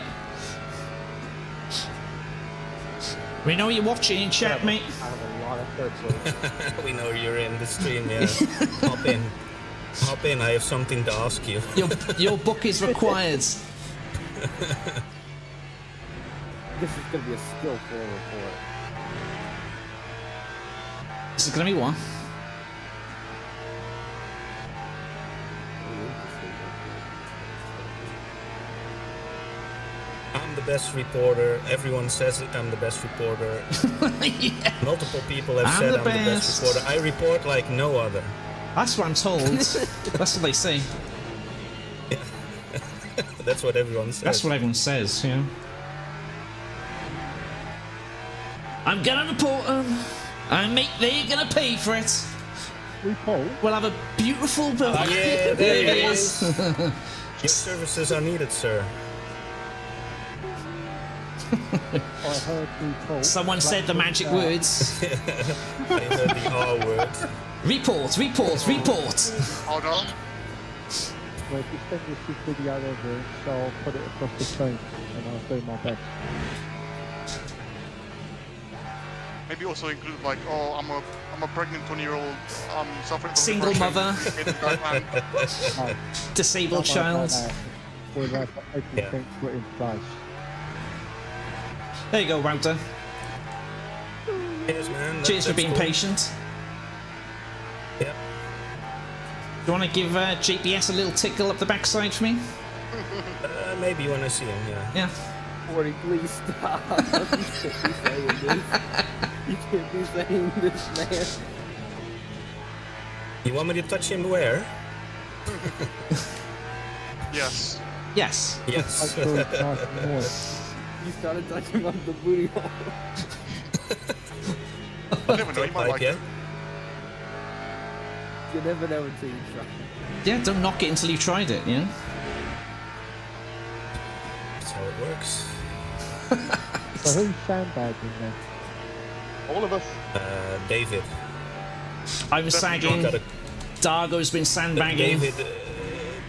We know you're watching in chat, mate. I have a lot of We know you're in the stream, yeah. Hop in. Hop in, I have something to ask you. Your book is required. This is going to be a skillful report. This is going to be one. I'm the best reporter. Everyone says it. I'm the best reporter. Yeah. Multiple people have said I'm the best reporter. I report like no other. That's what I'm told. That's what they say. Yeah. That's what everyone says. That's what everyone says, yeah. I'm gonna report them, and mate, they're gonna pay for it. Report? We'll have a beautiful bill. Yeah, there it is. Your services are needed, sir. I heard report. Someone said the magic words. I heard the R word. Report, report, report. Hold on. Well, if you send us this video over, so I'll put it across the screen and I'll do my best. Maybe also include like, oh, I'm a pregnant 20-year-old, suffering from Single mother. No, Disabled child. We'll have everything put in place. There you go, Wouter. Cheers, man. Cheers for being patient. Yep. Do you want to give GPS a little tickle up the backside for me? Maybe when I see him, yeah. Yeah. 40, please stop. You can't be saying this, man. You want me to touch him where? Yes. Yes. Yes. You started touching on the booty hole. I never know, you might like it. You never know until you try. Yeah, don't knock it until you've tried it, yeah? That's how it works. So who's sandbagging then? All of us. David. I'm sagging. Dargo's been sandbagging.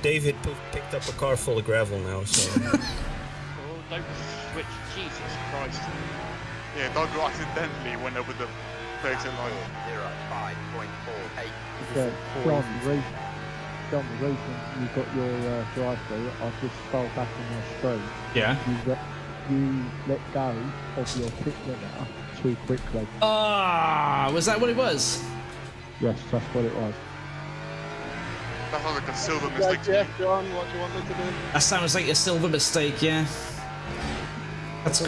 David picked up a car full of gravel now, so... Oh, don't switch, Jesus Christ. Yeah, Dargo accidentally went over the exit line. 05.48. John, the reason you got your drive-through, I just scrolled back on your screen. Yeah. You let go of your kick limiter too quickly. Ah, was that what it was? Yes, that's what it was. That sounds like a silver mistake to me. Yeah, John, what do you want me to do? That sounds like a silver mistake, yeah. That's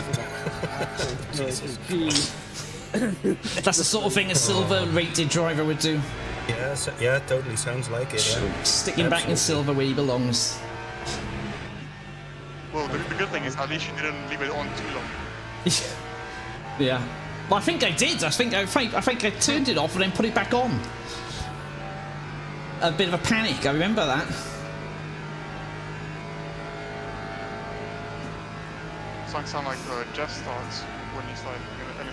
That's the sort of thing a silver-rated driver would do. Yeah, yeah, totally sounds like it. Yeah. Sticking back in silver where he belongs. Well, the good thing is at least you didn't leave it on too long. Yeah. Well, I think I did. I think I turned it off and then put it back on. A bit of a panic. I remember that. Sound like Jeff starts when he's like an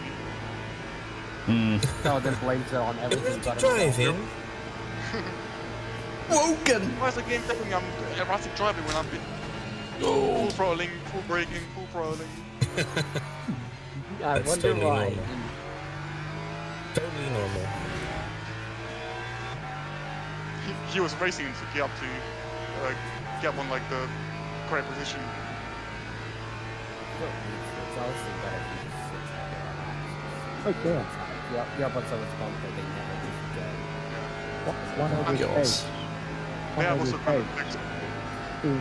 enemy. No, then blames it on everything but driving. Woken! Why is the game telling me I'm erratic driving when I'm full throttling, full braking, full throttling? I wonder totally why. Normal. Totally normal. He was racing to get up on like the correct position. It's also better if you just sit back and relax. Oh, yeah. You're up on someone's bumper, they never just go. One of his heads. Yeah, I was in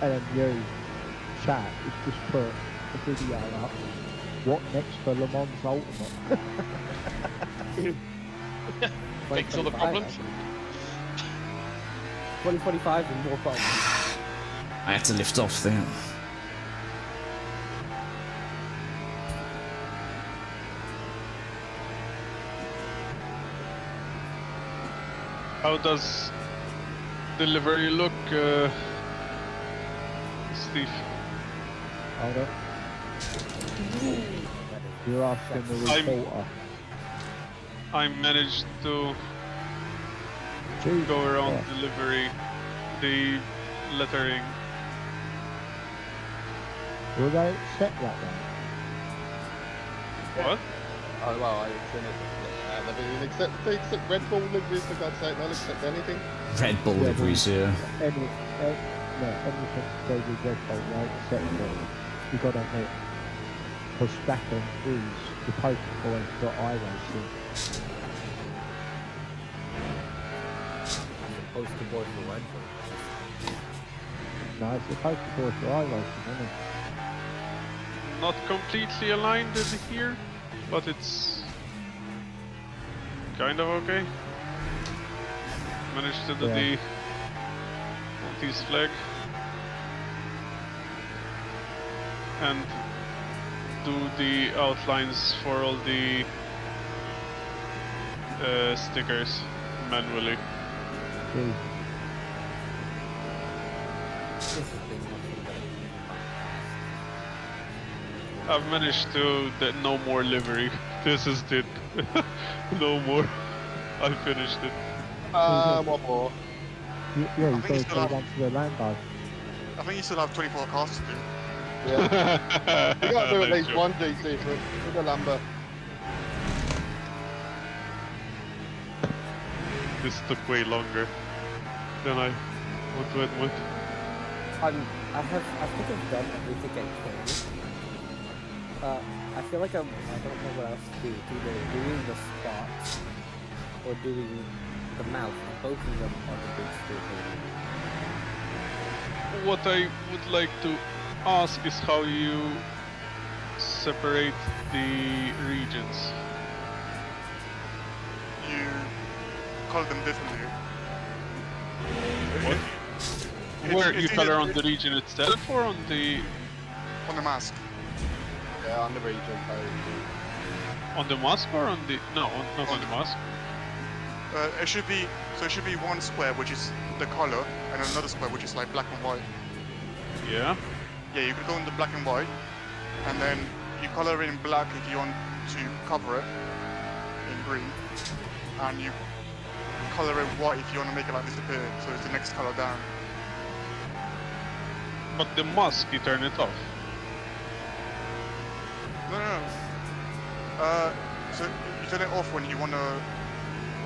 LMU chat is just put a video up. What next for Le Mans Ultimate? Fix all the problems. 2025 and more problems. I had to lift off there. How does delivery look, Steve? Hold up. You're asking the reporter. I managed to go around delivery, the lettering. Will they accept that then? What? Oh well, I accept they accept Red Bull liveries, for God's sake, they'll accept anything. Red Bull liveries, yeah. Anything to do with Red Bull, right? Accept you got to admit, Verstappen is the poster boy for iRacing. Poster boy for Red Bull. No, it's the poster boy for iRacing, isn't it? Not completely aligned in here, but it's kind of okay. Managed to do the Maltese flag and do the outlines for all the stickers manually. I've managed to no more livery. This is it. No more. I finished it. What more? Yeah, you got to go down to the Lambo. I think you still have 24 cars to do. Yeah. You got to do at least one DC for the Lambo. This took way longer than I would admit. I think I've done everything I can. I feel like I don't know what else to do. It's either doing the spots or doing the mouth. Both of them are the big stupid. What I would like to ask is how you separate the regions. You color them differently. What? Where you color on the region itself or on the mask? Yeah, on the region. On the mask or on the not on the mask? It should be one square which is the color and another square which is like black and white. Yeah. Yeah, you could go in the black and white, and then you color it in black if you want to cover it in green, and you color it white if you want to make it like disappear, so it's the next color down. But the mask, you turn it off. No. So you turn it off when you want to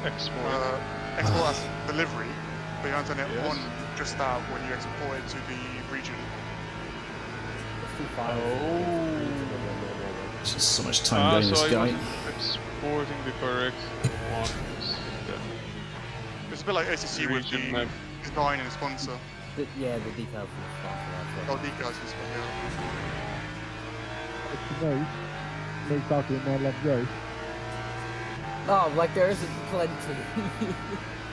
export as delivery, but you don't turn it on just that when you export it to the region. There's just so much time doing this guy. Exporting the correct ones. It's a bit like ACC with the design and sponsor. Yeah, the decals and sponsor. Oh, decals and sponsor. Me talking in LMG. Oh, like there isn't plenty.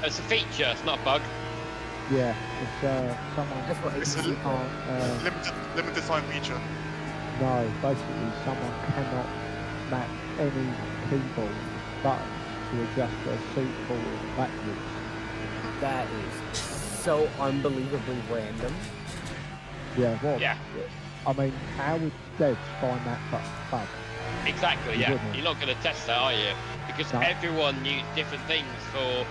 It's a feature, it's not a bug. Yeah, it's someone. That's what it's a limited time feature. No, basically someone cannot map any keyboard button to adjust their seat forward and backwards. That is so unbelievably random. Yeah, what? Yeah. I mean, how would devs find that bug? Exactly, yeah. You're not going to test that, are you? Because everyone uses different things for...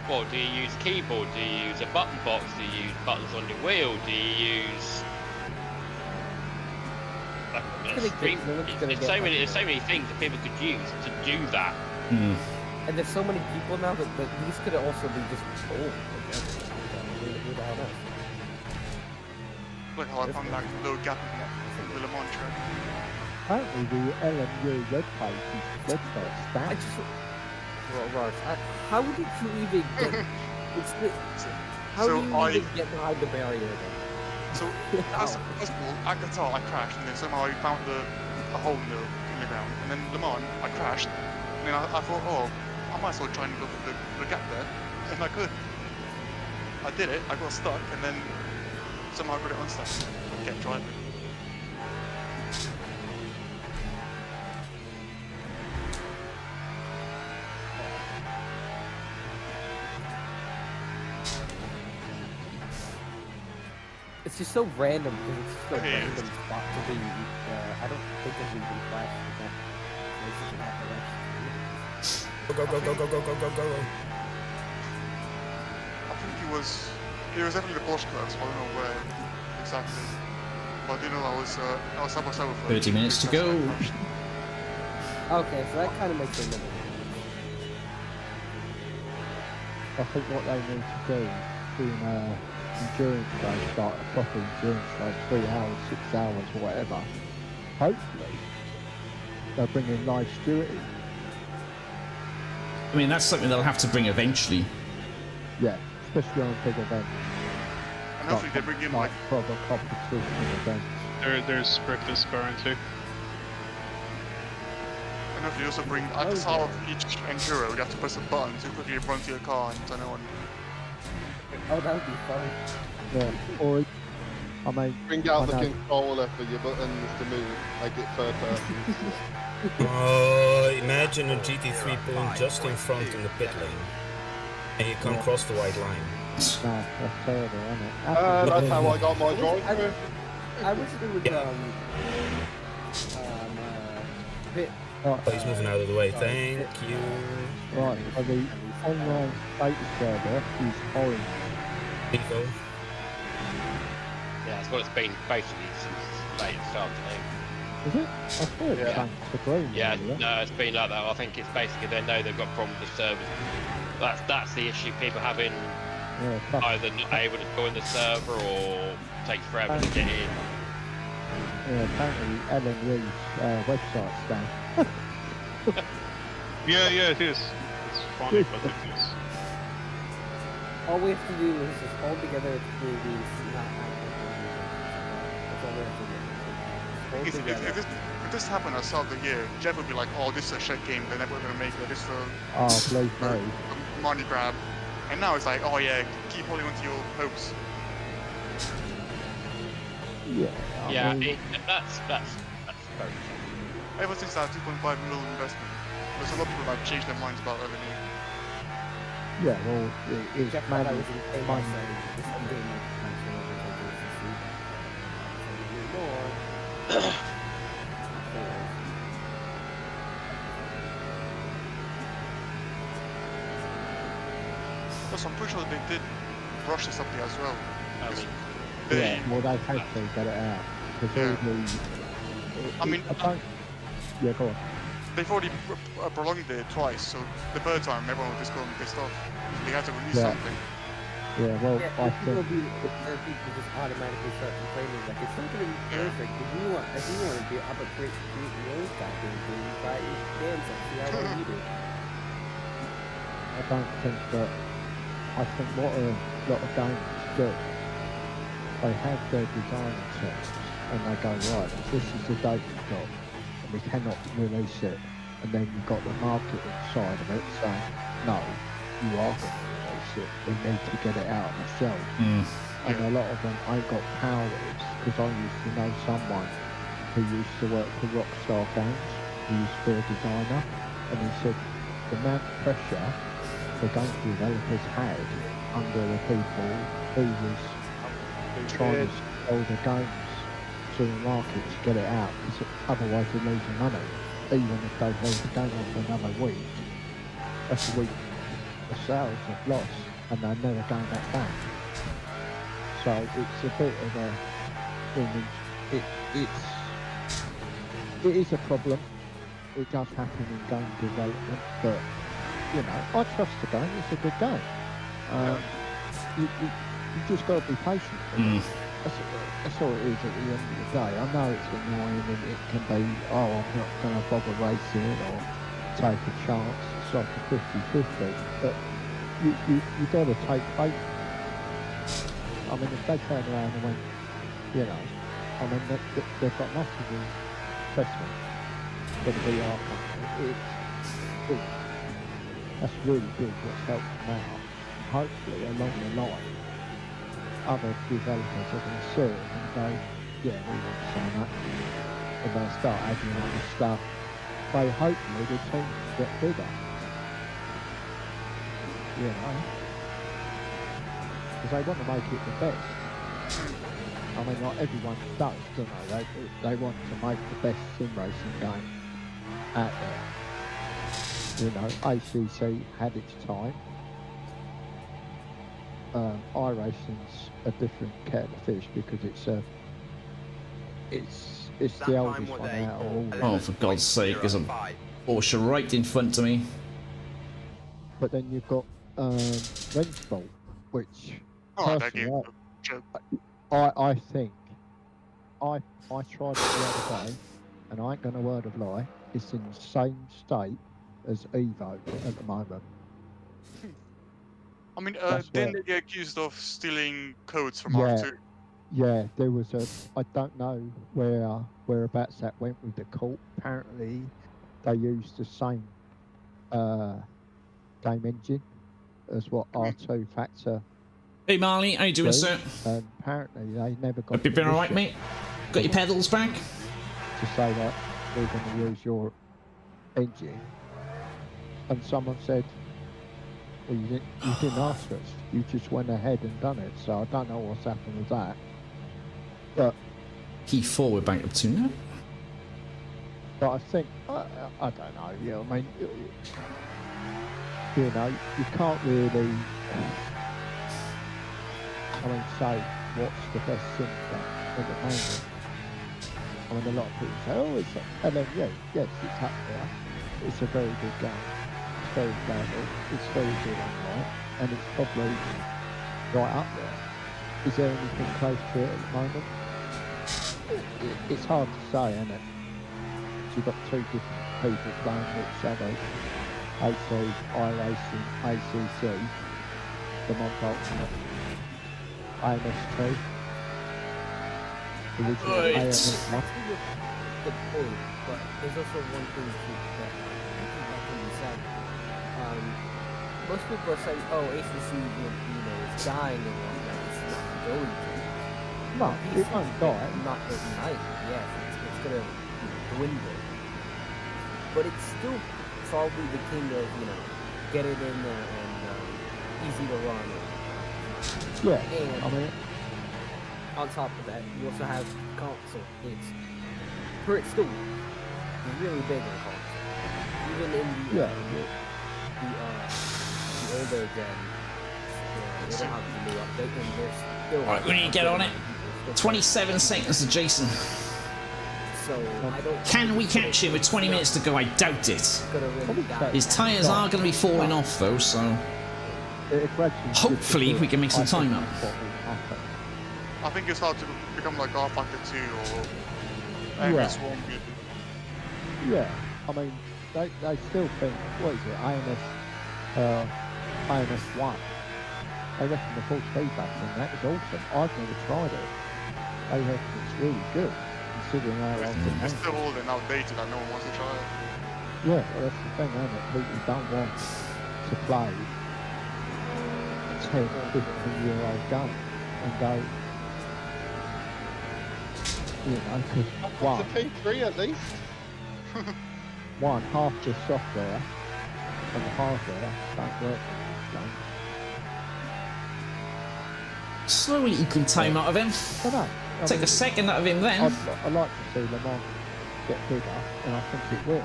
Well, do you use keyboard? Do you use a button box? Do you use buttons on the wheel? Do you use... There's so many things that people could use to do that. Mm. And there's so many people now that these could also be just old. Who the hell knows? Look how I found that little gap in the Le Mans track. Apparently the LMU red pace is red pace stat. How did you even get... How do you even get behind the barrier then? So As possible, at Qatar I crashed, and then somehow I found a hole in the ground, and then Le Mans I crashed, and then I thought, oh, I might as well try and go for the gap there, and I could. I did it, I got stuck, and then somehow I got it unstuck. I kept driving. It's just so random because it's just a random spot to be. I don't think I've even flashed that places in that direction. Go. I think it was definitely the Porsche class, but I don't know where exactly. But I do know I was over 30 minutes to go. Okay, so that kind of makes it a little. I think what they need to do in endurance race, like a proper endurance race, 3 hours, 6 hours, whatever. Hopefully, they'll bring in live stewarding. I mean, that's something they'll have to bring eventually. Yeah, especially on big events. And hopefully they bring in like proper competition events. There's practice currently. And hopefully also bring at the start of each enduro, you have to press a button to quickly run to your car and turn it on. Oh, that would be fun. Yeah, or I mean, bring out the controller for your buttons to move, like it third person. Imagine a GT3 pulling just in front in the pit lane, and you can't cross the white line. No, that's terrible, isn't it? That's how I got my drawing. I wish there was bit. Oh, he's moving out of the way. Thank you. Right, so the online beta server is orange. Evo. Yeah, that's what it's been basically since late this afternoon. Is it? I thought it was the green. Yeah, no, it's been like that. I think it's basically they know they've got problems with servers. That's the issue. People having either not able to join the server or takes forever to get in. Yeah, apparently LMU's website's down. Yeah, it is. It's funny, but it is. All we have to do is just hold together the communities, not active. That's all we have to do. If this happened at the start of the year, Jeff would be like, oh, this is a shit game, they're never going to make it, this is a money grab. And now it's like, oh yeah, keep holding on to your hopes. Yeah, I mean, that's very true. Ever since that 2.5 million investment, there's a lot of people that have changed their minds about LME. Yeah, well, it's mainly money. Plus, I'm pretty sure they did brush this up there as well. Yeah, well, they had to get it out. Yeah, go on. They've already prolonged it twice, so the third time everyone was just going pissed off. They had to release something. Yeah, well, I think people just automatically start complaining like it's not going to be perfect. If you want to be up a great road goddamn thing, buy your damn self. See how well you do. I don't think that. I think what a lot of games do, they have their design tests and they go, right, this is the date we've got and we cannot release it, and then you've got the marketing side of it saying, no, you are going to release it, we need to get it out ourselves. And a lot of them ain't got powers, because I used to know someone who used to work for Rockstar Games, who used to be a designer, and he said the amount of pressure the game developers had under the people who was trying to sell the games to the market to get it out, because otherwise they're losing money. Even if they leave the game on for another week, that's a week of sales they've lost, and they're never going that back. So it's a bit of a thing. It is a problem. It does happen in game development, but you know, I trust the game. It's a good game. You just got to be patient. That's all it is at the end of the day. I know it's annoying and it can be, oh, I'm not going to bother racing or take a chance. It's like a 50-50. But you got to take faith. I mean, if they turn around and went, You know, I mean, they've got massive investment for the VR company. It's big. That's really big what's helped them out. Hopefully, along the line, other developers are going to see it and go, yeah, we want to sign up. And they'll start adding on the stuff. So hopefully the team will get bigger. You know? Because they want to make it the best. I mean, not everyone does, do they? They want to make the best sim racing game out there. You know, ACC had its time. iRacing's a different kettle of fish because it's the oldest one out of all. Oh, for God's sake, there's a Porsche right in front of me. But then you've got Rensport, which personally, I think I tried it the other day, and I ain't gonna word of lie. It's in the same state as Evo at the moment. I mean, didn't they get accused of stealing codes from Yeah. R2? Yeah, there was I don't know whereabouts that went with the court. Apparently, they used the same game engine as what R2 Factor. Hey Marley, how you doing, sir? And apparently, they never got. Have you been alright, mate? Got your pedals back? To say that we're going to use your engine, and someone said, "Well, you didn't ask us. You just went ahead and done it." So I don't know what's happened with that. But P4 we're back up to now. But I think I don't know. Yeah, I mean, you know, you can't really. I mean, say what's the best sim game at the moment. I mean, a lot of people say, "Oh, it's LMG." Yes, it's up there. It's a very good game. It's very stable. It's very good online, and it's probably right up there. Is there anything close to it at the moment? It's hard to say, isn't it? You've got two different people playing which other AC, iRacing, ACC, the Monbolt, AMS2. Original AMS1. Good point, but there's also one thing that can be said. Most people are saying, "Oh, ACC, it's dying and whatnot. It's not going to." No, it won't die. Not overnight. Yes, it's gonna dwindle, but it's still probably the king of get it in there and easy to run. Yeah, and I mean, on top of that, you also have console. It's still really big on console. Even in the older gen, they don't have the new update, and there's still. Alright, we need to get on it. 27 seconds to Jason. So I don't. Can we catch him with 20 minutes to go? I doubt it. His tyres are going to be falling off though, so hopefully we can make some time up. I think it's hard to become like R Factor 2 or MS1. Yeah, I mean, they still think, what is it, AMS1. They reckon the full speed battery and that is awesome. I've never tried it. They reckon it's really good, considering how old it is. It's still old and outdated that no one wants to try it. Yeah, well, that's the thing, isn't it? People don't want to play a 10, 15-year-old game and go, because it's a P3 at least. One, half the software and the hardware don't work in this game. Slowly equal time out of him. Take a second out of him then. I'd like to see Le Mans get bigger, and I think it will.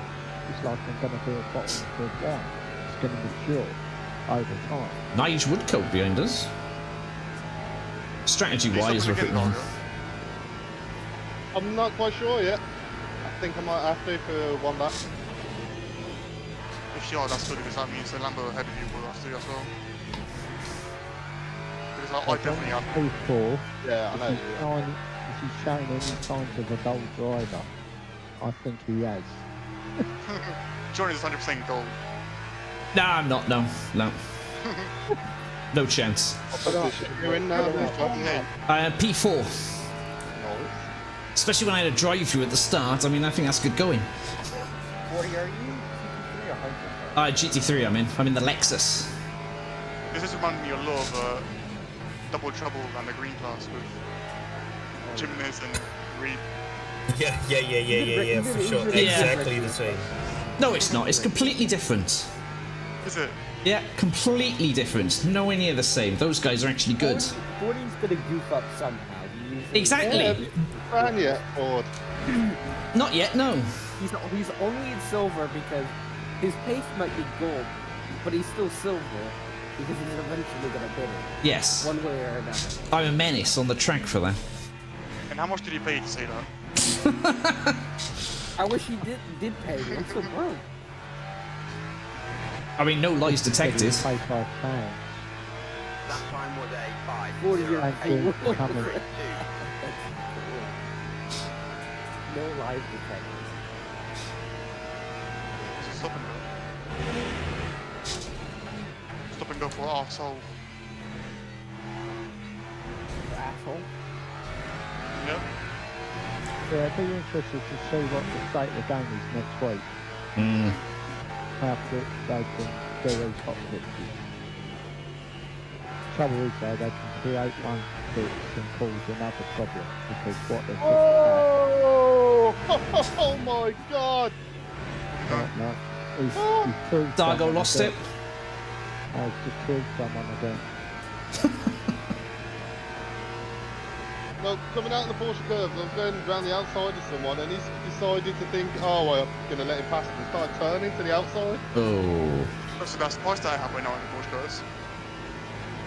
It's like I'm going to be a bottle of wine. It's going to mature over time. Nige Woodcote behind us. Strategy-wise, we're putting on. I'm not quite sure yet. I think I might have to for one back. If you are, that's good because that means the Lambo ahead of you will have to as well. Because I definitely have. P4. Yeah, I know. If he's showing any signs of a gold driver, I think he has. Johnny is 100% gold. Nah, I'm not. No. No chance. You're in now. P4. Especially when I had a drive-through at the start. I mean, I think that's good going. What are you? GT3 or Hypercar? GT3 I'm in the Lexus. This is reminding me a lot of Double Trouble and the Green Class with Gymnast and Reed. Yeah, for sure. Exactly the same. No, it's not. It's completely different. Is it? Yeah, completely different. Nowhere near the same. Those guys are actually good. Gordon's gonna goof up somehow. Exactly. Brand yet, Ford? Not yet, no. He's only in silver because his pace might be gold, but he's still silver because he's eventually gonna get it. Yes. One way or another. I'm a menace on the track for that. And how much did he pay to say that? I wish he did pay me. I'm so broke. I mean, no lies detected. Pay £5. That time was a 5. No lies detected. Stop and go. Stop and go for arsehole. Asshole. Yep. Yeah, I'd be interested to see what the state of the game is next week. How quick they can do these hot fixes. Trouble is though, they can create one fix and cause another problem because what they're Oh my god! No. He's killed Dargo someone lost again. it. He's just killed someone again. No, coming out of the Porsche curves, I was going around the outside of someone and he decided to think, oh, well, I'm going to let him pass and started turning to the outside. Oh. So that's the price that I have right now in the Porsche curves.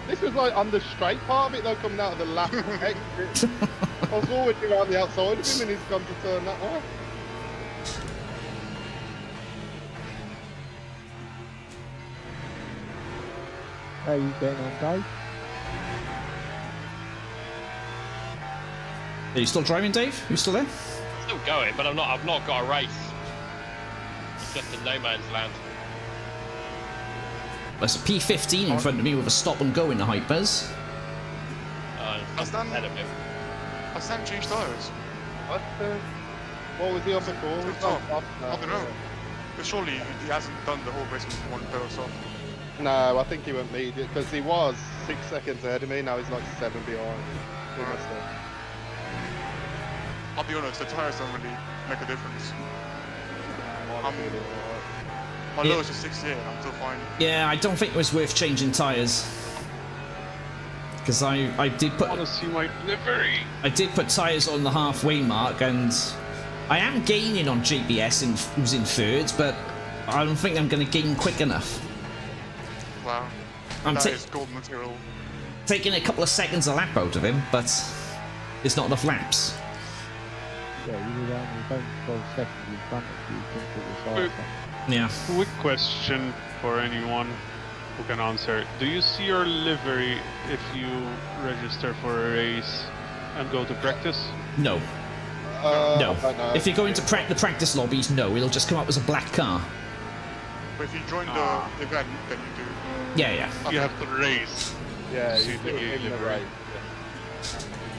This was like on the straight part of it though, coming out of the last exit. I was always around the outside of him and he's come to turn that way. How you getting on, Dave? Are you still driving, Dave? Are you still there? Still going, but I've not got a race. It's just in no man's land. There's a P15 in front of me with a stop and go in the Hypers. Has Dan changed tyres? What was he off the call? I don't know. But surely he hasn't done the whole race with one pedal soft. No, I think he went medium because he was 6 seconds ahead of me. Now he's like 7 behind. I'll be honest, the tyres don't really make a difference. My lowest is 68, I'm still fine. Yeah, I don't think it was worth changing tyres. Because I did put... I want to see my delivery. I did put tyres on the halfway mark and I am gaining on JBS who's in third, but I don't think I'm going to gain quick enough. Wow. That is gold material. Taking a couple of seconds a lap out of him, but it's not enough laps. Yeah, you were only about 12 seconds in front of you. Think it was hard. Yeah. Quick question for anyone who can answer. Do you see your livery if you register for a race and go to practice? No. No. If you go into the practice lobbies, no. It'll just come up as a black car. But if you join the event, then you do. Yeah. You have to race. Yeah, you do it in the race.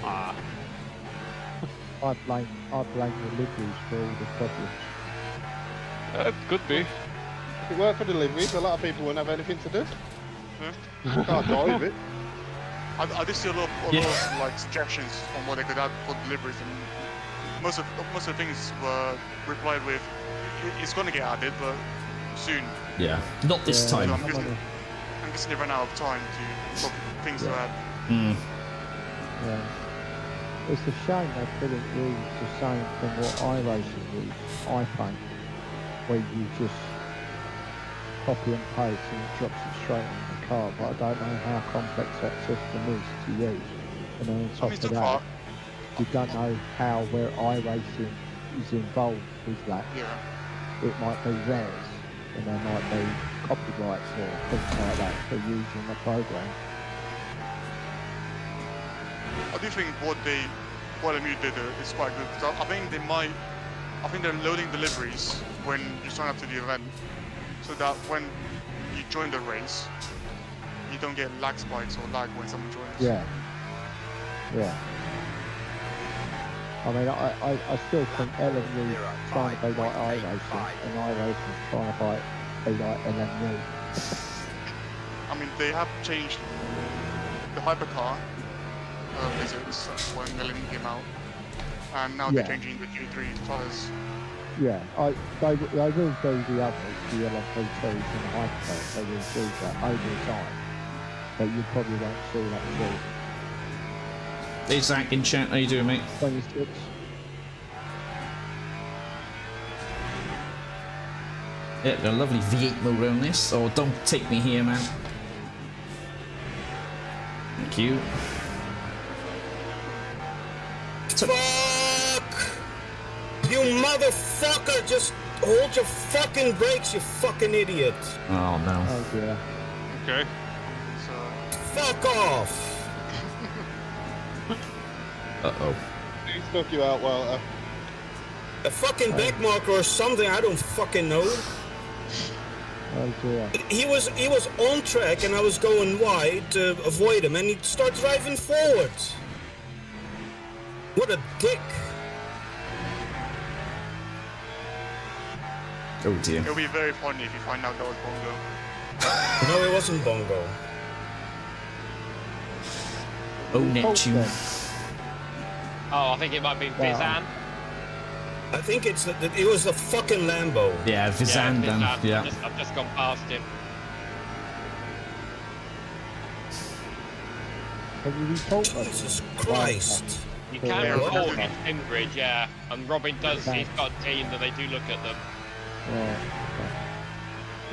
Ah. I blame the liveries for all the problems. That could be. If it weren't for deliveries, a lot of people wouldn't have anything to do. Yeah. Can't drive it. I did see a lot of like suggestions on what they could add for deliveries, and most of the things were replied with, "It's going to get added, but soon." Yeah, not this time. So I'm guessing they ran out of time to things to add. Yeah. It's a shame they couldn't use the same from what iRacing used, I think, where you just copy and paste and it drops it straight on the car, but I don't know how complex that system is to use. And then on top of that, you don't know where iRacing is involved with that. Yeah. It might be theirs, and there might be copyrights or things like that for using the program. I do think what LMU did is quite good. Because I think they're loading deliveries when you sign up to the event, so that when you join the race, you don't get lag spikes or lag when someone joins. Yeah. I mean, I still think LMU trying to be like iRacing, and iRacing trying to be like LMU. I mean, they have changed the Hypercar physics when LMU came out, and now they're changing the Q3 tyres. Yeah, they will do the others, the LMP2s and the Hypercar, they will do that over time, but you probably won't see that soon. Hey Zach in chat, how you doing, mate? 26. Yeah, got a lovely V8 motor on this. Oh, don't take me here, man. Thank you. Fuck! You motherfucker! Just hold your fucking brakes, you fucking idiot! Oh no. Oh dear. Okay. Fuck off! Uh-oh. He stuck you out, Wouter. A fucking back marker or something, I don't fucking know. Oh dear. He was on track and I was going wide to avoid him and he started driving forward. What a dick. Oh dear. It'll be very funny if you find out that was Bongo. No, it wasn't Bongo. Oh, Neptune. Oh, I think it might be Vizan. I think it was the fucking Lambo. Yeah, Vizan then. Yeah. I've just gone past him. Have you report Jesus Christ. You can report against Cambridge, yeah. And Robin does, he's got a team that they do look at them. Yeah.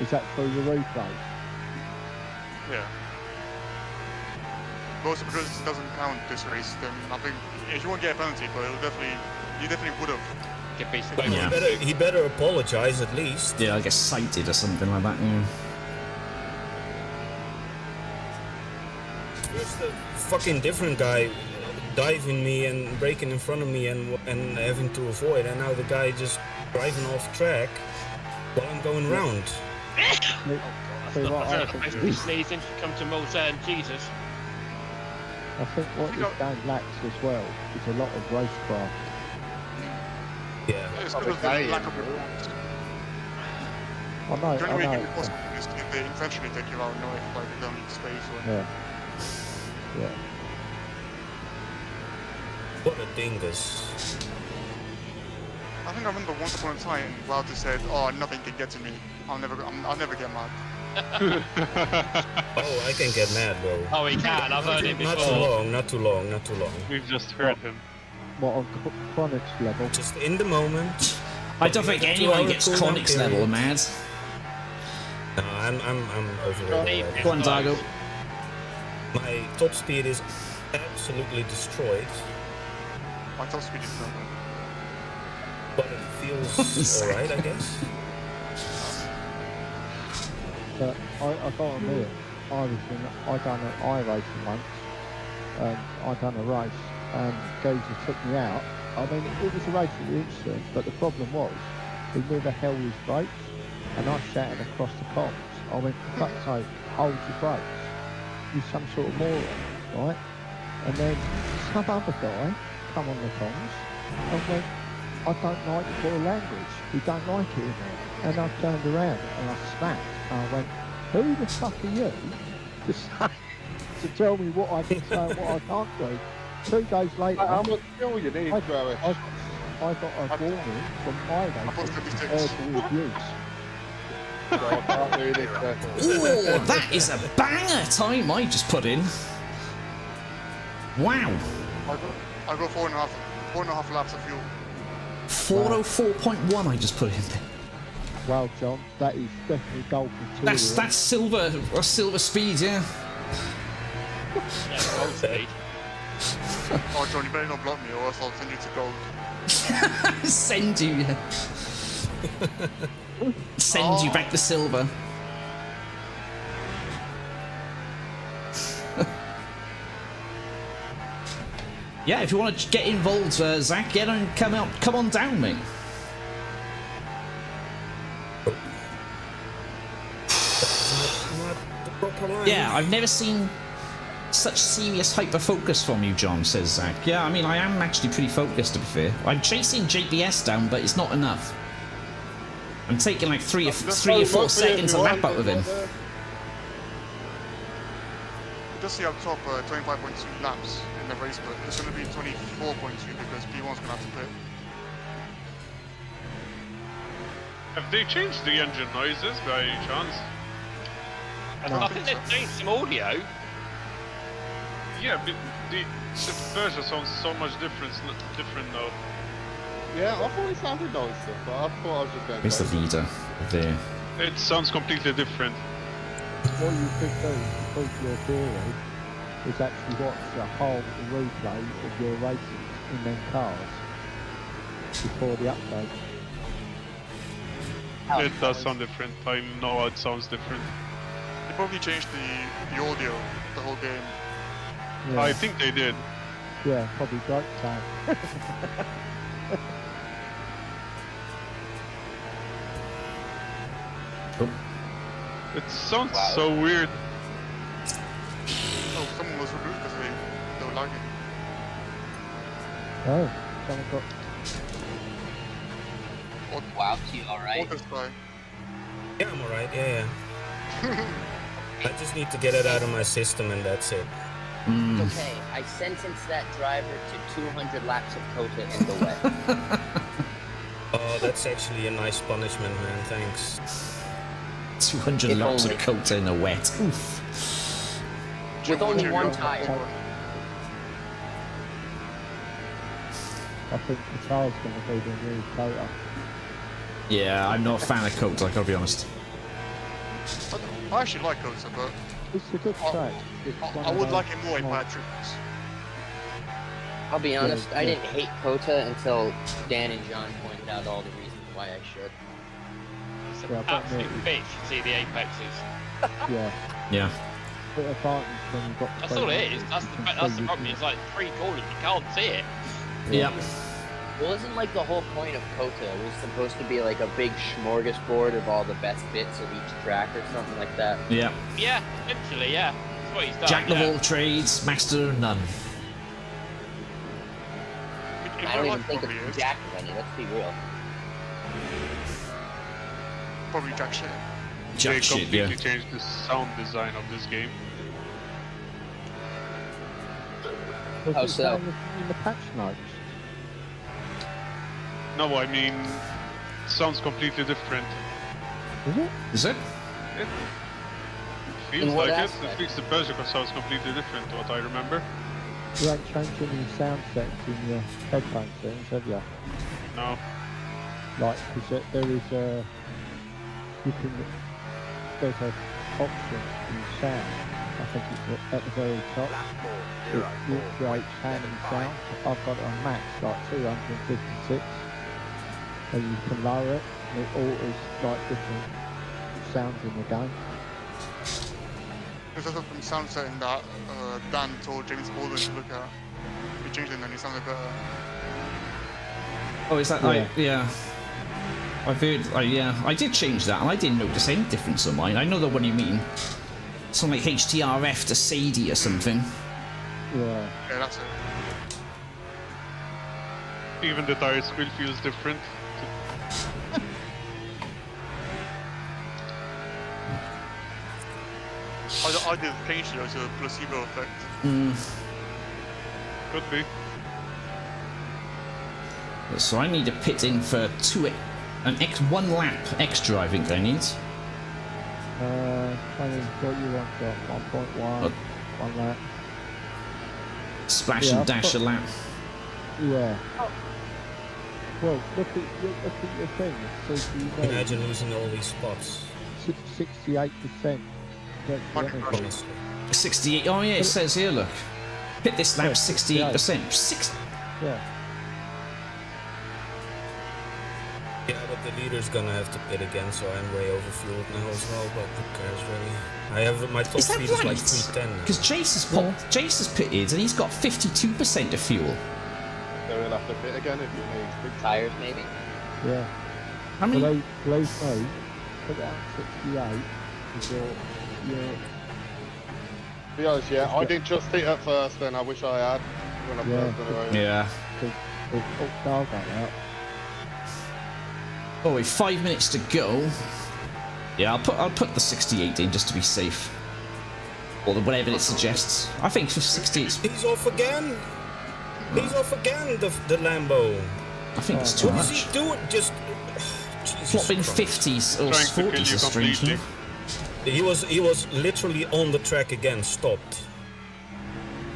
Is that through the replay? Yeah. But also because it doesn't count this race, then I think if you won't get a penalty, but you definitely would have. He better apologize at least. Yeah, I guess cited or something like that. Yeah. There's the fucking different guy diving me and braking in front of me and having to avoid, and now the guy just driving off track while I'm going round. Sneezing, come to MOZA and Jesus. I think what this game lacks as well is a lot of racecraft. Yeah. It's because of the lack of reports. I know. The only way you can report something is if they intentionally take you out, not if like they don't need space or... Yeah. Yeah. What a dingus. I think I remember once upon a time, Wouter said, "Oh, nothing can get to me. I'll never get mad." Oh, I can get mad, bro. Oh, he can. I've heard it before. Not too long. We've just heard him. What, on Chronic's level? Just in the moment. I don't think anyone gets Chronic's level mad. No, I'm over it. Go on, Dago. My top speed is absolutely destroyed. My top speed is not. But it feels alright, I guess. But I gotta admit, I done an iRacing once, and I done a race, and Geezer took me out. I mean, it was a race at the incident, but the problem was, he never held his brakes, and I shouted across the comms. I went, for fuck's sake, hold your brakes. You're some sort of moron, right? And then some other guy come on the comms, and went, I don't like your language, we don't like it in there. And I turned around and I snapped. And I went, who the fuck are you to tell me what I can say and what I can't do? 2 days later, how much fuel you need, Joey? I got a warning from iRacing verbal abuse. Oh, that is a banger time I just put in. Wow. I got 4.5 laps of fuel. 404.1 I just put in there. Well, John, that is definitely gold material. That's silver speed, yeah. Yeah, gold speed. Oh, John, you better not block me, or else I'll send you to gold. Send you, yeah. Send you back to silver. Yeah, if you want to get involved, Zach, come on down, mate. Yeah, I've never seen Such serious hyper-focus from you, John, says Zach. Yeah, I mean, I am actually pretty focused, to be fair. I'm chasing JBS down, but it's not enough. I'm taking like 3 or 4 seconds a lap out of him. Just see up top 25.2 laps in the race, but it's going to be 24.2 because P1's going to have to pit. Have they changed the engine noises by any chance? I think they've changed some audio. Yeah, but the Peugeot sounds so much different now. Yeah, I thought it sounded nicer, but I thought I was just going It's the leader there. It sounds completely different. What you could do, because your theory, is actually watch the whole replay of your races in them cars before the update. It does sound different. I know it sounds different. They probably changed the audio, the whole game. Yeah. I think they did. Yeah, probably great time. It sounds so weird. Oh, someone was removed because they were lagging. Oh, someone got... Wow, you alright? Yeah, I'm alright, yeah. I just need to get it out of my system and that's it. Okay, I sentenced that driver to 200 laps of Kota in the wet. Oh, that's actually a nice punishment, man, thanks. 200 laps of Kota in the wet. Oof. With only one tire. I think the car's going to be the new Kota. Yeah, I'm not a fan of Kota, I gotta be honest. I actually like Kota, but it's a good track. I would like it more in bad tricks. I'll be honest, I didn't hate Kota until Dan and John pointed out all the reasons why I should. It's an absolute bitch to see the apexes. Yeah. Yeah. Bit of advantage when you've got That's all it is. That's the problem. It's like 3 corners, you can't see it. Yeah. Well, isn't like the whole point of Kota was supposed to be like a big smorgasbord of all the best bits of each track or something like that? Yeah. Yeah, essentially, yeah. That's what he's done. Jack of all trades, master of none. I don't even think it's Jack of any, let's be real. Probably Jack shit. They completely changed the sound design of this game. How so? In the patch notes. No, I mean, it sounds completely different. Is it? Is it? It feels like it. At least the Peugeot sounds completely different to what I remember. You ain't changed any sound settings in your headphone settings, have you? No. Like, because there is a... There's an option in sound. I think it's at the very top. It creates handling sound. I've got it on max, like 256. And you can lower it, and it alters like different sounds in the game. There's also some sound setting that Dan told James Baldwin to look at. We changed it and then it sounded better. Oh, is that yeah. I've heard, yeah, I did change that and I didn't notice any difference on mine. I know the one you mean. Something like HTRF to Sadie or something. Yeah. Yeah, that's it. Even the tire squeal feels different. I did change it as a placebo effect. Could be. So I need to pit in for one lap extra, I think I need. What you want, John? 1.1, 1 lap. Splash and dash a lap. Yeah. Well, look at your thing. So Imagine losing all these spots. 68%. 68. Oh yeah, it says here. Look, hit this lap 68%. Yeah. Yeah, but the leader's gonna have to pit again, so I'm way overfueled now as well. But who cares really? I have my top speed is like 310. Because Jace has pitted and he's got 52% of fuel. So we'll have to pit again if you need big tires, maybe. Yeah. How many? Below put it out 68 is your be honest, yeah, I didn't trust it at first, and I wish I had when I first got it. Yeah. It's all dog out. Oh, wait, 5 minutes to go. Yeah, I'll put the 68 in just to be safe. Or whatever it suggests. I think for 68. He's off again. He's off again. The Lambo. I think it's too what much. What is he doing? Just flopping 50s or 40s is strange. No? He was literally on the track again, stopped.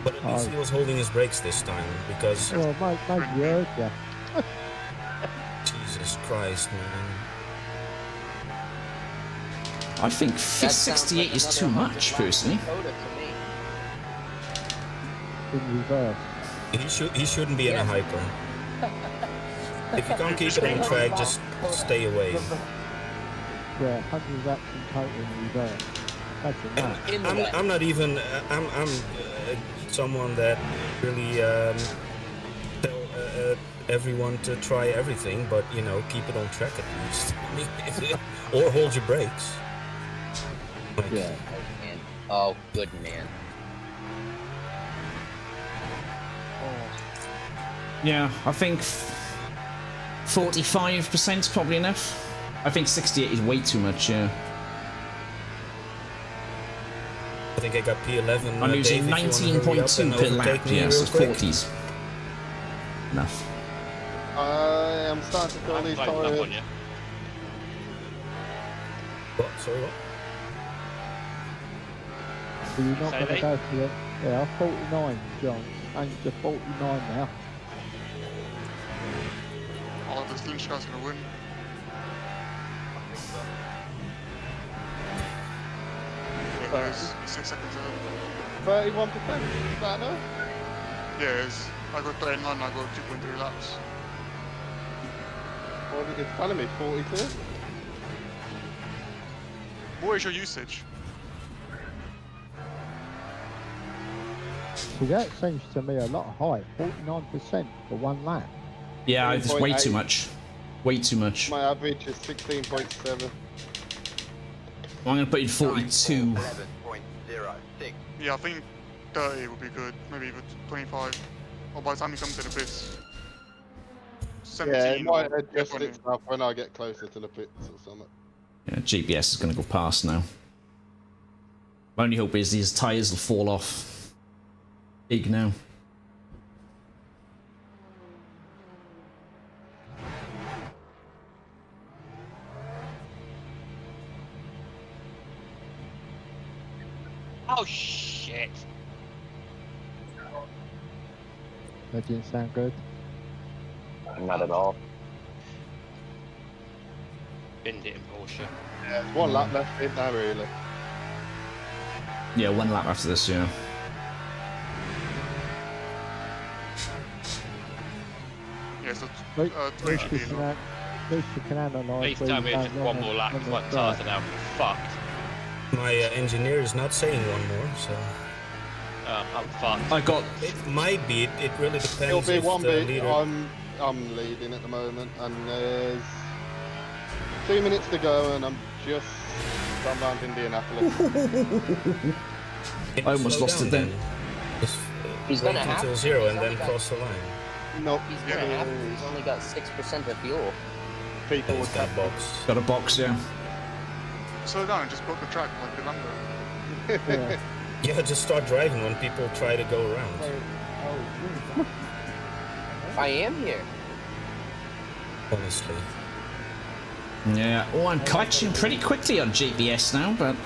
But at least he was holding his brakes this time because. Well, my word, yeah. Jesus Christ, man. I think 68 is too much, personally. In reverse. He shouldn't be in a hyper. If you can't keep it on track, just stay away. Yeah, 100 laps in total in reverse. That's enough. I'm not even. I'm someone that really tell everyone to try everything, but you know, keep it on track at least. Or hold your brakes. Like, yeah. Oh, good man. Yeah, I think 45% is probably enough. I think 68 is way too much, yeah. I think I got P11. I'm using 19.2 per lap, yeah, so 40s. Enough. I am starting to feel these tires. What? Sorry, what? So you're not going to go for it? Yeah, 49, John. And to 49 now. Oh, this Lynch guy's going to win. Yeah, he's 6 seconds ahead. 31%? Is that enough? Yeah, I got 39, I got 2.3 laps. Well, it's telling me 42. What is your usage? So that seems to me a lot high, 49% for 1 lap. Yeah, it's way too much. Way too much. My average is 16.7. I'm going to put in 42. Yeah, I think 30 would be good. Maybe even 25. Or by the time he comes to the pits. 17 yeah, it might or adjust 20. itself when I get closer to the pits or something. Yeah, GPS is going to go past now. My only hope is these tyres will fall off. Big now. Oh shit! That didn't sound good. Not at all. Binned it in Porsche. Yeah, there's 1 lap left in there, really. Yeah, 1 lap after this, yeah. Yeah, so At least you can analyse. Please tell me it's just 1 more lap because my tyres are now fucked. My engineer is not saying 1 more, so. I'm fucked. I got. It might be. It really depends. It'll be if 1 the bit. leader... I'm leading at the moment, and there's 2 minutes to go, and I'm just gone round Indianapolis. I almost lost it then. He's gonna have until 0 and then cross the line. Nope. He's gonna have to. He's only got 6% of fuel. People with that box. Got a box, yeah. Slow down and just block the track like the Lambo. Yeah. Yeah, just start driving when people try to go around. I am here. Honestly. Yeah. Oh, I'm catching pretty quickly on GPS now, but.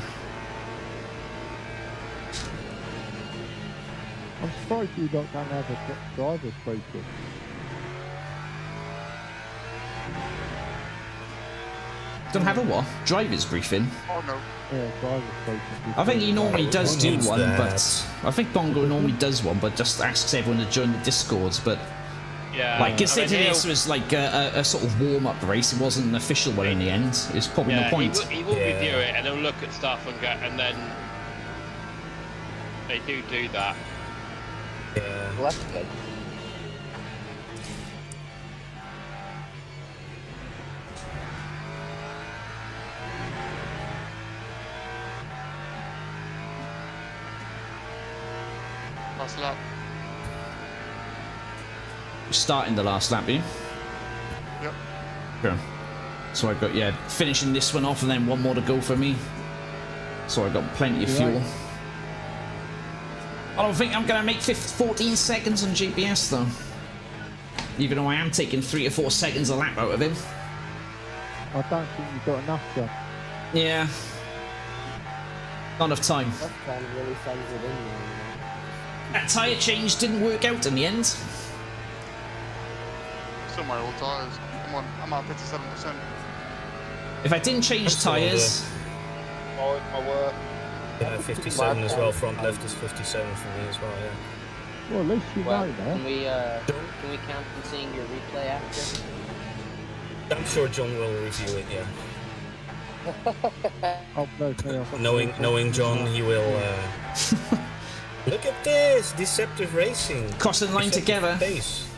I'm surprised you don't have a driver's briefing. Don't have a what? Driver's briefing? Oh no. Yeah, driver's briefing. I think he normally does Who do needs one, that? but I think Bongo normally does one, but just asks everyone to join the Discords. But Yeah. like, considering he'll- this was like a sort of warm-up race, it wasn't an official one in the end. It's probably no point. He will review it and he'll look at stuff and go, and then they do that. Yeah. Well, that's good. last lap. You're starting the last lap, you? Yep. Okay. So I've got, yeah, finishing this one off and then one more to go for me. So I've got plenty of fuel. I don't think I'm going to make 14 seconds on GPS though. Even though I am taking 3 or 4 seconds a lap out of him. I don't think you've got enough, John. Yeah. Not enough time. Really sends it in there, you know. That tyre change didn't work out in the end. Still my old tyres. I'm at 57%. If I didn't change tyres... My work. Yeah, 57 as well. Front left is 57 for me as well, yeah. Well, at least you know that. Can we count on seeing your replay after? I'm sure John will review it, yeah. Knowing John, he will... Look at this! Deceptive Racing! Crossing the line together. Pace.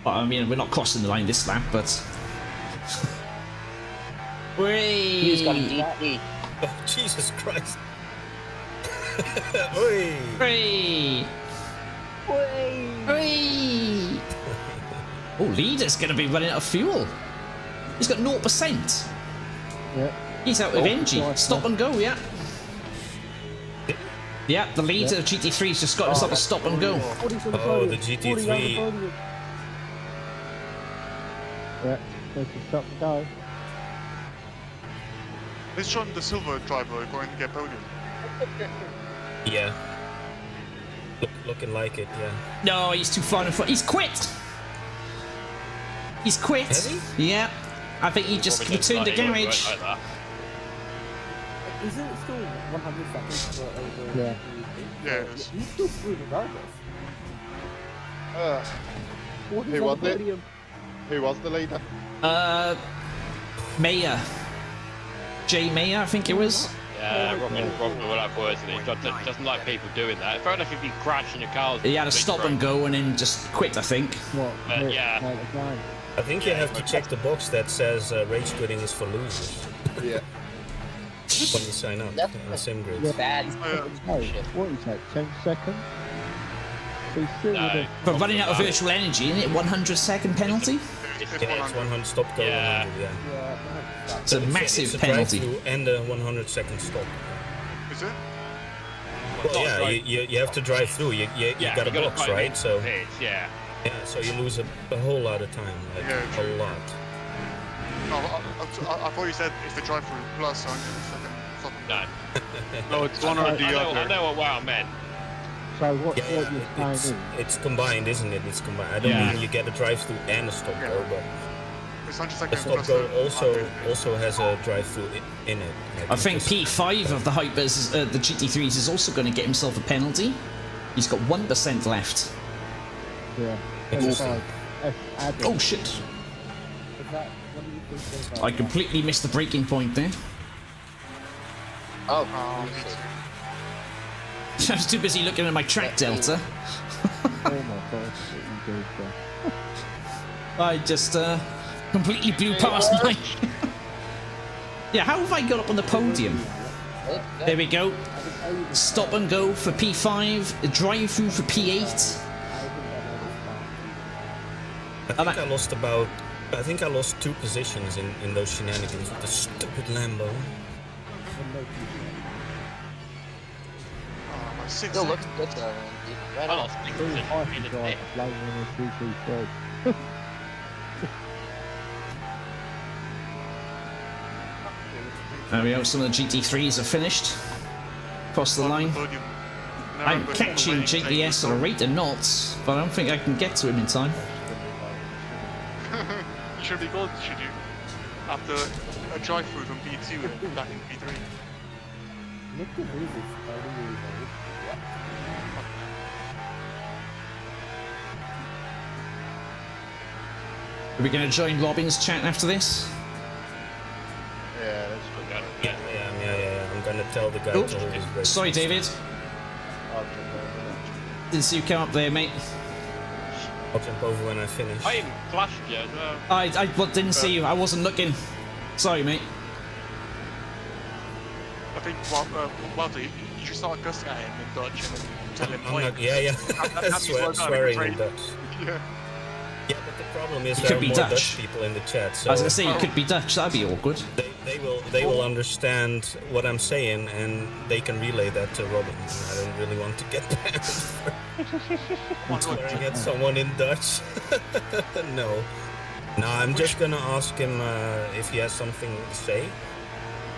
Well, I mean, we're not crossing the line this lap, but... He's got a DP. Oh, Jesus Christ! Oi! Hooray! Hooray! Oh, leader's going to be running out of fuel. He's got 0%. Yeah. He's out of energy. Stop and go, yeah. Yeah, the leader of GT3's just got himself a stop and go. Oh, the GT3. Yeah, there's a stop and go. Is John the silver driver going to get podium? Yeah. Looking like it, yeah. No, he's too far in front. He's quit! He's quit. Has he? Yeah. I think he just returned the garage. Isn't it still 100 seconds for over? Yeah. Yeah. He's still through regardless. Who was it? Who was the leader? Mayer. Jay Mayer, I think it was. Yeah, Robin will have words in it. He doesn't like people doing that. Fair enough if you crash in your cars. He had a stop and go and then just quit, I think. What? Yeah. I think you have to check the box that says rage quitting is for losers. Yeah. When you sign up on SimGrid. Yeah. Bad. What is that, 10 seconds? So he's still with For running out of virtual energy, isn't it 100-second penalty? Yeah, it's 100 stop go. Yeah. 100, yeah. It's a massive it's a penalty. And a 100-second stop. Is it? Well, yeah, you have to drive through. You got a box, right? So yeah. Yeah, so you lose a whole lot of time, like a lot. No, I thought you said it's the drive-through plus 100 second stop. No. No, it's one or the other. I know what wow meant. So what you're saying is... It's combined, isn't it? It's combined. I don't mean you get a drive-through and a stop go, but the stop go also has a drive-through in it. I think P5 of the Hypers, the GT3s, is also going to get himself a penalty. He's got 1% left. Yeah. Oh shit! I completely missed the braking point there. Oh. I was too busy looking at my track delta. Oh my gosh, I just completely blew past my... Yeah, how have I got up on the podium? There we go. Stop and go for P5, drive through for P8. I think I lost 2 positions in those shenanigans with the stupid Lambo. Still looks good though, man. Right on. There we go, some of the GT3s are finished. Across the line. I'm catching GPS at a rate of knots, but I don't think I can get to him in time. You should be good, should you? After a drive-through from P2 and back in P3. Are we going to join Robin's chat after this? Yeah, let's look at it. Yeah. I'm gonna tell the guy to hold his brakes. Sorry, David. Didn't see you come up there, mate. I'll jump over when I finish. I even flashed you as well. I didn't see you. I wasn't looking. Sorry, mate. I think Wouter, you should start cussing at him in Dutch and then tell him. Swearing in Dutch. Yeah. Yeah, but the problem is You there could are be more Dutch. Dutch people in the chat. So I was gonna say you could be Dutch. That'd be awkward. They will understand what I'm saying, and they can relay that to Robin. I don't really want to get banned for swearing at someone in Dutch. No. No, I'm just gonna ask him if he has something to say,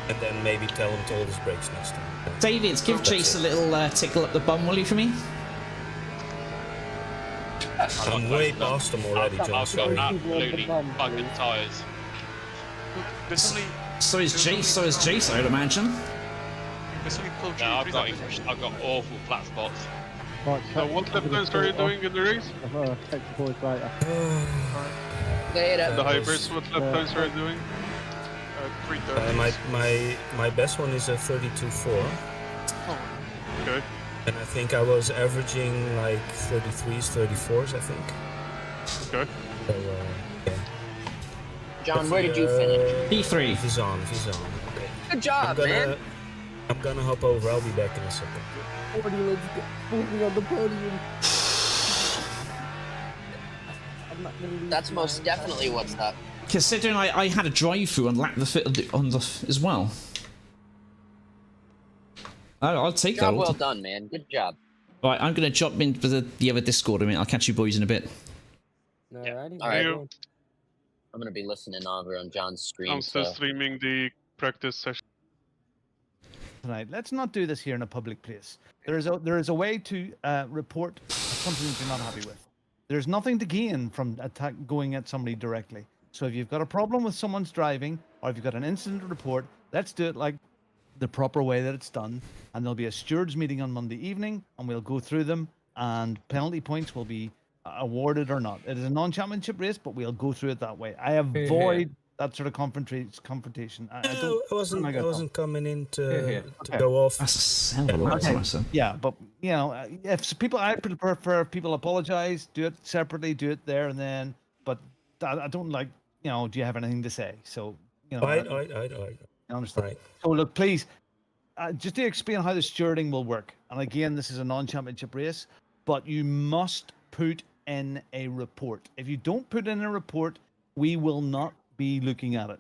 and then maybe tell him to hold his brakes next time. David, give Chase a little tickle up the bum, will you, for me? I'm way past them already, John. I've got absolutely fucking tyres. So is Jace, I'd imagine. No, I've got awful flat spots. Right, So what lap times are you doing in the race? I'll catch the boys later. The hybrids, what lap times are you doing? 3:30. My best one is a 32.4. Oh, okay. And I think I was averaging like 33s, 34s, I think. Okay. So, yeah. John, where did you finish? P3. He's on. Okay. Good job, man. I'm gonna hop over. I'll be back in a second. Let's get moving on the podium. That's most definitely what's up. Considering I had a drive-through and lacked the fit on the as well. I'll take that. Job well done, man. Good job. Right, I'm gonna jump into the other Discord a minute. I'll catch you boys in a bit. All right. I'm gonna be listening over on John's screen. I'm still streaming the practice session. Tonight, let's not do this here in a public place. There is a way to report something that you're not happy with. There's nothing to gain from going at somebody directly. So if you've got a problem with someone's driving, or if you've got an incident report, let's do it like the proper way that it's done. And there'll be a stewards meeting on Monday evening, and we'll go through them, and penalty points will be awarded or not. It is a non-championship race, but we'll go through it that way. I avoid that sort of confrontation. I wasn't coming in to go off. That's Yeah, but you know, if people, I prefer people apologize, do it separately, do it there and then. But I don't like, you know, do you have anything to say? So you know, I understand. Right. So look, please, just to explain how the stewarding will work. And again, this is a non-championship race, but you must put in a report. If you don't put in a report, we will not be looking at it.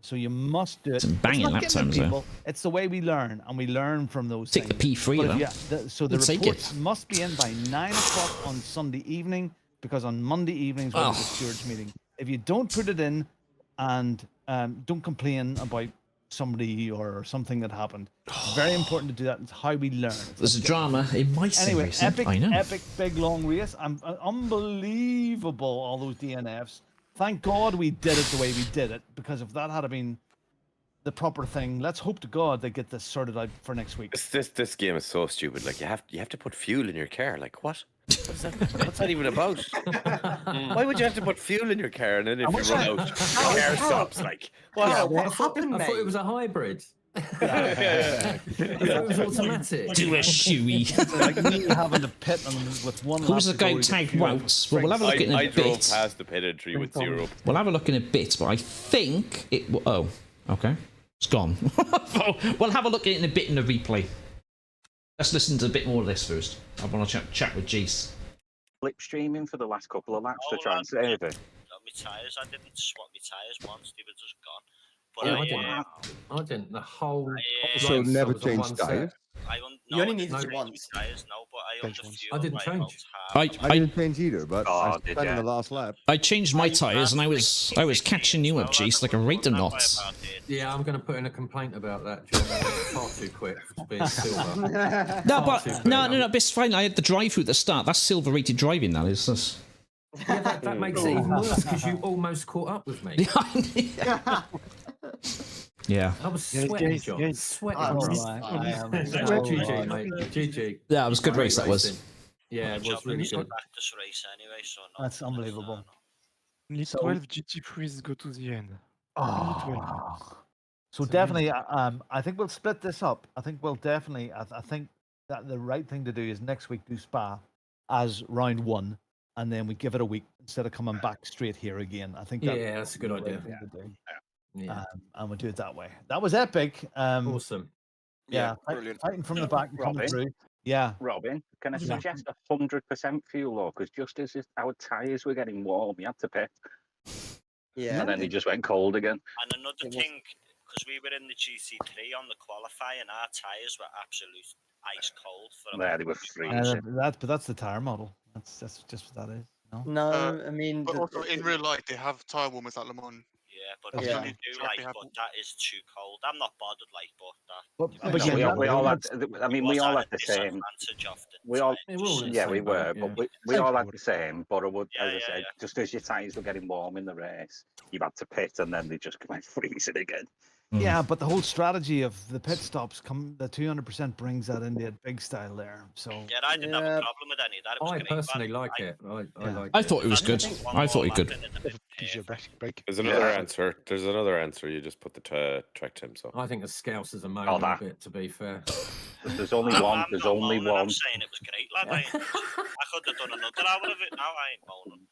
So you must do it. Some banging lap times there. It's the way we learn, and we learn from those Take things. the P3 though. So the reports must be in by 9 o'clock on Sunday evening, because on Monday evenings we'll have the stewards meeting. If you don't put it in and don't complain about somebody or something that happened, it's very important to do that. It's how we learn. There's a drama in my anyway, series. epic, big, long race. Unbelievable, all those DNFs. Thank God we did it the way we did it, because if that had been the proper thing, let's hope to God they get this sorted out for next week. This game is so stupid. Like you have to put fuel in your car. Like what? What's that even about? Why would you have to put fuel in your car and then if you run out, your car stops? Like what happened? I thought it was a hybrid. Yeah. It was automatic. Do a shoey. Like me having to pit with one. Who's the guy tagged Wouts? Well, we'll have a look in a I bit. drove past the pit entry with 0. We'll have a look in a bit, but I think it. Oh, okay, it's gone. We'll have a look at it in a bit in the replay. Let's listen to a bit more of this first. I want to chat with Jace. Slipstreaming for the last couple of laps to try and save it. My tyres, I didn't swap my tyres once, they were just gone. Yeah, I didn't. The whole. So never changed tyres? You only needed to once. Tyres, no, but I owned the fuel. I didn't change. I didn't change either, but I spent in the last lap. I changed my tyres and I was catching you up, Jace, like a rate of knots. Yeah, I'm going to put in a complaint about that. John. That was far too quick for being silver. No, but no, but it's fine. I had the drive-through at the start. That's silver-rated driving. That is. Yeah, that makes it even worse because you almost caught up with me. Yeah. I was sweating, John. Sweating. GG, mate. GG. Yeah, it was a good race, that was. Yeah, it was really good. Practice race anyway, so that's unbelievable. Only 12 GT3s go to the end. So definitely, I think we'll split this up. I think we'll definitely. I think that the right thing to do is next week do Spa as round 1, and then we give it a week instead of coming back straight here again. I think that's a good idea. Yeah. And we'll do it that way. That was epic. Awesome. Yeah, fighting from the back and coming through. Yeah. Robin, can I Yeah. suggest 100% fuel though? Because just as our tyres were getting warm, we had to pit. Yeah. And then they just went cold again. And another thing, because we were in the GT3 on the qualifying, our tyres were absolute ice cold for Yeah, they were freezing. But that's the tire model. That's just what that is. No, I mean, But also in real life, they have tire warmers at Le Mans. Yeah, but Yeah. they do like, but that is too cold. I'm not bothered, like, but that. But it we all had. I mean, we was all at had the a same. disadvantage of the We all. tyres. Yeah, we were, but we all had the same. But I would, Yeah, as I said, just as your tyres were getting warm in the race, you had to pit, and then they just went freezing again. Yeah, but the whole strategy of the pit stops the 200% brings that into a big style there. So Yeah, I didn't have a problem with any of that. It was I great, personally man. like it. I like I thought it was good. I thought it good. There's another answer. There's another answer. You just put the track temp on. I think the Scouse is a moaning a bit, to be fair. There's only one. There's only one. I'm saying it was great, lad. I could have done another hour of it. Now I ain't moaning.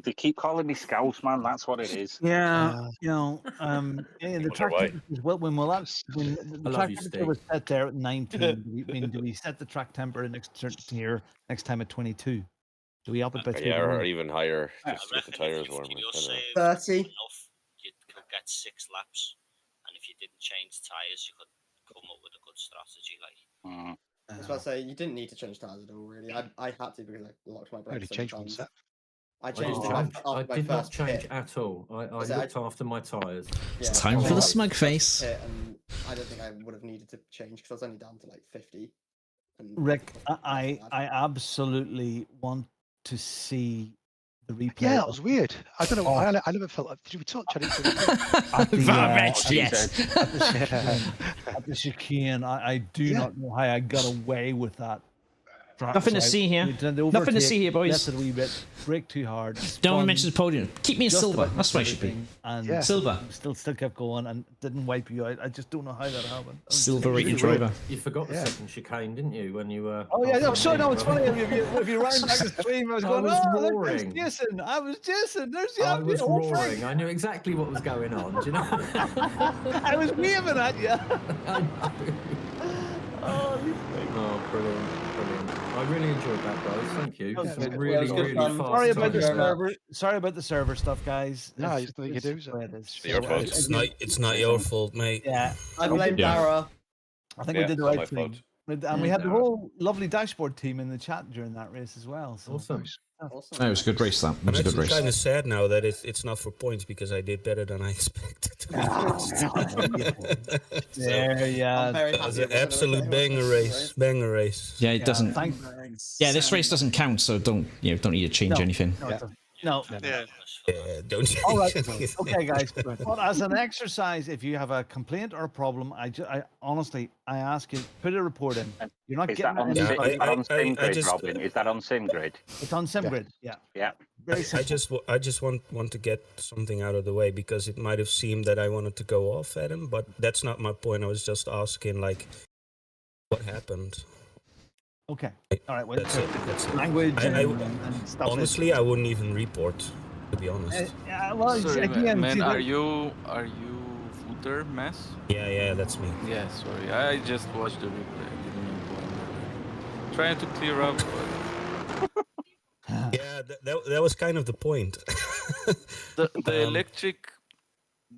They keep calling me Scouse, man. That's what it is. yeah, the track why. temperature, when the track temperature was set there at 19, do we set the track temperature next time at 22? Do we up it by 3? Yeah, or even higher, just to get the tires warmer. 30. You could get 6 laps, and if you didn't change tyres, you could come up with a good strategy. Like, I was about to say, you didn't need to change tires at all, really. I had to because I locked my brakes. Only changed one set. I changed it I after my did not first change pit. at all. I looked after my tyres. It's time for the smug face. And I don't think I would have needed to change because I was only down to like 50. And Rick, I absolutely want to see the replay. Yeah, that was weird. I don't know. Oh. I never felt like. Did we touch? I didn't. Yes. At the chicane, I do not know how I got away with that. Nothing to see here. Nothing to see here, boys. Left it a wee bit. Brake too hard. Don't mention the podium. Keep me in silver. That's where I should be. And Silver. Still kept going and didn't wipe you out. I just don't know how that happened. Silver rated driver. You forgot the second chicane, didn't you? When you were. Oh yeah, no, sorry, no, it's funny. If you ran back the stream, I was going, roaring. There's Jason. I was Jason. There's the I was old roaring. Frank. I knew exactly what was going on. Do you know? I was waving at you. Oh, brilliant. I really enjoyed that, guys. Thank you. That was It's good. really, That was really fun. fast. Sorry about the time. server. Sorry about the server stuff, guys. No, It's you just do. the way it is. Your fault. It's not your fault, mate. Yeah, I blame Dara. I think we did the it's not right my thing. And we had the whole lovely dashboard team in the chat during that race as well. So. Awesome. It was a good race, that. It was a good race. I'm kind of sad now that it's not for points because I did better than I expected. There, yeah. very It was happy an absolute banger race. Banger race. Yeah, it doesn't. Yeah, this race doesn't count, so don't need to change anything. No. Yeah. Don't change All right. anything. Okay, guys. But as an exercise, if you have a complaint or a problem, I honestly ask you, put a report in. You're not Is getting that on, any. on SimGrid, Robin? Is that on SimGrid? It's on SimGrid. Yeah. Yeah. Very simple. I just want to get something out of the way because it might have seemed that I wanted to go off at him, but that's not my point. I was just asking like what happened. Okay. All right. Well, That's it. That's it. language I and stuff. honestly, I wouldn't even report, to be honest. Yeah. Well, Sorry, again, man, see, are you Wouter Maas? Yeah, that's me. Yeah, sorry, I just watched the replay. I didn't know what. Trying to clear up. Yeah, that was kind of the point. The electric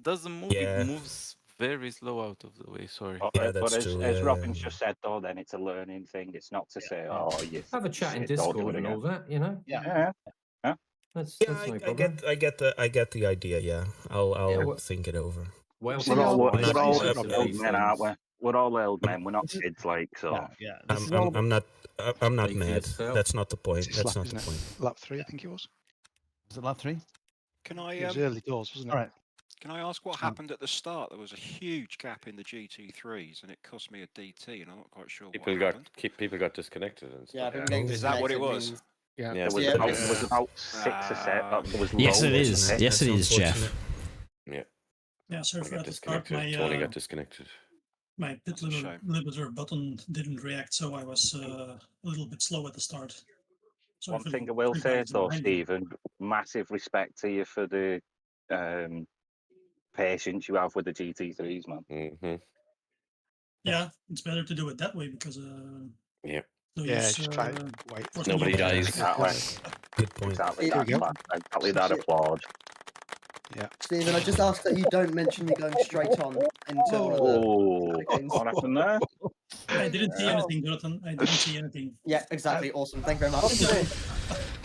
doesn't move. Yeah. It moves very slow out of the way. Sorry. Yeah, But that's as, true. as yeah, Robin's just said, though, then it's a learning thing. It's not to say, oh, you Have a chat in shit, don't do Discord it and all again. that, you know? Yeah. That's Yeah, no I problem. get the idea. Yeah, I'll well- think it over. Well, We're all Not- old men, aren't we? We're all old men. We're not kids, like, so. Yeah. I'm not Speak for mad. yourself. That's not the point. It's That's lap, not the isn't point. it? Lap 3, I think it was. Was it lap 3? Can I It was early doors, wasn't it? All right. can I ask what happened at the start? There was a huge gap in the GT3s, and it cost me a DT, and I'm not quite sure People what got happened. people got disconnected and Yeah, stuff. people getting Is that what it disconnected was? means- Yeah, It was, Yeah. about, it was about 6 or 7. It was Yes, low, it wasn't is. it? Yes, it is, Jeff. yeah. Yeah, sorry Tony for got that to start. disconnected. Tony got disconnected. My pit That's a shame. limiter button didn't react, so I was a little bit slow at the start. Sorry One for thing the I will three say, guys though, behind me. Stephen, massive respect to you for the patience you have with the GT3s, man. Mm-hmm. Yeah, it's better to do it that way because Yeah. So Yeah, use, just try and wait. Nobody dies. Exactly. Good point. Exactly. There we go. Exactly that applaud. Yeah. Stephen, I just asked that you don't mention me going straight on into one of the games. What happened there? I didn't see anything, Jonathan. I didn't see anything. Yeah, exactly. Awesome. Thank you very much.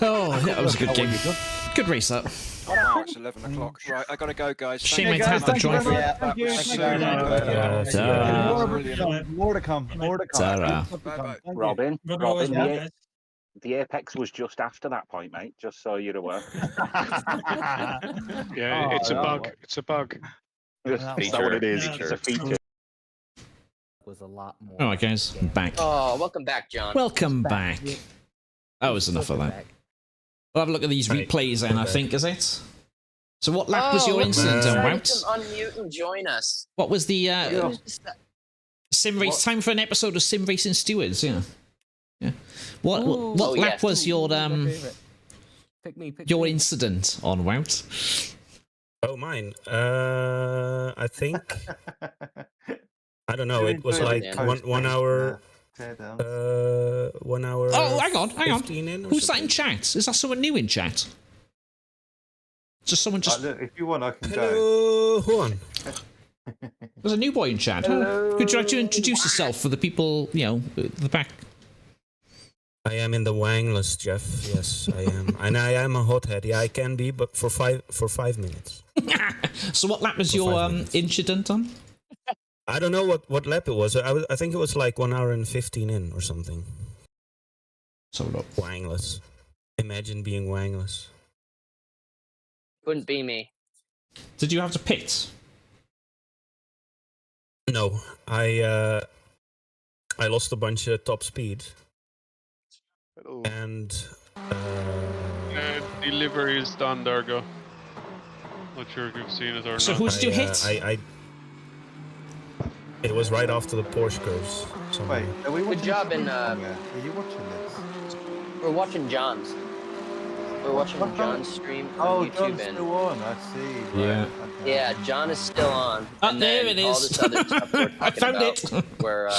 Oh, that was a good game. Good race that. Oh, it's 11 o'clock. Right, I gotta go, guys. Shame I have to join for Thank you. More to come. More to come. Sarah. Robin, Bye-bye. the Apex was just after that point, mate, just so you're aware. Yeah, it's a bug. It's a bug. That's not what it is. It's a feature. Was a lot more. All right, guys, I'm back. Oh, welcome back, John. Welcome back. That was enough of that. We'll have a look at these replays then, I think, is it? So what lap was your incident on, Wout? Unmute and join us. What was the sim race? Time for an episode of Sim Racing Stewards, yeah. Yeah. What lap was your your incident on, Wout? Oh, mine. I think. I don't know. It was like 1 hour. 1 hour. Oh, hang on. Who's that something. in chat? Is that someone new in chat? Just someone just. Look, if you want, I can go. Hello, who on? There's a new boy in chat. Could you like to introduce yourself for the people, you know, at the back? I am in the wangless, Jeff. Yes, I am, and I am a hothead. Yeah, I can be, but for 5 minutes. So, what lap was your incident on? I don't know what lap it was. I think it was like 1 hour and 15 in or something. So look. Wangless. Imagine being wangless. Couldn't be me. Did you have to pit? No, I lost a bunch of top speed. And delivery is done, Dargo. Not sure if you've seen it or not. So who did you hit? It was right after the Porsche curves. Wait, are we watching Good job in. Are you watching this? We're watching John's. We're watching John's stream Oh, on YouTube. John's still on. I see. Yeah. Yeah, John is still on. And there then it all is. this other stuff we're I talking found about, it. We're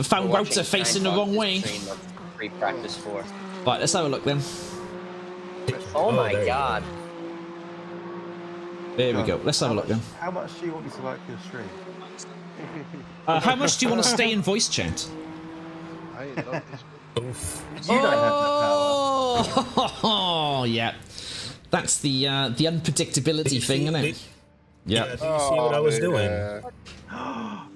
Found we're Wouter watching facing the Time wrong Fox's way. stream of pre-practice for. Right, let's have a look then. Oh my there you God. There we go. Let's have a look then. How much do you want me to like your stream? How much do you want to stay in voice chat? I love this. Oof. You don't have the power. Oh, yeah. That's the unpredictability thing, isn't it? Yeah. Do you see what I was doing?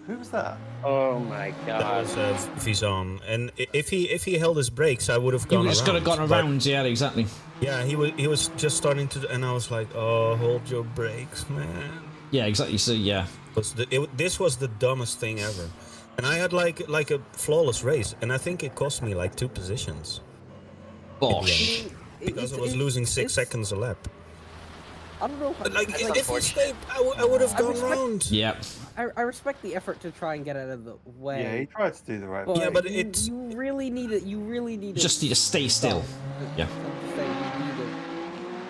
Who was that? Oh my That God. was Vizon, and if he held his brakes, I would have You gone. just got to around, gone but- around, yeah, exactly. Yeah, he was just starting to, and I was like, "Oh, hold your brakes, man." Yeah, exactly. So yeah, this was the dumbest thing ever, and I had like a flawless race, and I think it cost me like 2 positions. Bosh. Because I was losing 6 seconds a lap. I don't know. Like if he stayed, I would have gone round. Yeah. I respect the effort to try and get out of the way. Yeah, he tried to do the right But thing. Yeah, but you, it's you really need it. You really need to Just need to stay still. Yeah. I'm just saying, you need to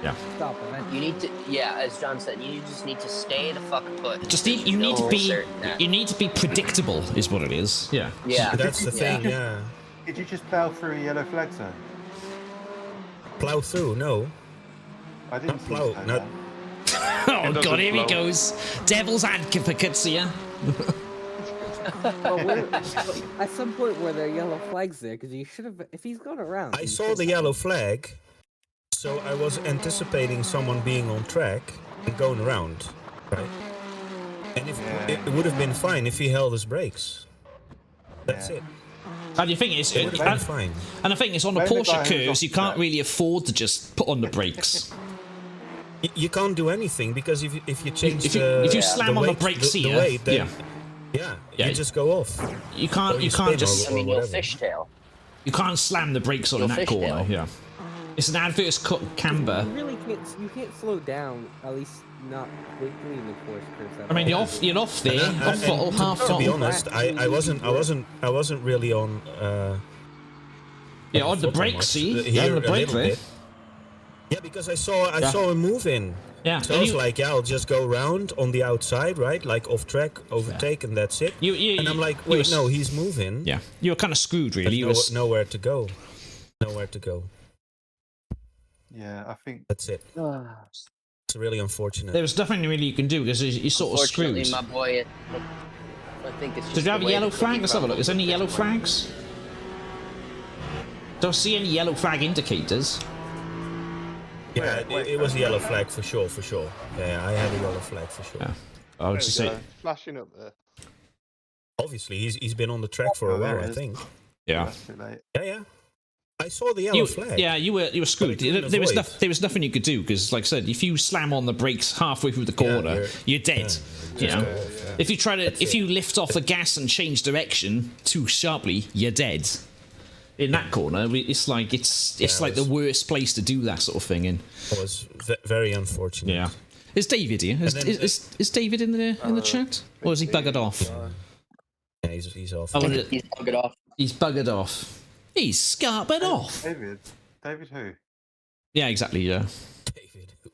Yeah. stop it. You need to, yeah, as John said, you just need to stay the fuck put. Just need, you need to be predictable, is what it is. Yeah. Yeah. That's the thing. Yeah. Did you just plow through a yellow flag zone? Plow through? No. I didn't Not plow. say Not. Oh God, here he flow. goes. Devil's advocates here. At some point where there are yellow flags there, because you should have. If he's gone around, I saw the yellow flag, so I was anticipating someone being on track and going around, right? And if it would have been fine if he held his brakes. That's it. And the thing is, It would have been fine. and the thing is, on the Maybe the Porsche guy who's curves, off you the can't track. really afford to just put on the brakes. You can't do anything because if you change If you- the if you slam the on the weight, brakes the here, weight, then, yeah. you just go off. You can't. Or You spin can't just. or I mean, you'll whatever. fishtail. You can't slam the brakes on in You'll that corner. fishtail. Yeah. It's an adverse camber. You really can't. You can't slow down. At least not quickly in the course curves. I mean, you're off there, And off throttle, half to be throttle. honest, I wasn't really on. Yeah, on the throttle brakes. much. See, Here yeah, on the a brake little there. bit. Yeah, because I saw him move in. Yeah. So it's like, yeah, I'll just go round on the outside, right? Like off track, overtake, and that's it. And I'm like, wait, no, he's moving. Yeah. You were kind of screwed, really. There's nowhere to go. Nowhere to go. Yeah, I think that's it. It's really unfortunate. There was nothing really you can do because you're sort of screwed. Unfortunately, my boy, I think it's just. Did you have a the way yellow the flag? cookie Let's have a look. Is there any yellow crumbles. flags? Don't see any yellow flag indicators. Yeah, it was a yellow flag for sure, for sure. Yeah, I had a yellow flag for sure. Yeah. I would just say. Flashing up there. Obviously, he's been on the track for a while, I think. Yeah. Yeah. I saw the yellow flag. Yeah, you were screwed. There was nothing you could do because, like I said, if you slam on the brakes halfway through the corner, you're dead. You know, if you try to, if you lift off the gas and change direction too sharply, you're dead. In that corner, it's like the worst place to do that sort of thing. And it was very unfortunate. Yeah. Is David here? Is David in the chat, or is he buggered off? Yeah, he's off. Oh, He's buggered off. He's buggered off. He's scarpered off. David who? Yeah, exactly. Yeah. David who?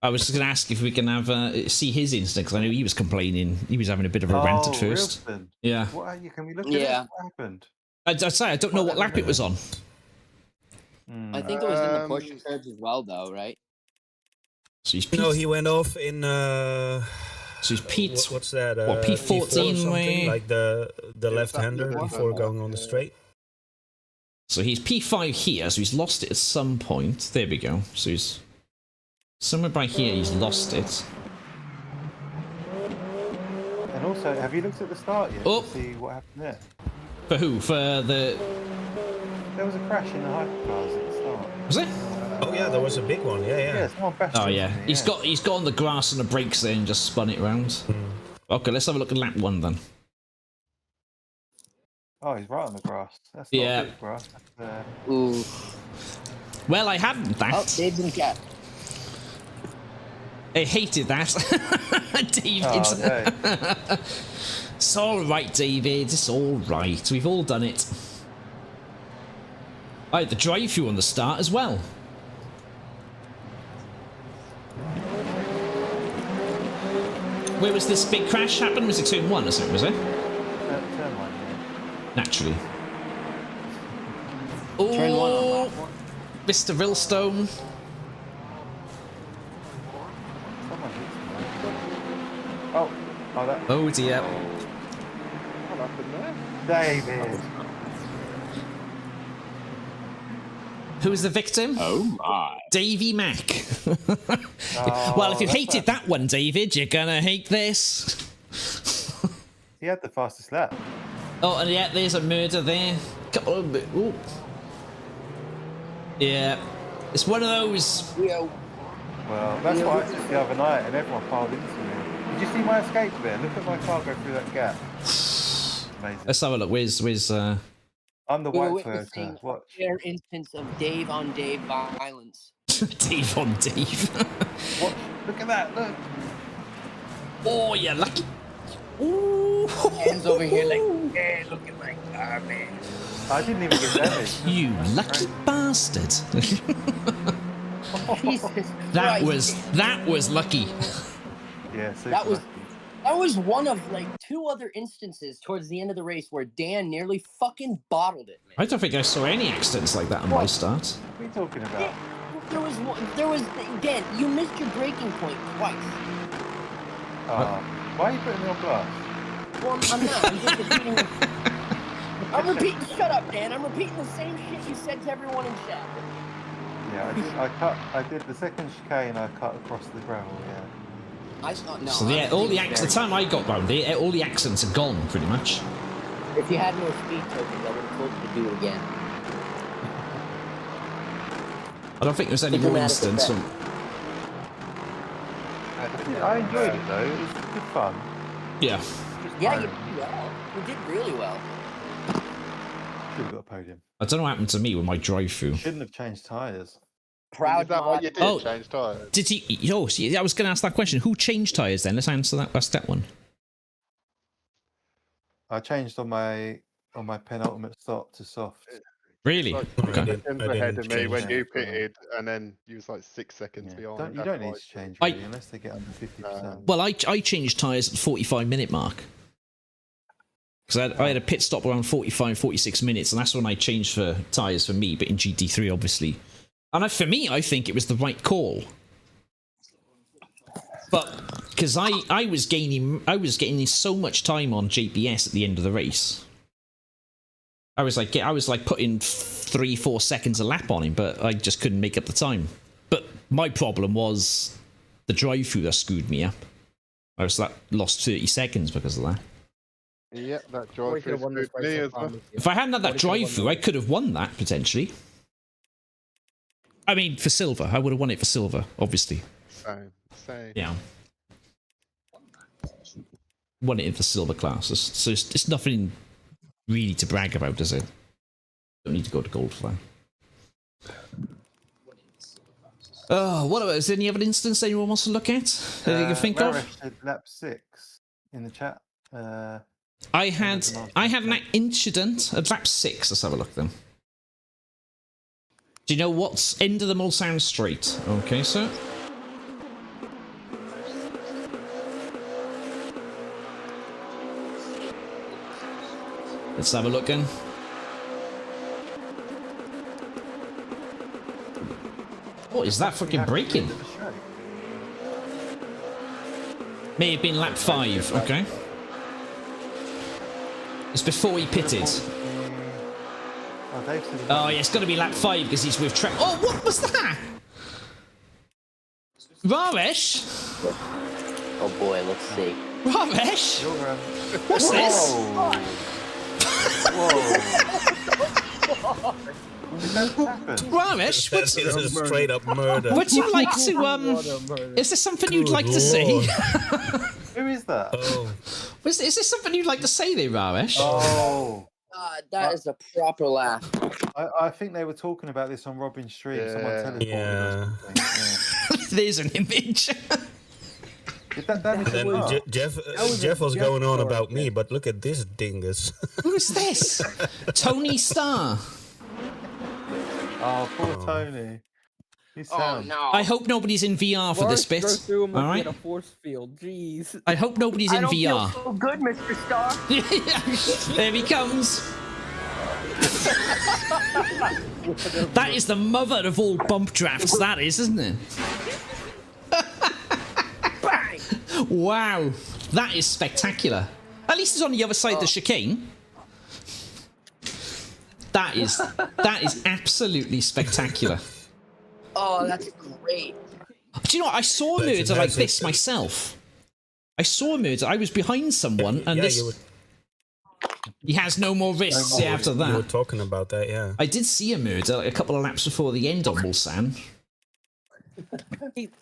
I was just going to ask if we can have see his incident because I know he was complaining. He was having a bit of a rant at first. Wilson. Yeah. What are you? Can we look at it? What happened? I'd say I don't know what lap it was on. I think it was in the push surge as well, though, right? So he's no, he went off in. So he's Pete. What's that? What, P14 way? Like the left-hander before going on the straight. So he's P5 here, so he's lost it at some point. There we go. So he's somewhere by here. He's lost it. And also, have you looked at the start yet to see what happened there? For who? For the. There was a crash in the hypercars at the start. Was there? Oh yeah, there was a big one. Yeah. Someone bashed Oh into yeah. me, He's got on the grass and the brakes there and just spun it around. Okay, let's have a look at lap 1 then. Oh, he's right on the grass. That's not a bit of grass. Ooh. Well, I hadn't that. Oh, Dave's in the cat. I hated that. David. Oh, okay. It's all right, David. It's all right. We've all done it. I had the drive-through on the start as well. Where was this big crash happen? Was it turn 1 or something, was it? Turn 1, yeah. Naturally. Turn 1 on lap 1. Mr. Rillstone. Oh, that. Oh dear. What happened there? David. Who is the victim? Oh my. Davy Mack. Well, if you hated that one, David, you're gonna hate this. He had the fastest lap. Oh, and yeah, there's a murder there. Ooh. Yeah. It's one of those. Well, that's what I did the other night, and everyone piled into me. Did you see my escape there? Look at my car go through that gap. Amazing. Let's have a look. Where's I'm the We were white witnessing Toyota. Watch. a rare instance of Dave on Dave violence. Dave on Dave. Watch. Look at that. Look. Oh, you're lucky. Ooh. Hands over here like, yeah, look at my car, man. I didn't even get damaged. You lucky bastard. Jesus That Christ. was lucky. Yeah, super That was lucky. That was one of like 2 other instances towards the end of the race where Dan nearly fucking bottled it, man. I don't think I saw any accidents like that on my start. What are you talking about? There was Dan, you missed your braking point twice. Why are you putting me on blast? Well, I'm not. I'm just repeating. I'm repeating. Shut up, Dan. I'm repeating the same shit you said to everyone in chat. Yeah, I did the second chicane. I cut across the gravel. Yeah. I thought no. So yeah, all the the time I got round there, all the accidents are gone pretty much. If you had no speed tokens, I would have told you to do it again. I don't think there's any more incidents. I enjoyed it though. It was good fun. Yeah. Yeah, you did well. You did really well. Should have got a podium. I don't know what happened to me with my drive-through. Shouldn't have changed tyres. Proud. Is that why you did change tyres? Did he? Oh, see, I was going to ask that question. Who changed tyres then? Let's answer that. That's that one. I changed on my penultimate stop to soft. Really? Like Okay. 2 seconds ahead of me when you pitted, and then you was like 6 seconds behind. You don't need to change really, unless they get under 50%. Well, I changed tyres at the 45-minute mark. Because I had a pit stop around 45, 46 minutes, and that's when I changed for tyres for me, but in GT3, obviously. And for me, I think it was the right call. But because I was gaining so much time on JPS at the end of the race. I was like putting 3-4 seconds a lap on him, but I just couldn't make up the time. But my problem was the drive-through that screwed me up. I was lost 30 seconds because of that. Yeah, that drive-through screwed me as well. If I hadn't had that drive-through, I could have won that potentially. I mean, for silver, I would have won it for silver, obviously. Same. Yeah. Won it in the silver class, so it's nothing really to brag about, is it? Don't need to go to gold for that. Oh, what about? Is there any other instance anyone wants to look at that you can think of? Said lap 6 in the chat. I had an incident at lap 6. Let's have a look then. Do you know what's end of the Mulsanne Straight? Okay, sir. Let's have a look in. What is that fucking braking? May have been lap 5, okay. It's before he pitted. Oh, yeah, it's got to be lap 5 because he's with track. Oh, what was that? Ramesh? Oh boy, let's see. Ramesh? What's this? Ramesh, this is straight up murder. Would you like to is there something you'd like to say? Who is that? Oh. Is there something you'd like to say there, Ramesh? Oh. That is a proper laugh. I think they were talking about this on Robin's stream. Someone teleported or something. There's an image. And then Jeff was going on about me, but look at this dingus. Who's this? Tony Starr. Oh, poor Tony. Oh no! I hope nobody's in VR for this bit. All right. A force field. Jeez. I hope nobody's in VR. Feel so good, Mr. Starr. There he comes. That is the mother of all bump drafts. That is, isn't it? Wow, that is spectacular. At least it's on the other side of the chicane. That is absolutely spectacular. Oh, that's great. Do you know what? I saw a murder like this myself. I saw a murder. I was behind someone, and he has no more risks after that. You were talking about that, yeah. I did see a murder a couple of laps before the end on Mulsanne.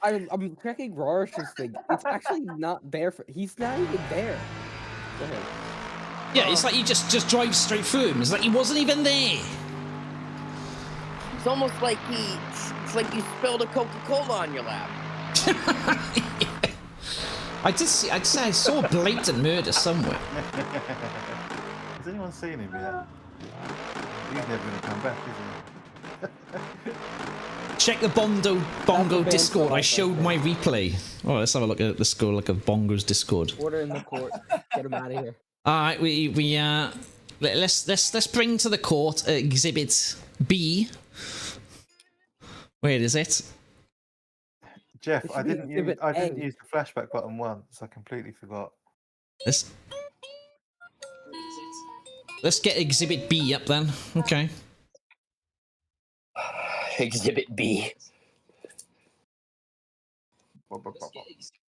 I'm checking Rorschach's thing. It's actually not there. He's not even there. Go ahead. Yeah, it's like he just drives straight through him. It's like he wasn't even there. It's almost like it's like you spilled a Coca-Cola on your lap. Yeah. I'd say I saw a blatant murder somewhere. Has anyone seen him yet? He's never going to come back, is he? Check the Bongo Discord. I showed my replay. Oh, let's have a look at the score. Look at Bongo's Discord. Order in the court. Get him out of here. All right, let's bring to the court Exhibit B. Where is it? Jeff, I didn't use the flashback button once. I completely forgot. Let's get Exhibit B up then. Okay. Exhibit B.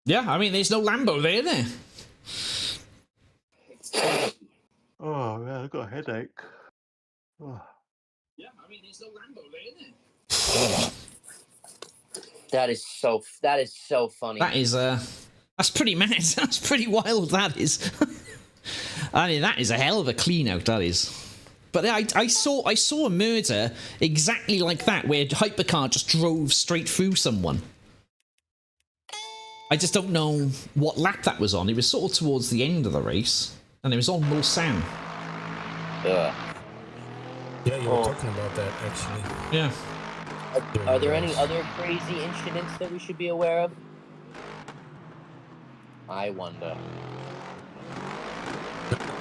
Yeah, I mean, there's no Lambo there. Oh man, I've got a headache. Oh. Yeah, I mean, there's no Lambo there. That is so funny. That is that's pretty mad. That's pretty wild. That is. I mean, that is a hell of a clean out. That is. But I saw a murder exactly like that, where Hypercar just drove straight through someone. I just don't know what lap that was on. It was sort of towards the end of the race, and it was on Mulsanne. Yeah, you were talking about that actually. Yeah. Are there any other crazy incidents that we should be aware of? I wonder.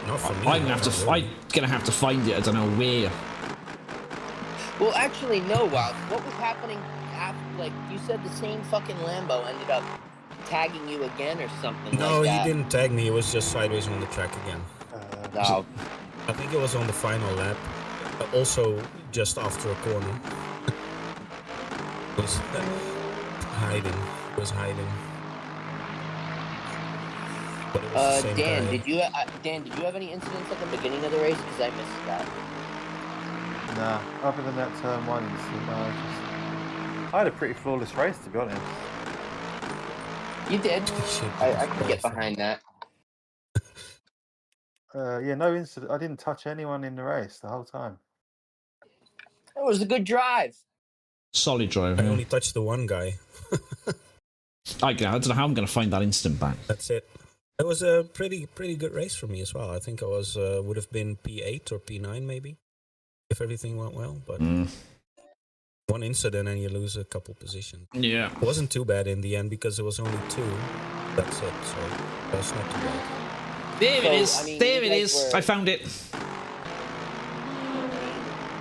Not for me. I'm gonna have to find it. I don't know where. Well, actually, no, Wout. What was happening after, like, you said the same fucking Lambo ended up tagging you again or something No, like that? he didn't tag me. It was just sideways on the track again. No. I think it was on the final lap. Also, just after a corner. was hiding. Was hiding. But it was the same Dan, guy. did you have any incidents at the beginning of the race? Because I missed that. Nah, other than that turn 1 incident, I had a pretty flawless race, to be honest. You did. I can get behind that. Yeah, no incident. I didn't touch anyone in the race the whole time. It was a good drive. Solid drive. I Yeah. only touched the one guy. I don't know how I'm going to find that incident back. That's it. It was a pretty good race for me as well. I think I was would have been P8 or P9 maybe, if everything went well. But one incident and you lose a couple positions. Yeah. It wasn't too bad in the end because there was only 2. That's it. So that's not too bad. There it is. There it is. I found it.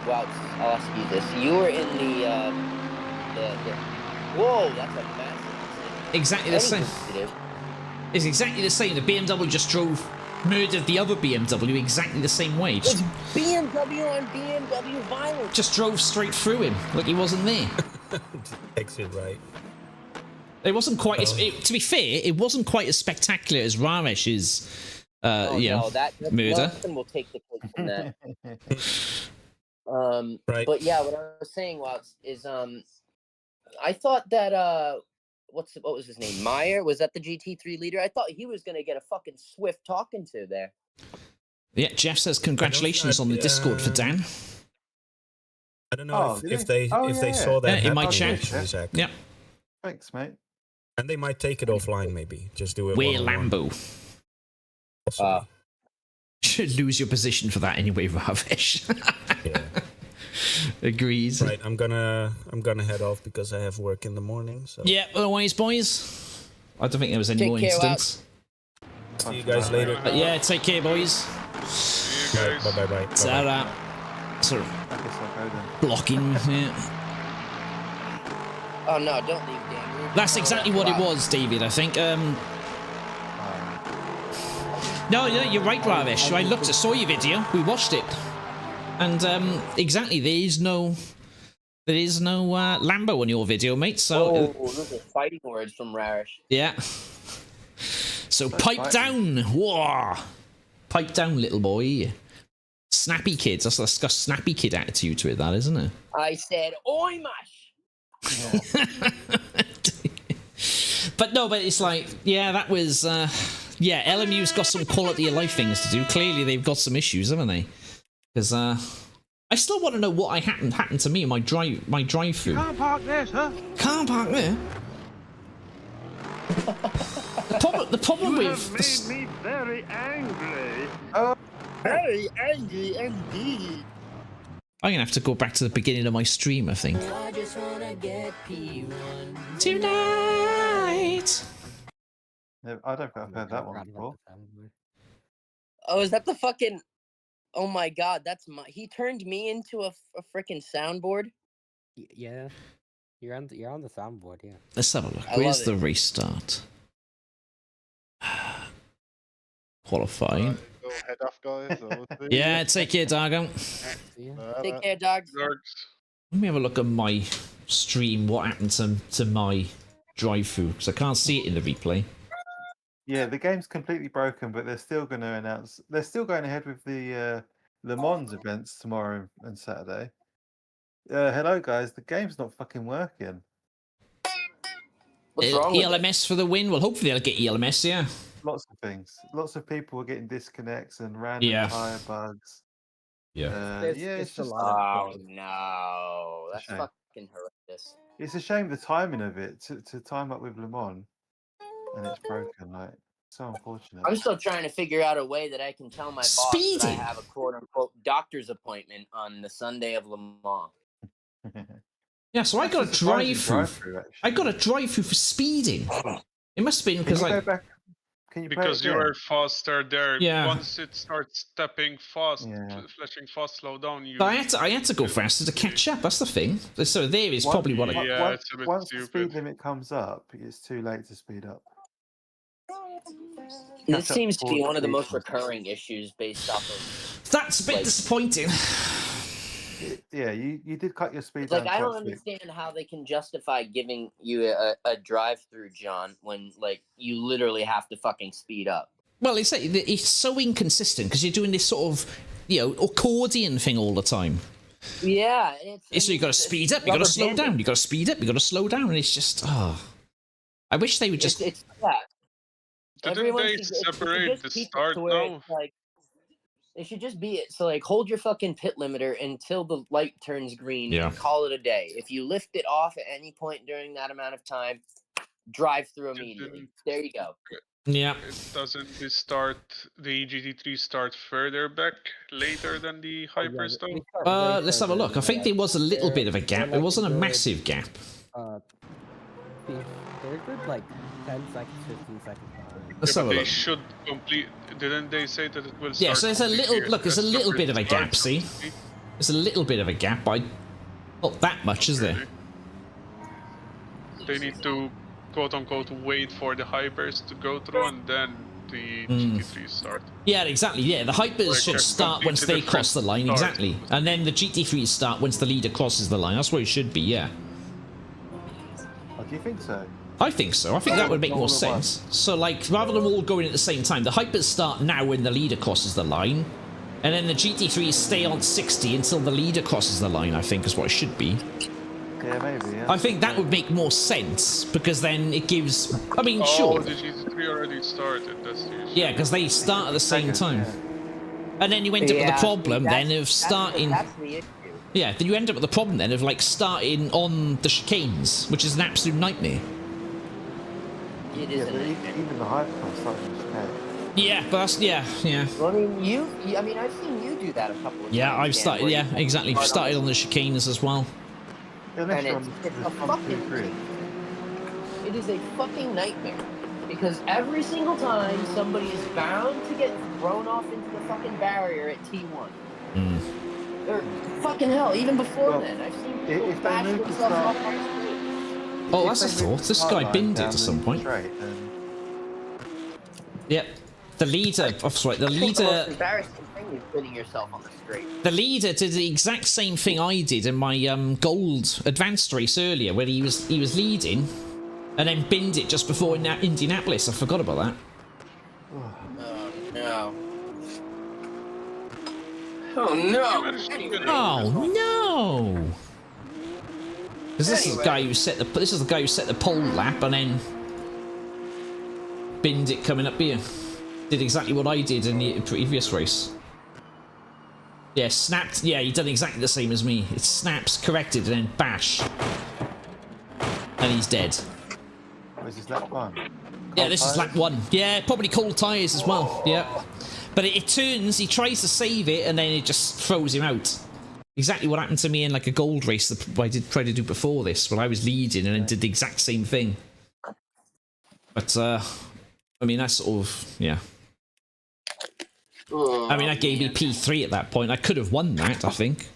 Well, I'll ask you this. You were in the whoa, that's a massive. Exactly the same. It's exactly the same. The BMW just murdered the other BMW exactly the same way. It's BMW on BMW violence. Just drove straight through him like he wasn't there. Exit right. It wasn't quite as, to be fair, it wasn't quite as spectacular as Ramesh's that murder. Nothing will take the place from that. Right. But yeah, what I was saying is I thought that what was his name? Meyer? Was that the GT3 leader? I thought he was gonna get a fucking swift talking to there. Yeah, Jeff says congratulations on the Discord for Dan. I don't know if they saw that in my chat. Exactly. Yep. Thanks, mate. And they might take it offline, maybe. Just do it. We're one-on-one. Lambo. Should lose your position for that anyway, Ravesh. Yeah. Agrees. Right, I'm gonna head off because I have work in the morning. So. Yeah, otherwise, boys. I don't think there was any more incidents. See you guys later. Yeah, take care, boys. Bye. Ta-ra. Sort of blocking. Yeah. Oh no! Don't leave, Dan. That's exactly what it was, David. I think. No, you're right, Ravesh. I saw your video. We watched it, and exactly, there is no Lambo on your video, mate. So those are fighting words from Ravesh. yeah. So pipe down, whoa! Pipe down, little boy. Snappy kids. That's got snappy kid attitude to it, that isn't it? I said, "Oi, mash." But it's like, yeah, that was, LMU's got some quality of life things to do. Clearly, they've got some issues, haven't they? Because I still want to know what happened to me in my drive-through. Can't park there, sir. Can't park there. The problem you with have made me very angry. Oh, very angry indeed. I'm gonna have to go back to the beginning of my stream, I think. I just wanna get P1 tonight. Yeah, I don't think I've heard that one before. Oh, is that the fucking? Oh my god, that's he turned me into a freaking soundboard. Yeah, you're on the soundboard. Yeah. Let's have a look. Where's the race start? Qualifying. Go head off, guys. Yeah, take care, Dargo. Take care, dogs. Let me have a look at my stream. What happened to my drive-through? Because I can't see it in the replay. Yeah, the game's completely broken, but they're still going to announce. They're still going ahead with the Le Mans events tomorrow and Saturday. Hello, guys. The game's not fucking working. What's wrong with ELMS for the win. Well, hopefully they'll get ELMS. Yeah. Lots of things. Lots of people are getting disconnects and random tire bugs. Yeah. It's just. Oh no, that's fucking horrendous. It's a shame the timing of it to time up with Le Mans, and it's broken. Like, So unfortunate. I'm still trying to figure out a way that I can tell my boss that I have a quote-unquote doctor's appointment on the Sunday of Le Mans. Yeah, so I got a drive-through. I got a drive-through for speeding. It must have been because because you are faster there. Yeah. Once it starts stepping fast, flashing fast, slow down. You. But I had to go faster to catch up. That's the thing. So there is probably what I. It's a bit Once stupid. the speed limit comes up, it's too late to speed up. This seems to be one of the most recurring issues based off of. That's a bit disappointing. Yeah, you did cut your speed Like down. I don't quite quick. understand how they can justify giving you a drive-through, John, when like you literally have to fucking speed up. Well, it's so inconsistent because you're doing this sort of accordion thing all the time. Yeah, So you got to speed up, you got to slow down, you got to speed up, you got to slow down, and it's just I wish they would just. It's that. Didn't they separate the start now? Like, they should just be it. So like, hold your fucking pit limiter until the light turns green. Yeah. And call it a day. If you lift it off at any point during that amount of time, drive through immediately. There you go. Yeah. Doesn't the GT3 start further back later than the Hyper stuff? Let's have a look. I think there was a little bit of a gap. It wasn't a massive gap. They're good, like 10 seconds, 15 seconds. Let's have a look. They should complete. Didn't they say that it will start? Yeah, so there's a little look. There's a little bit of a gap. See, there's a little bit of a gap. But not that much, is there? They need to quote unquote wait for the Hypers to go through and then the GT3 start. Yeah, exactly. Yeah, the Hypers should start once they cross the line. Exactly, and then the GT3s start once the leader crosses the line. That's where it should be. Yeah. Oh, do you think so? I think so. I think that would make more sense. So, like, rather than all going at the same time, the Hypers start now when the leader crosses the line, and then the GT3s stay on 60 until the leader crosses the line, I think is what it should be. Yeah, maybe, yeah. I think that would make more sense, because then it gives... I mean, Oh, sure. the GT3 already started, that's the issue. Yeah, because they start at the same time. And then you end up with the problem then of starting... That's the issue. Yeah, then you end up with the problem then of, like, starting on the chicanes, which is an absolute nightmare. It is even the Hypercar started in chicane. Yeah, but that's... Yeah. Well, I mean, I mean, I've seen you do that a couple of times. Yeah, I've started... Yeah, exactly. Started on the chicanes as well. And it's a fucking... It is a fucking nightmare. Because every single time, somebody is bound to get thrown off into the fucking barrier at T1. Or fucking hell, even before then. I've seen people bash themselves off on the street. Oh, that's a thought. This guy binned it at some point. Yep. The leader... Oh, sorry, the The most leader... embarrassing thing is putting yourself on the straight. The leader did the exact same thing I did in my gold advanced race earlier, where he was leading, and then binned it just before Indianapolis. I forgot about that. No. Oh no! Oh no! Because this is the guy who set the pole lap and then binned it coming up here. Did exactly what I did in the previous race. Yeah, snapped. Yeah, he done exactly the same as me. It snaps, corrected, and then bash, and he's dead. This is lap 1. Yeah, this is lap 1. Yeah, probably cold tyres as well. Yeah, but it turns. He tries to save it, and then it just throws him out. Exactly what happened to me in like a gold race that I did try to do before this, when I was leading and then did the exact same thing. But I mean, that's sort of I mean, that gave me P3 at that point. I could have won that, I think.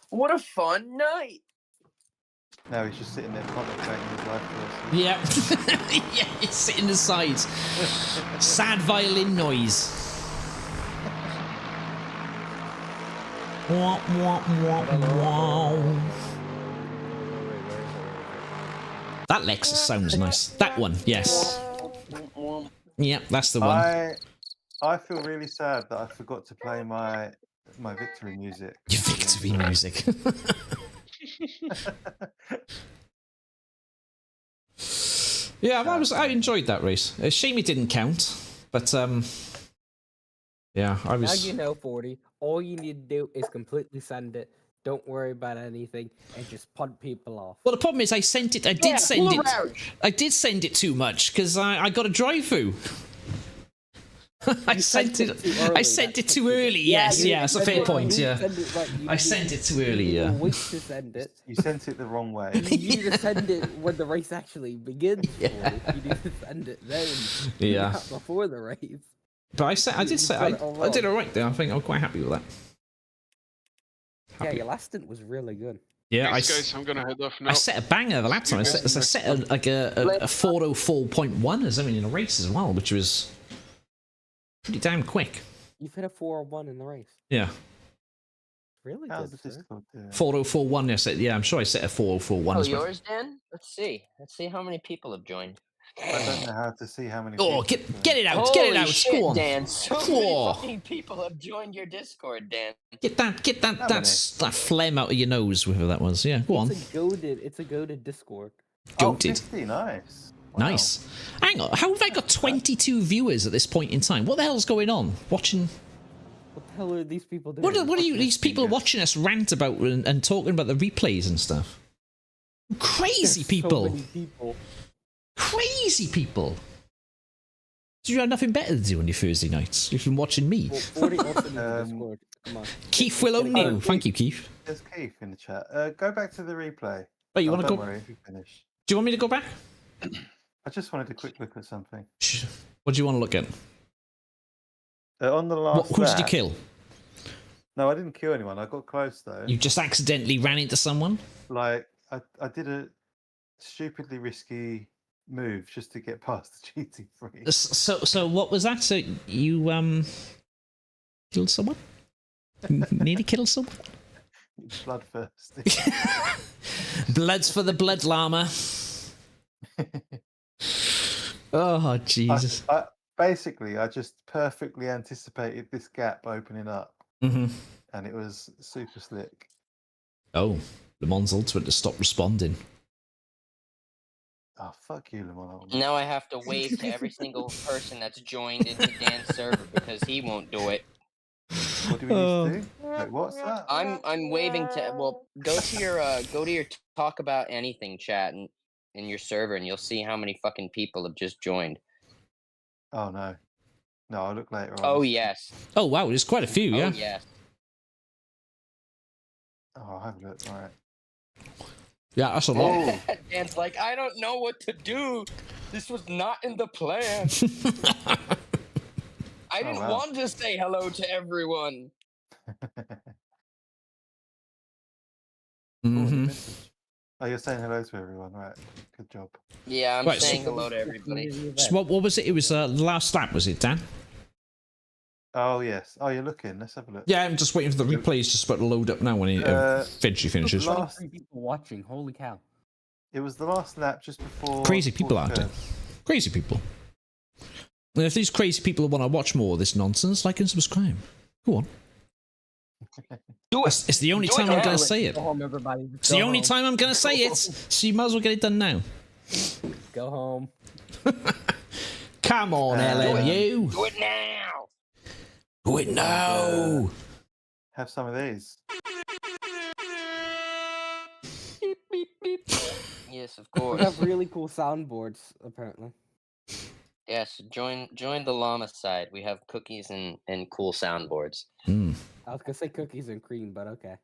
What a fun night! No, he's just sitting there contemplating his life choices. Yeah, yeah, he's sitting aside. Sad violin noise. Wah, wah, wah, wah. That Lexus sounds nice. That one, yes. Yep, that's the one. I feel really sad that I forgot to play my victory music. Your victory music. Yeah, I enjoyed that race. A shame it didn't count, but yeah, I was. Now you know, 40. All you need to do is completely send it. Don't worry about anything, and just punt people off. Well, the problem is I did send it too much because I got a drive-through. I sent it. I sent it too early. Yes, yeah, that's a fair point. Yeah, I sent it too early. Yeah. Wait to send it. You sent it the wrong way. You need to send it when the race actually begins. Yeah. You need to send it then. Yeah. Not before the race. But I did all right there. I think I'm quite happy with that. Yeah, your last stint was really good. Yeah, Thanks, guys. I'm gonna head off now. I set a banger the last time. I set a 404.1 or something in a race as well, which was pretty damn quick. You've hit a 401 in the race. Yeah. Really How's good, the sir. Discord doing? 4041. Yes, yeah, I'm sure I set a 4041 Oh, as well. yours, Dan? Let's see. Let's see how many people have joined. I don't know how to see how many. Oh, people get it out! Holy get it out! shit, Go on. Dan! So Whoa. many fucking people have joined your Discord, Dan. Get that that phlegm out of your nose, whatever that was. Yeah, go on. It's a goated Discord. Goated. 50, nice. Nice. Hang on, how have I got 22 viewers at this point in time? What the hell's going on? Watching. What the hell are these people doing? What are you? These people watching us rant about and talking about the replays and stuff. Crazy There's people. So many people. Crazy people. Do you have nothing better to do on your Thursday nights? You've been watching me. Well, 40 also in the Discord. Come on. Keith will own you. Thank you, Keith. There's Keith in the chat. Go back to the replay. Oh, you want to don't go? worry, if you finish. Do you want me to go back? I just wanted a quick look at something. What do you want to look at? On the last. Who did you lap- kill? No, I didn't kill anyone. I got close though. You just accidentally ran into someone? Like I did a stupidly risky move just to get past the GT3. So what was that? So you killed someone? Nearly killed someone? Bloodthirsty. Bloods for the blood llama. Oh Jesus! Basically, I just perfectly anticipated this gap opening up, Mm-hmm. and it was super slick. Oh, Le Mans Ultimate to stop responding. Oh, fuck you, Le Mans. Now I have to wave to every single person that's joined into Dan's server because he won't do it. What do we need to do? Like, what's that? I'm waving to. Well, go to your talk about anything chat in your server, and you'll see how many fucking people have just joined. Oh no, no, I'll look later on. Oh yes. Oh wow, there's quite a few. Yeah. Oh yes. Oh, I'll have a look. All right. Yeah, that's a lot. Dan's like, I don't know what to do. This was not in the plan. I didn't want to say hello to everyone. Mm-hmm. Oh, you're saying hello to everyone, right? Good job. Yeah, I'm Right, saying hello to everybody. So what was it? It was the last lap, was it, Dan? Oh yes. Oh, you're looking. Let's have a look. Yeah, I'm just waiting for the replays just about to load up now when he finishes. 23 people watching. Holy cow! It was the last lap just before. Crazy people out there. Crazy people. And if these crazy people want to watch more of this nonsense, like and subscribe. Go on. Do it. It's the only time I'm going to say it. Go home, everybody. It's the only time I'm going to say it. So you might as well get it done now. Go home. Come on, LMU. Do it now. Do it now. Have some of these. Beep, beep, beep. Yes, of We course. have really cool soundboards, apparently. Yes, join the llama side. We have cookies and cool soundboards. Mm. I was gonna say cookies and cream, but okay.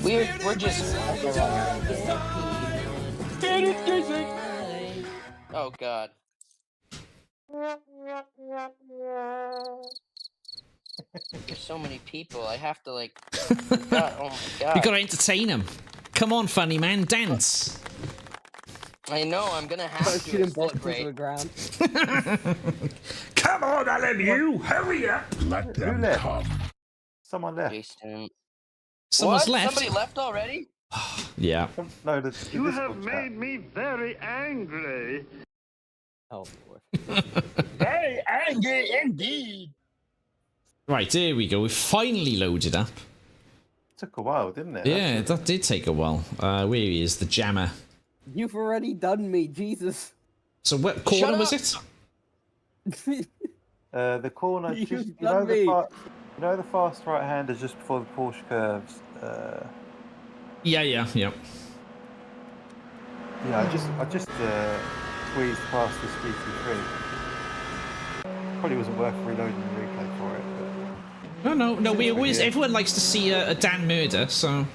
We're just. Oh God. There's so many people. I have to like. God, oh my God. You got to entertain them. Come on, funny man, dance. I know. I'm gonna have to Shooting bullets into celebrate. the ground. Come on, LMU, hurry up. Let them come. Someone left. Jason. Someone's What? left. Somebody left already? Yeah. No, You have made me very angry. Oh boy. Very angry indeed. Right, here we go. We finally loaded up. Took a while, didn't it? Yeah, that did take a while. Where is the jammer? You've already done me, Jesus. So what corner was it? The corner. You Just, done me. you know the fast right hander just before the Porsche curves. Yeah. Yeah, I just squeezed past this GT3. Probably wasn't worth reloading the replay for it. But No. We always everyone likes to see a Dan murder, so.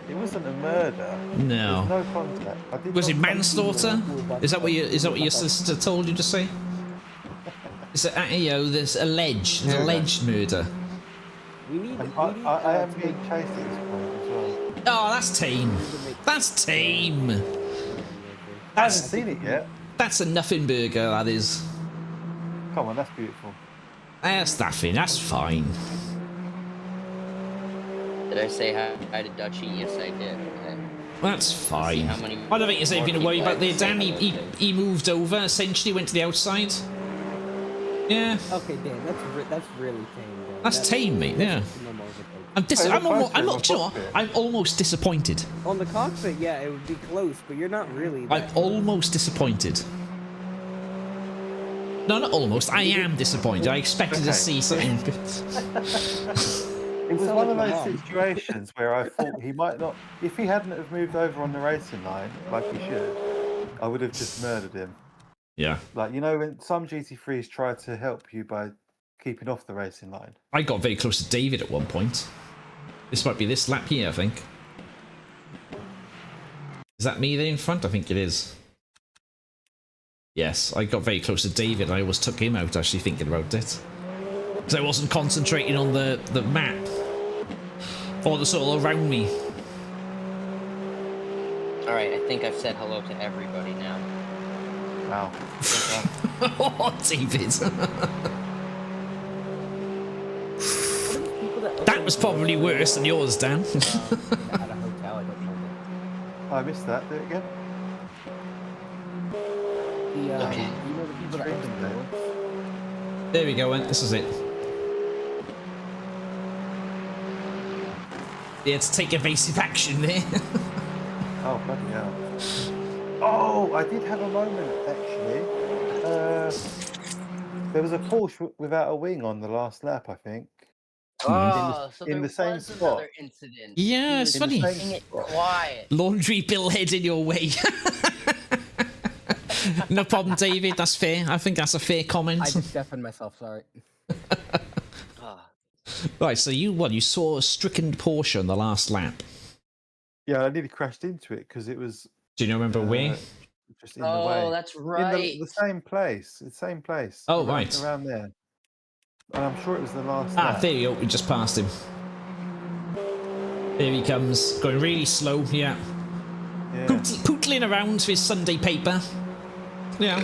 it wasn't a murder. No. There's no contact. Was it manslaughter? Is that what your sister told you to say? Is it there's alleged murder? I am being chased at this point as well. Oh, that's tame. That's tame. I haven't seen it yet. That's a nothing burger, that is. Come on, that's beautiful. That's nothing, that's fine. Did I say hi to Dutchy? Yes, I did. Okay. That's fine. I don't think there's anything to worry about there, Dan. He moved over, essentially went to the outside. Yeah. Okay, Dan, that's really tame. Dan. That's tame, mate. Yeah. I'm almost disappointed. On the cockpit, yeah, it would be close, but you're not really. I'm almost disappointed. No, not almost. I am disappointed. I expected to see something. It was one of those situations where I thought he might not. If he hadn't have moved over on the racing line like he should, I would have just murdered him. Yeah. Like, you know, when some GT3s try to help you by keeping off the racing line. I got very close to David at one point. This might be this lap here, I think. Is that me there in front? I think it is. Yes, I got very close to David. I almost took him out, actually, thinking about it. Because I wasn't concentrating on the map. Or the sort around me. Alright, I think I've said hello to everybody now. Wow. Oh, David. That was probably worse than yours, Dan. I missed that. Do it again. There we go, this is it. Yeah, to take evasive action there. Oh, bloody hell. Oh, I did have a moment, actually. There was a Porsche without a wing on the last lap, I think. Oh, in the same spot. Incident. Yeah, it's funny. Quiet. Laundry bill head in your way. No problem, David. That's fair. I think that's a fair comment. I just deafened myself. Sorry. Right. So you saw a stricken Porsche on the last lap. Yeah, I nearly crashed into it because it was. Do you remember where? Just in the way. Oh, that's right. In the same place. The same place. Oh, right. Around there. And I'm sure it was the last. Ah, lap. there you go. We just passed him. There he comes, going really slow. Yeah. Pootling around with his Sunday paper. Yeah.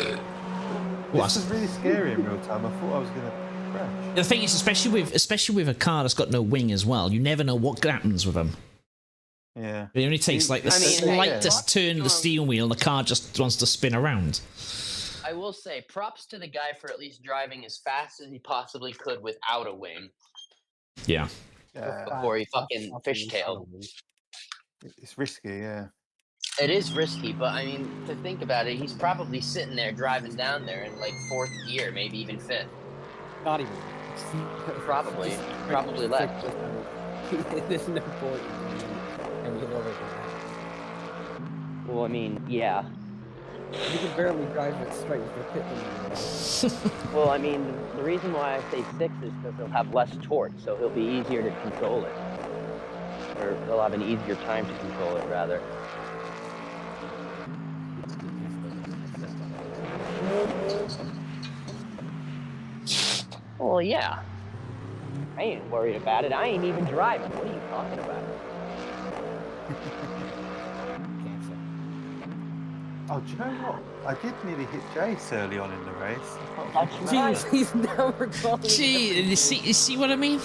This is really scary in real time. I thought I was going to crash. The thing is, especially with a car that's got no wing as well, you never know what happens with them. Yeah. It only takes like the slightest turn of the steering wheel, and the car just wants to spin around. I will say, props to the guy for at least driving as fast as he possibly could without a wing. Yeah. Before he fucking fishtailed. It's risky, yeah. It is risky, but I mean, to think about it, he's probably sitting there driving down there in like 4th gear, maybe even 5th. Not even. Probably less. There's no point in getting over that. Well, I mean, yeah. You can barely drive it straight with your pit limit. Well, I mean, the reason why I say 6 is because he'll have less torque, so he'll be easier to control it. Or he'll have an easier time to control it, rather. Well, yeah. I ain't worried about it. I ain't even driving. What are you talking about? Oh, do you know what? I did nearly hit Jace early on in the race. Jeez, he's never going. Gee, you see what I mean?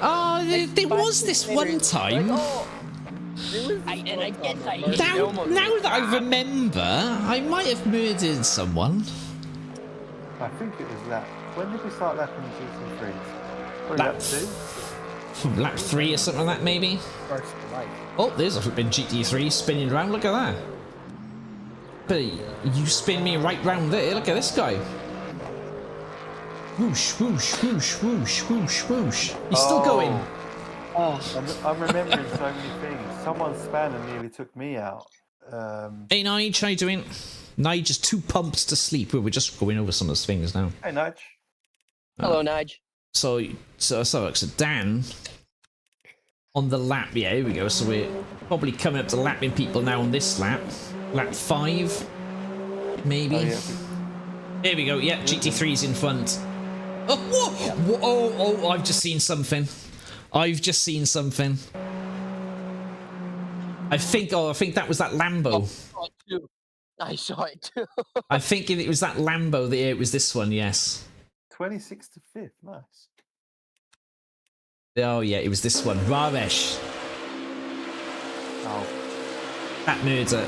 Oh, there was this one time. Oh, I guess I now that I remember, I might have murdered someone. I think it was lap. When did we start lapping the GT3s? Probably lap 2? Lap 3 or something like that, maybe? First light. Oh, there's a flipping GT3 spinning around. Look at that. But you spin me right round there. Look at this guy. Whoosh, whoosh, whoosh, whoosh, whoosh, whoosh. He's still going. I'm remembering so many things. Someone's spanner nearly took me out. Hey, Nige, how you doing? Nige is too pumped to sleep. We're just going over some of those things now. Hey, Nige. Hello, Nige. So Dan, on the lap, yeah, here we go. So we're probably coming up to lapping people now on this lap. Lap 5, maybe. Oh, yeah. There we go. Yeah, GT3's in front. Oh, whoa! Oh, I've just seen something. I think that was that Lambo. I saw it too. I think it was that Lambo. It was this one, yes. 26th to 5th, nice. Oh yeah, it was this one. Ramesh. Oh. That murder.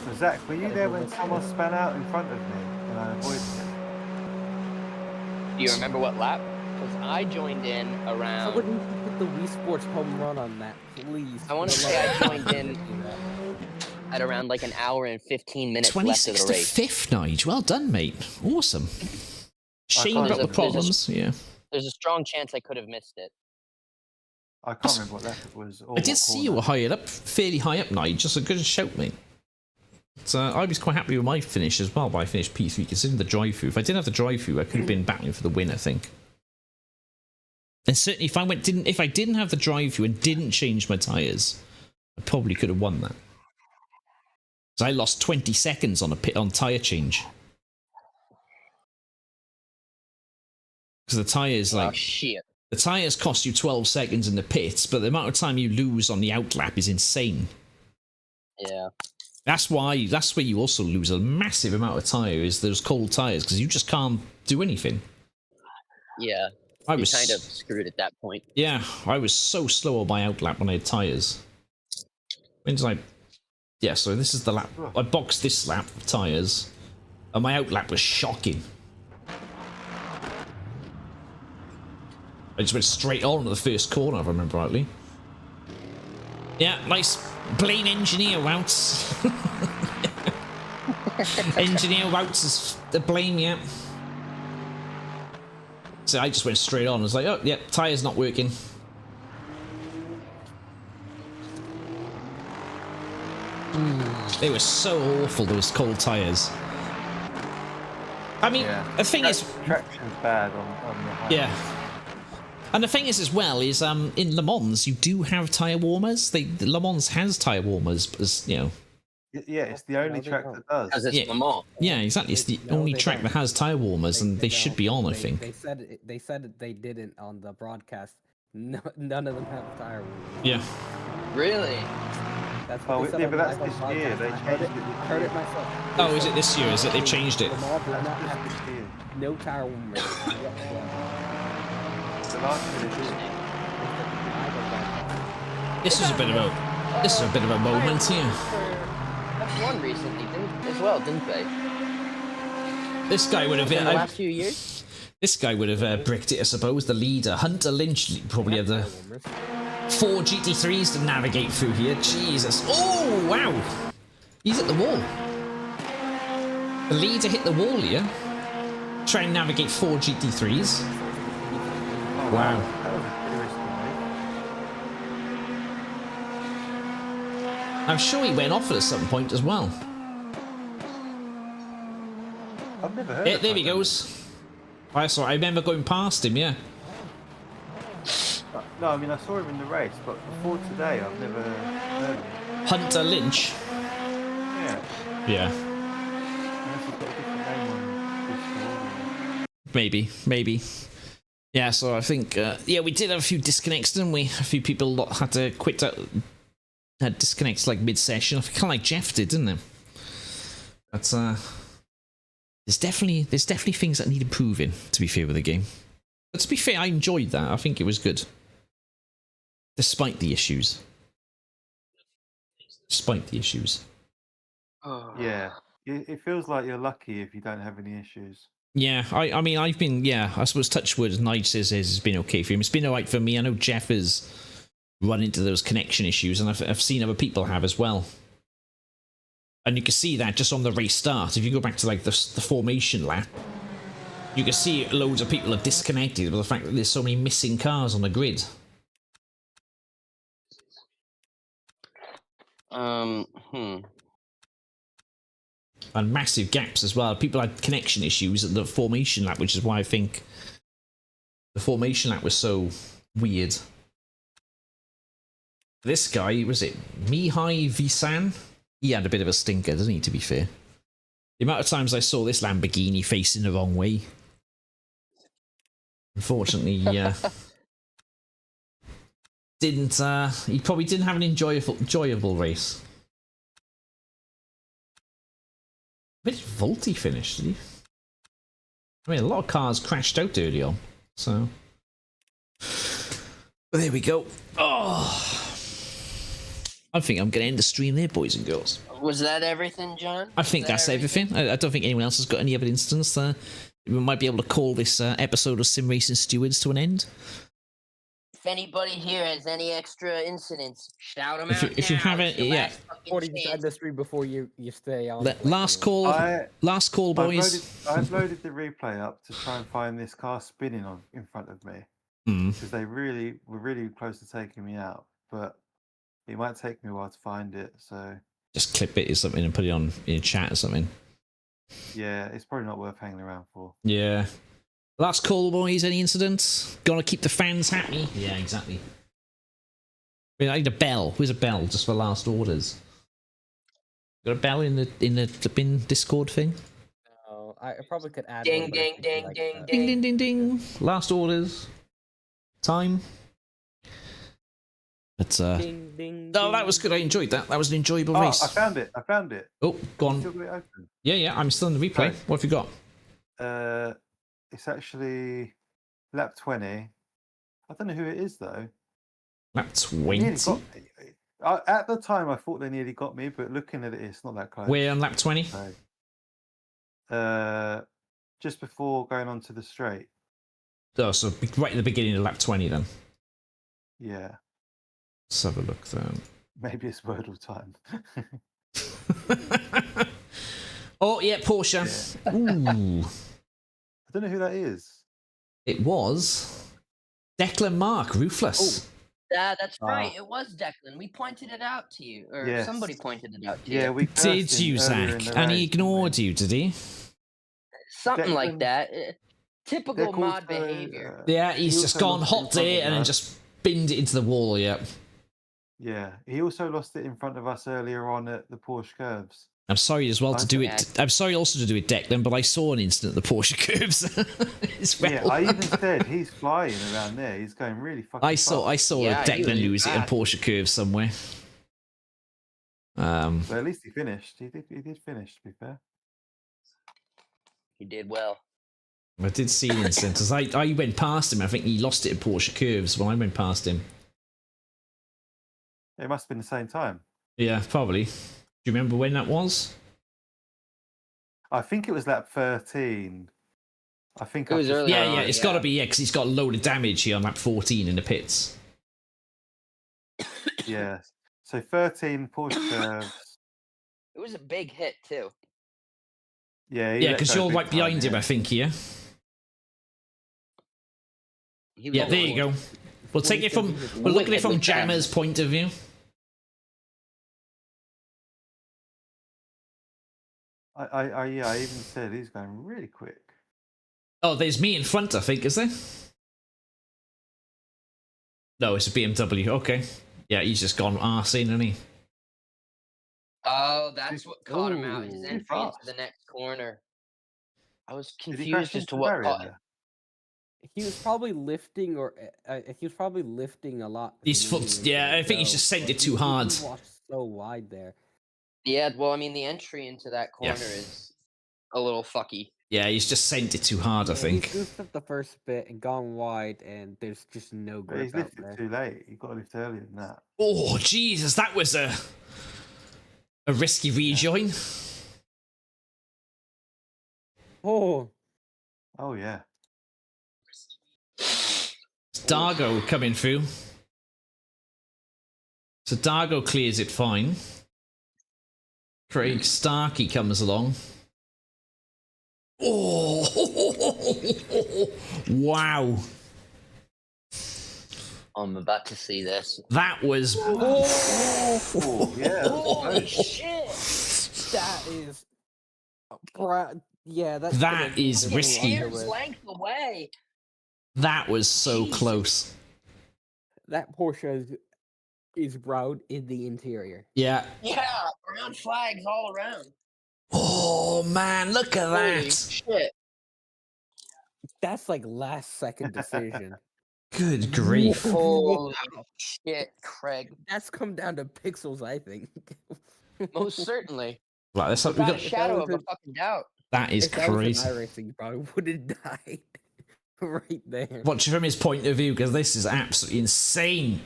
So Zach, were you there when someone span out in front of me and I avoided it? Do you remember what lap? Because I joined in around. How would you put the Wii Sports home run on that, please? I want to say I joined in at around like an hour and 15 minutes left of the 26th to race. 5th, Nige. Well done, mate. Awesome. Shame about the problems. Yeah. There's a strong chance I could have missed it. I can't remember what that was. I did see you were higher up, fairly high up, Nige. Just a good shout, mate. So I was quite happy with my finish as well, but I finished P3 considering the drive-through. If I didn't have the drive-through, I could have been battling for the win, I think. And certainly, if I didn't have the drive-through and didn't change my tyres, I probably could have won that. So I lost 20 seconds on tyre change. Because the tyres, like, the tyres cost you 12 seconds in the pits, but the amount of time you lose on the outlap is insane. Yeah. That's where you also lose a massive amount of tyre, is those cold tyres, because you just can't do anything. Yeah. I You was kind of screwed at that point. Yeah, I was so slow on my outlap when I had tyres. When did I... Yeah, so this is the lap. I boxed this lap of tyres, and my outlap was shocking. I just went straight on to the first corner, if I remember rightly. Yeah, nice plain engineer Wouters. Engineer Wouters is the blame, yeah. So I just went straight on. I was like, oh, yeah, tyre's not working. They were so awful, those cold tyres. I mean, the thing is... Traction's bad on the high. Yeah. And the thing is, as well, is in Le Mans, you do have tyre warmers. Le Mans has tyre warmers, as you know. Yeah, it's the only track that does. Because it's Le Mans. Yeah, exactly. It's the only track that has tyre warmers, and they should be on, I think. They said they didn't on the broadcast. No, none of them have tire warmers. Yeah. Really? That's what they said on that's the this year. They changed it. Heard it myself. Oh, is it this year? Is it they've changed it? Le Mans will not have no tire warmers. This is a bit of a moment here. F1 recently as well, didn't they? This guy would have in the last few years. This guy would have bricked it, I suppose. The leader, Hunter Lynch, probably had the 4 GT3s to navigate through here. Jesus! Oh wow! He's at the wall. The leader hit the wall here. Try and navigate 4 GT3s. Wow. I'm sure he went off at some point as well. I've never heard of there he goes. I remember going past him, yeah. No, I mean, I saw him in the race, but before today, I've never heard of him. Hunter Lynch? Yeah. Yeah. Unless he's got a different name on this. Maybe. Yeah, so I think, we did have a few disconnects, didn't we? A few people had to quit, had disconnects like mid-session, kind of like Jeff did, didn't they? But, there's definitely things that need improving, to be fair, with the game. But to be fair, I enjoyed that. I think it was good. Despite the issues. Yeah. It feels like you're lucky if you don't have any issues. Yeah, I mean, I suppose touchwood, as Nige says, has been okay for him. It's been alright for me. I know Jeff has run into those connection issues, and I've seen other people have as well. And you can see that just on the race start. If you go back to like the formation lap, You can see loads of people are disconnected with the fact that there's so many missing cars on the grid. And massive gaps as well. People had connection issues at the formation lap, which is why I think the formation lap was so weird. This guy, was it Mihai Visan? He had a bit of a stinker, doesn't he, to be fair? The amount of times I saw this Lamborghini facing the wrong way. Unfortunately, he probably didn't have an enjoyable race. Where did Volti finish? Did he? I mean, a lot of cars crashed out early on, so. But there we go. Oh, I think I'm going to end the stream there, boys and girls. Was that everything, John? I think that's everything. I don't think anyone else has got any other instance. We might be able to call this episode of Sim Racing Stewards to an end. If anybody here has any extra incidents, shout them out. If you haven't, yeah. 40% of the stream before you stay on. Last call, boys. I've loaded the replay up to try and find this car spinning in front of me because they were really close to taking me out, but it might take me a while to find it. So just clip it or something and put it on in a chat or something. Yeah, it's probably not worth hanging around for. Yeah. Last call, boys. Any incidents? Gotta keep the fans happy. Yeah, exactly. I need a bell. Where's a bell? Just for last orders. Got a bell in the bin Discord thing? No, I probably could add. Ding, ding, ding, like ding, ding, ding, ding, ding. Last orders. Time. But ding, ding, oh, that was good. I enjoyed that. That was an enjoyable race. I found it. Oh, go on. Still got it open. Yeah. I'm still in the replay. Right. What have you got? It's actually lap 20. I don't know who it is though. Lap 20. At the time, I thought they nearly got me, but looking at it, it's not that close. We're on lap 20. So, just before going on to the straight. Oh, so right at the beginning of lap 20 then. Yeah. Let's have a look then. Maybe it's Wordle time. Oh, yeah, Porsche. Yeah. Ooh. I don't know who that is. It was Declan Mark, Ruthless. Yeah, that's right. It was Declan. We pointed it out to you, or somebody pointed it out to you. Yeah, we did you, Zach? And he ignored you, did he? Something like that. Typical mod behavior. Yeah, he's just gone hot there and then just binned it into the wall. Yeah. Yeah, he also lost it in front of us earlier on at the Porsche curves. I'm sorry as well to do it. I'm sorry also to do it, Declan, but I saw an incident at the Porsche curves as well. Yeah, I even said he's flying around there. He's going really fucking fast. I saw Declan lose it in Porsche curves somewhere. But at least he finished. He did finish, to be fair. He did well. I did see an incident. As I went past him. I think he lost it in Porsche curves when I went past him. It must have been the same time. Yeah, probably. Do you remember when that was? I think it was lap 13. I think it was early. Yeah, it's got to be, because he's got a load of damage here on lap 14 in the pits. Yeah. So 13 Porsche curves. It was a big hit too. Yeah, because you're right behind him, I think, here. Yeah, there you go. We'll take it from. We'll look at it from Jammer's point of view. I even said he's going really quick. Oh, there's me in front, I think, is there? No, it's a BMW. Okay. Yeah, he's just gone arsing, hasn't he? Oh, that's what caught him out. His entry into the next corner. I was confused as to what caught him. He was probably lifting, or he was probably lifting a lot. His foot, yeah, I think he's just sent it too hard. He walked so wide there. Yeah, well, I mean, the entry into that corner is a little fucky. Yeah, he's just sent it too hard, I think. He's goofed up the first bit and gone wide, and there's just no grip. He's lifted too late. You've got to lift earlier than that. Oh, Jesus, that was a risky rejoin. Oh yeah. Dargo coming through. So Dargo clears it fine. Craig Starkey comes along. Oh, Wow. I'm about to see this. That was. Oh, yeah. Holy shit! That is. Yeah, that is risky. Hair's length away. That was so Jesus. close. That Porsche is brown in the interior. Yeah. Yeah, brown flags all around. Oh man, look at Holy that. shit. That's like last second decision. Good grief. Holy shit, Craig. That's come down to pixels, I think. Most certainly. Right, that's we Without got. a shadow of a fucking doubt. That is If that was crazy. an iRacing, you probably would have died right there. Watch it from his point of view, because this is absolutely insane.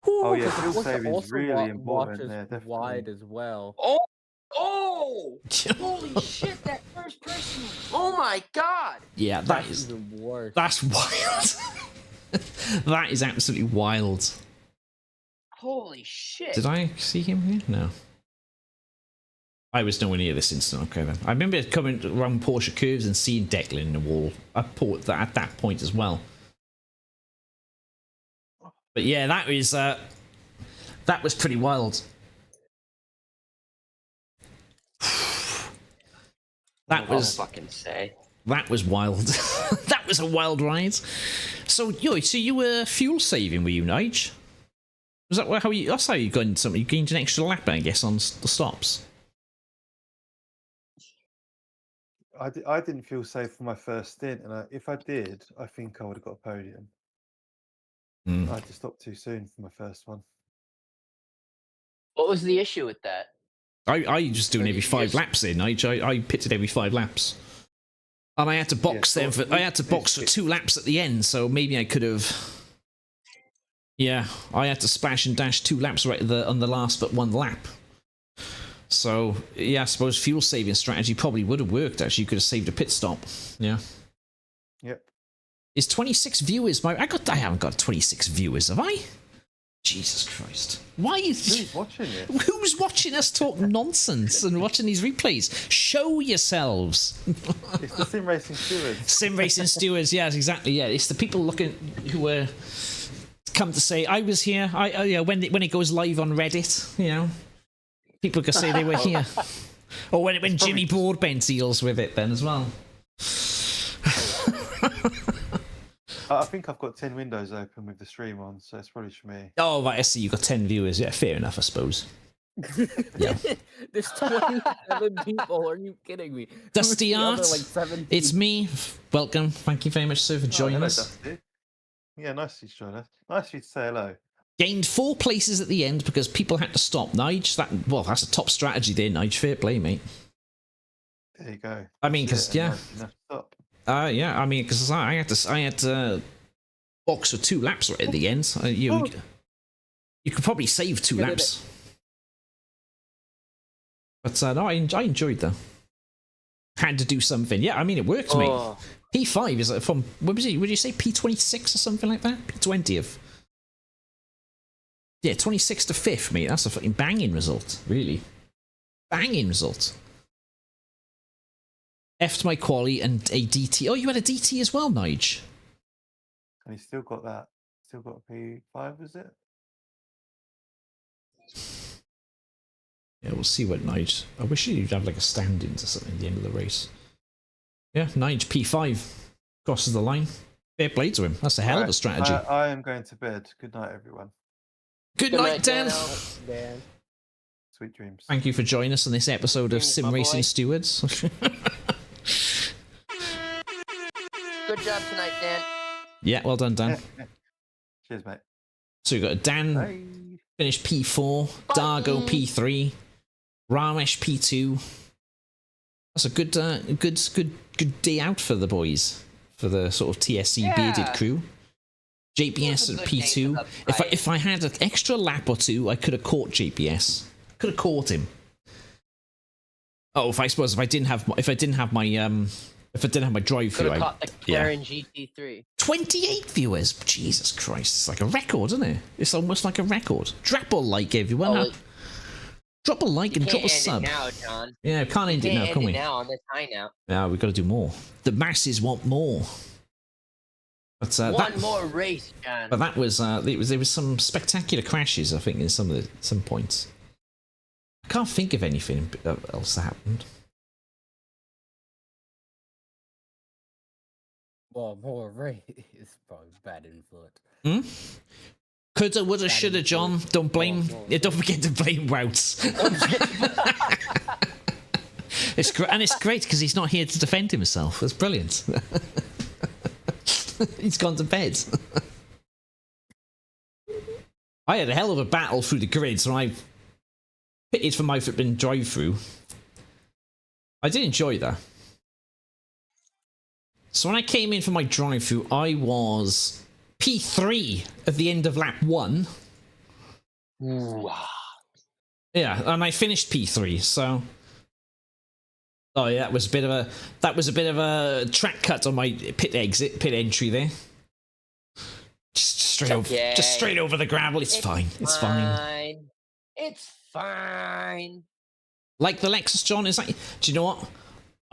Oh yeah, The fuel Porsche saving is also really important. watches Yeah, definitely. wide as well. Oh! Holy shit, that first person. Oh my god! Yeah, that is. Even worse. That's wild. That is absolutely wild. Holy shit. Did I see him here? No. I was nowhere near this instant. Okay then. I remember coming around Porsche curves and seeing Declan in the wall at that point as well. But yeah, that was pretty wild. That was fucking say. That was wild. That was a wild ride. So you were fuel saving, were you, Nige? Was that how you? That's how you gained something. You gained an extra lap, I guess, on the stops. I didn't feel safe for my first stint, and if I did, I think I would have got a podium. Mm. I had to stop too soon for my first one. What was the issue with that? I just doing every 5 laps in. I pitted every 5 laps, and I had to box them for. I had to box for 2 laps at the end, so maybe I could have. Yeah, I had to splash and dash 2 laps right on the last but 1 lap. So yeah, I suppose fuel saving strategy probably would have worked. Actually, you could have saved a pit stop. Yeah. Yep. Is 26 viewers? I haven't got 26 viewers, have I? Jesus Christ! Why who's watching it? Who's watching us talk nonsense and watching these replays? Show yourselves. It's the sim racing stewards. Sim racing stewards. Yes, exactly. Yeah, it's the people looking who were come to say I was here. When it goes live on Reddit, you know, people can say they were here. Or when Jimmy Broadbent deals with it then as well. I think I've got 10 windows open with the stream on, so it's probably for me. Oh, right, I see. You've got 10 viewers. Yeah, fair enough, I suppose. Yeah. There's 27 people. Are you kidding me? Dusty Who's the other, Art, like, 17? it's me. Welcome. Thank you very much, sir, for joining hello, us. Dusty. Yeah, nice to join us. Nice of you to say hello. Gained 4 places at the end because people had to stop. Nige, that's a top strategy there, Nige. Fair play, mate. There you go. I mean, because yeah. Yeah, I mean, because I had to box for 2 laps right at the end. You could probably save 2 laps. But no, I enjoyed that. Had to do something. Yeah, I mean, it worked, mate. P5 is from, what was it? Would you say P26 or something like that? P20th. Yeah, 26 to 5th, mate. That's a fucking banging result, really. Banging result. F'd my quali and a DT. Oh, you had a DT as well, Nige. And he's still got that. Still got a P5, is it? Yeah, we'll see what Nige. I wish you'd have like a stand-in to something at the end of the race. Yeah, Nige P5 crosses the line. Fair play to him. That's a hell of a strategy. I am going to bed. Good night, everyone. Good night, Dan. Dan. Sweet dreams. Thank you for joining us on this episode of Sim Racing Stewards. Good job tonight, Dan. Yeah, well done, Dan. Cheers, mate. So we've got Dan finished P4, Dargo P3, Ramesh P2. That's a good day out for the boys, for the sort of TSC bearded crew. JBS at P2. If I had an extra lap or 2, I could have caught JBS. Could have caught him. Oh, if I didn't have my drive Could through, have caught the McLaren GT3. 28 viewers. Jesus Christ, it's like a record, isn't it? It's almost like a record. Drop a like, everyone. Drop a like and drop a sub. Now, John. Yeah, we can't end it now, can we? Now on the tie now. Yeah, we've got to do more. The masses want more. But, One more race, John. But that was there was some spectacular crashes, I think, in some points. I can't think of anything else that happened. Well, more race is probably bad influence. Coulda, woulda, shoulda, John. Don't blame. Don't forget to blame Wouts. It's great because he's not here to defend himself. That's brilliant. He's gone to bed. I had a hell of a battle through the grids when I pitted for my flipping drive-through. I did enjoy that. So when I came in for my drive-through, I was P3 at the end of lap 1. Ooh. Yeah, and I finished P3. So, oh yeah, that was a bit of a track cut on my pit entry there. Just straight over the gravel. It's fine. It's fine. It's fine. Like the Lexus, John. Is that? Do you know what?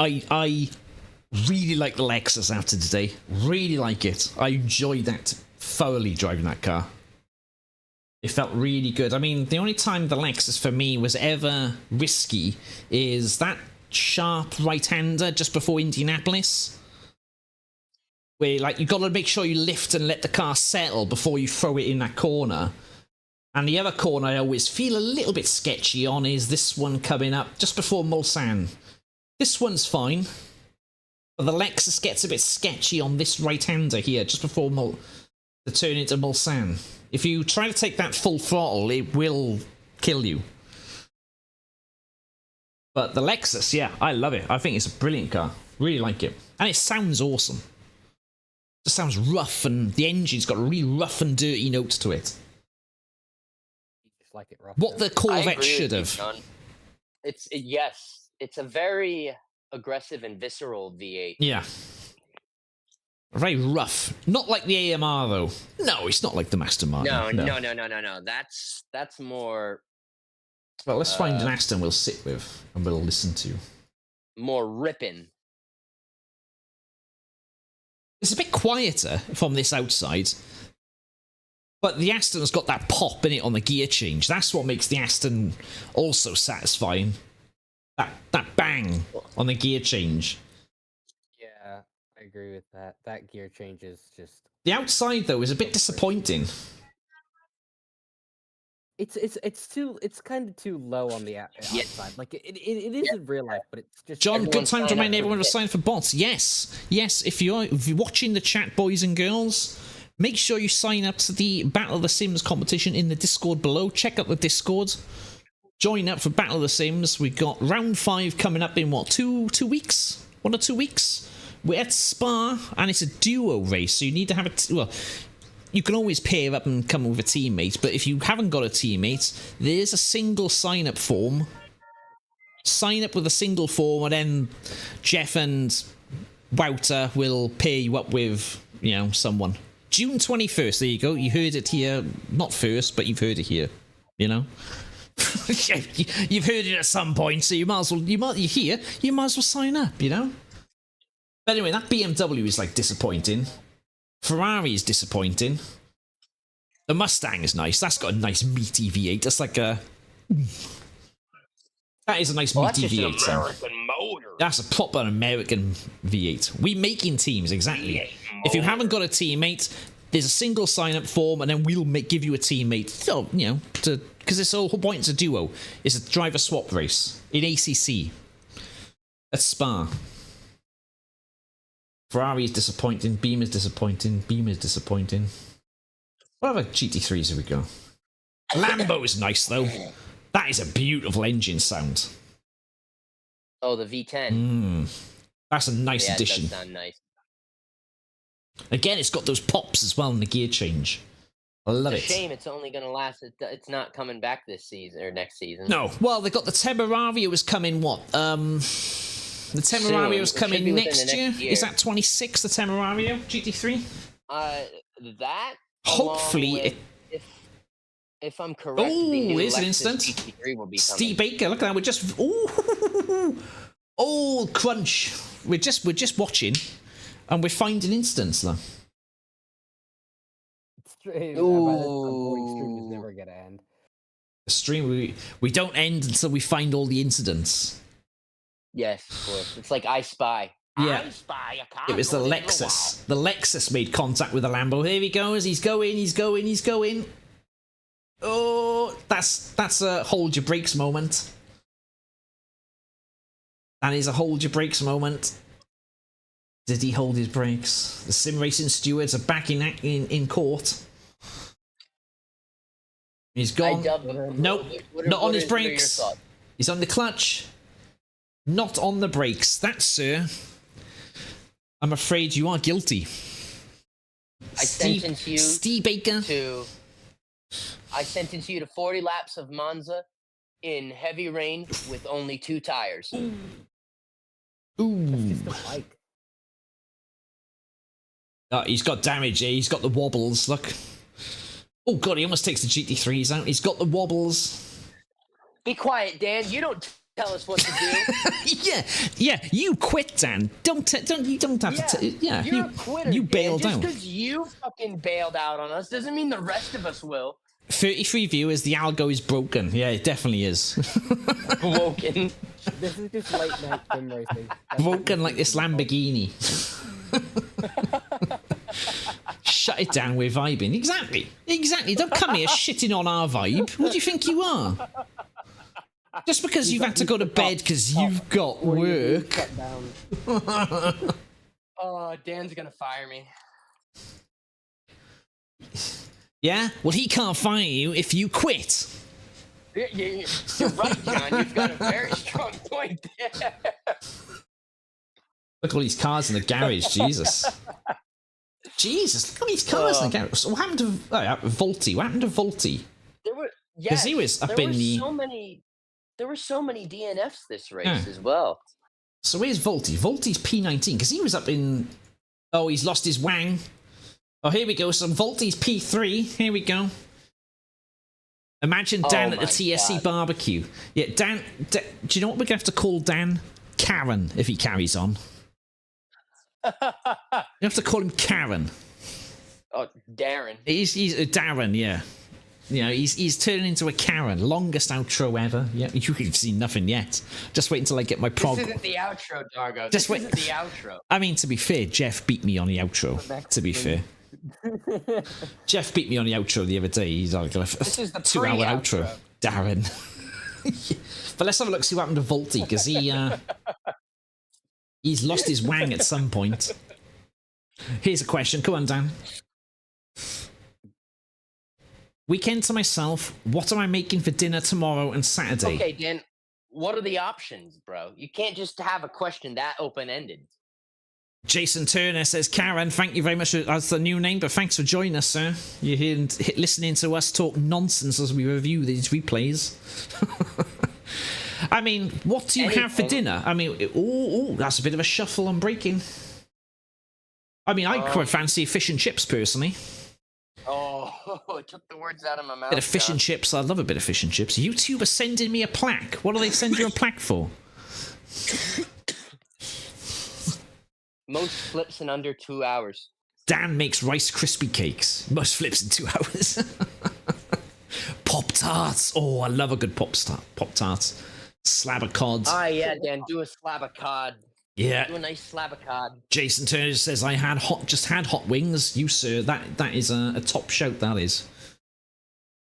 I really like the Lexus after today. Really like it. I enjoyed that thoroughly driving that car. It felt really good. I mean, the only time the Lexus for me was ever risky is that sharp right-hander just before Indianapolis, where like you got to make sure you lift and let the car settle before you throw it in that corner. And the other corner I always feel a little bit sketchy on is this one coming up just before Mulsanne. This one's fine, but the Lexus gets a bit sketchy on this right-hander here just before the turn into Mulsanne. If you try to take that full throttle, it will kill you. But the Lexus, yeah, I love it. I think it's a brilliant car. Really like it. And it sounds awesome. It just sounds rough, and the engine's got a really rough and dirty note to it. Just like it rough. What the Corvette should have. Yes, it's a very aggressive and visceral V8. Yeah. Very rough. Not like the AMR, though. No, it's not like the Master Martin. No. That's more... Well, let's find an Aston we'll sit with and we'll listen to. More ripping. It's a bit quieter from this outside, but the Aston's got that pop in it on the gear change. That's what makes the Aston also satisfying. That bang on the gear change. Yeah, I agree with that. That gear change is just... The outside, though, is a bit disappointing. It's kind of too low on the outside. Like it is in real life, but it's just... John, good time to remind everyone to sign for bots. Yes, if you're watching the chat, boys and girls, make sure you sign up to the Battle of the Sims competition in the Discord below. Check out the Discord. Join up for Battle of the Sims. We've got round 5 coming up in what, 2 weeks? 1 or 2 weeks? We're at Spa, and it's a duo race, so you need to have well, you can always pair up and come with a teammate, but if you haven't got a teammate, there's a single sign-up form. Sign up with a single form, and then Jeff and Wouter will pair you up with, someone. June 21st, there you go. You heard it here. Not first, but you've heard it here. You've heard it at some point, so you might as well, you're here, you might as well sign up, But anyway, that BMW is, disappointing. Ferrari is disappointing. The Mustang is nice. That's got a nice meaty V8. That's like a... That is a nice meaty V8 sound. That's a proper American V8. We making teams, exactly. If you haven't got a teammate, there's a single sign-up form, and then we'll give you a teammate. So, because it's the whole point, it's a duo. It's a driver swap race in ACC at Spa. Ferrari is disappointing. Beam is disappointing. Beam is disappointing. What other GT3s have we got? Lambo is nice, though. That is a beautiful engine sound. Oh, the V10. That's a nice addition. It does sound nice. Again, it's got those pops as well in the gear change. I love it. It's a shame it's only going to last. It's not coming back this season or next season. No. Well, they got the Temerario was coming, what? The Temerario is coming next year. Is that 26, the Temerario GT3? That. Hopefully, if I'm correct, the new here's an Lexus instant. GT3 will be coming. Steve Baker, look at that. We're just crunch. We're just watching, and we're finding instants now. Stream is never gonna end. The stream we don't end until we find all the incidents. Yes, of course. It's like I Spy. Yeah. I Spy a car. It was the going into a Lexus. The Lexus made contact with the Lambo. Here he goes. He's going. Oh, that's a hold your brakes moment. That is a hold your brakes moment. Did he hold his brakes? The sim racing stewards are back in court. He's gone. Nope, not on his brakes. He's on the clutch. Not on the brakes. That, sir, I'm afraid you are guilty. I sentence you Steve Baker I sentence you to 40 laps of Monza in heavy rain with only 2 tires. Ooh. He's got damage here. He's got the wobbles. Look. Oh god, he almost takes the GT3s out. He's got the wobbles. Be quiet, Dan. You don't tell us what to do. Yeah. You quit, Dan. You don't have to. Yeah, you're a quitter. You bailed Dan. out. Just because you fucking bailed out on us doesn't mean the rest of us will. 33 viewers. The algo is broken. Yeah, it definitely is. Broken. This is just late night sim racing. Broken like this Lamborghini. Shut it down, we're vibing. Exactly. Don't come here shitting on our vibe. What do you think you are? Just because you've had to go to bed because you've got work. Oh, Dan's gonna fire me. Yeah? Well, he can't fire you if you quit. You're right, John. You've got a very strong point there. Look at all these cars in the garage, Jesus. Jesus, look at these cars in the garage. So what happened to Volty? What happened to Volty? Because he was up in the... There were so many DNFs this race as well. So where's Volty? Volty's P19, because he was up in... Oh, he's lost his wang. Oh, here we go. So Volty's P3. Here we go. Imagine Dan at the TSC barbecue. Yeah, Dan, do you know what we're going to have to call Dan? Karen, if he carries on. You have to call him Karen. Oh, Darren. He's Darren, yeah. You know, he's turning into a Karen. Longest outro ever. Yeah, you've seen nothing yet. Just wait until I get my prog. This isn't the outro, Dargo. This isn't the outro. I mean, to be fair, Jeff beat me on the outro. To be fair. Jeff beat me on the outro the other day. He's like a 2-hour outro. Darren. But let's have a look, see what happened to Volty, because he's lost his wang at some point. Here's a question. Come on, Dan. Weekend to myself. What am I making for dinner tomorrow and Saturday? Okay, Dan. What are the options, bro? You can't just have a question that open-ended. Jason Turner says, Karen, thank you very much. That's the new name, but thanks for joining us, sir. You're here listening to us talk nonsense as we review these replays. I mean, what do you have for dinner? I mean, that's a bit of a shuffle on breaking. I mean, I quite fancy fish and chips, personally. Oh, it took the words out of my mouth. Bit of fish and chips. I love a bit of fish and chips. YouTube are sending me a plaque. What do they send you a plaque for? Most flips in under 2 hours. Dan makes Rice Krispie cakes. Most flips in 2 hours. Pop-Tarts. Oh, I love a good Pop-Tarts. Slab of cod. Ah, yeah, Dan, do a slab of cod. Yeah. Do a nice slab of cod. Jason Turner says, I had hot wings. You, sir, that is a top shout, that is.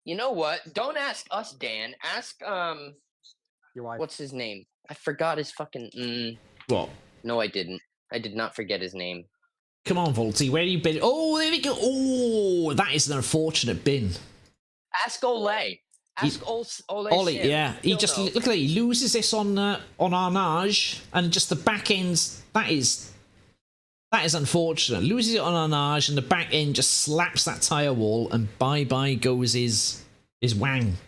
You know what? Don't ask us, Dan. Ask, your wife. What's his name? I forgot his fucking... What? No, I didn't. I did not forget his name. Come on, Volty, where have you been? Oh, there we go. Oh, that is an unfortunate bin. Ask Olay. Ask Olay. Ollie, yeah. He just look at that. He loses this on Arnage, and just the back end. That is unfortunate. Loses it on Arnage, and the back end just slaps that tire wall, and bye goes his wang.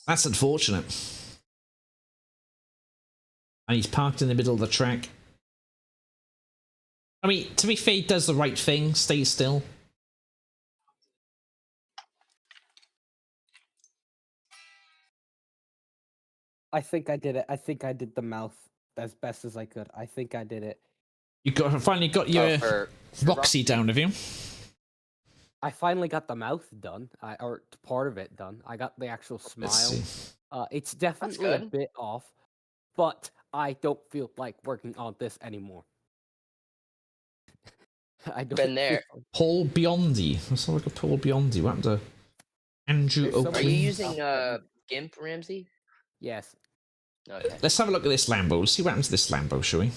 That's unfortunate. And he's parked in the middle of the track. I mean, to be fair, he does the right thing. Stays still. I think I did it. I think I did the mouth as best as I could. I think I did it. You finally got your Roxy down, have you? I finally got the mouth done, or part of it done. I got the actual smile. It's definitely a bit off, but I don't feel like working on this anymore. I don't Been there. Paul Biondi. Let's have a look at Paul Biondi. What happened to Andrew Oakley? Are you using GIMP, Ramsey? Yes. Okay. Let's have a look at this Lambo. Let's see what happens to this Lambo, shall we?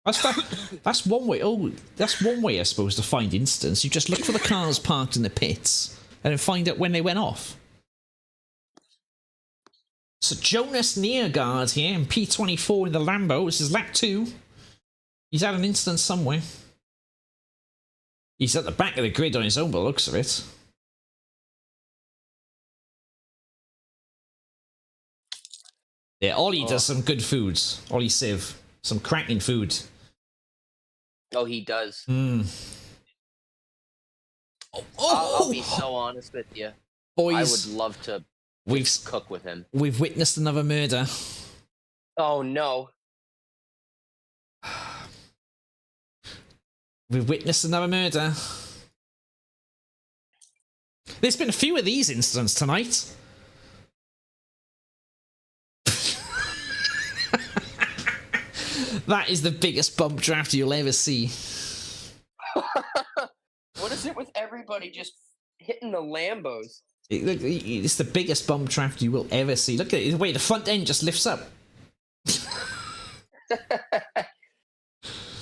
That's one way. Oh, that's one way, I suppose, to find instance. You just look for the cars parked in the pits and then find out when they went off. So Jonas Neergaard here in P24 in the Lambo. This is lap 2. He's had an instance somewhere. He's at the back of the grid on his own, by the looks of it. Yeah, Ollie does some good foods. Ollie Civ. Some cracking food. Oh, he does. I'll be so honest with you. Boys, I would love to cook with him. We've witnessed another murder. Oh, no. We've witnessed another murder. There's been a few of these incidents tonight. That is the biggest bump draft you'll ever see. What is it with everybody just hitting the Lambos? It's the biggest bump draft you will ever see. Look at it. Wait, the front end just lifts up.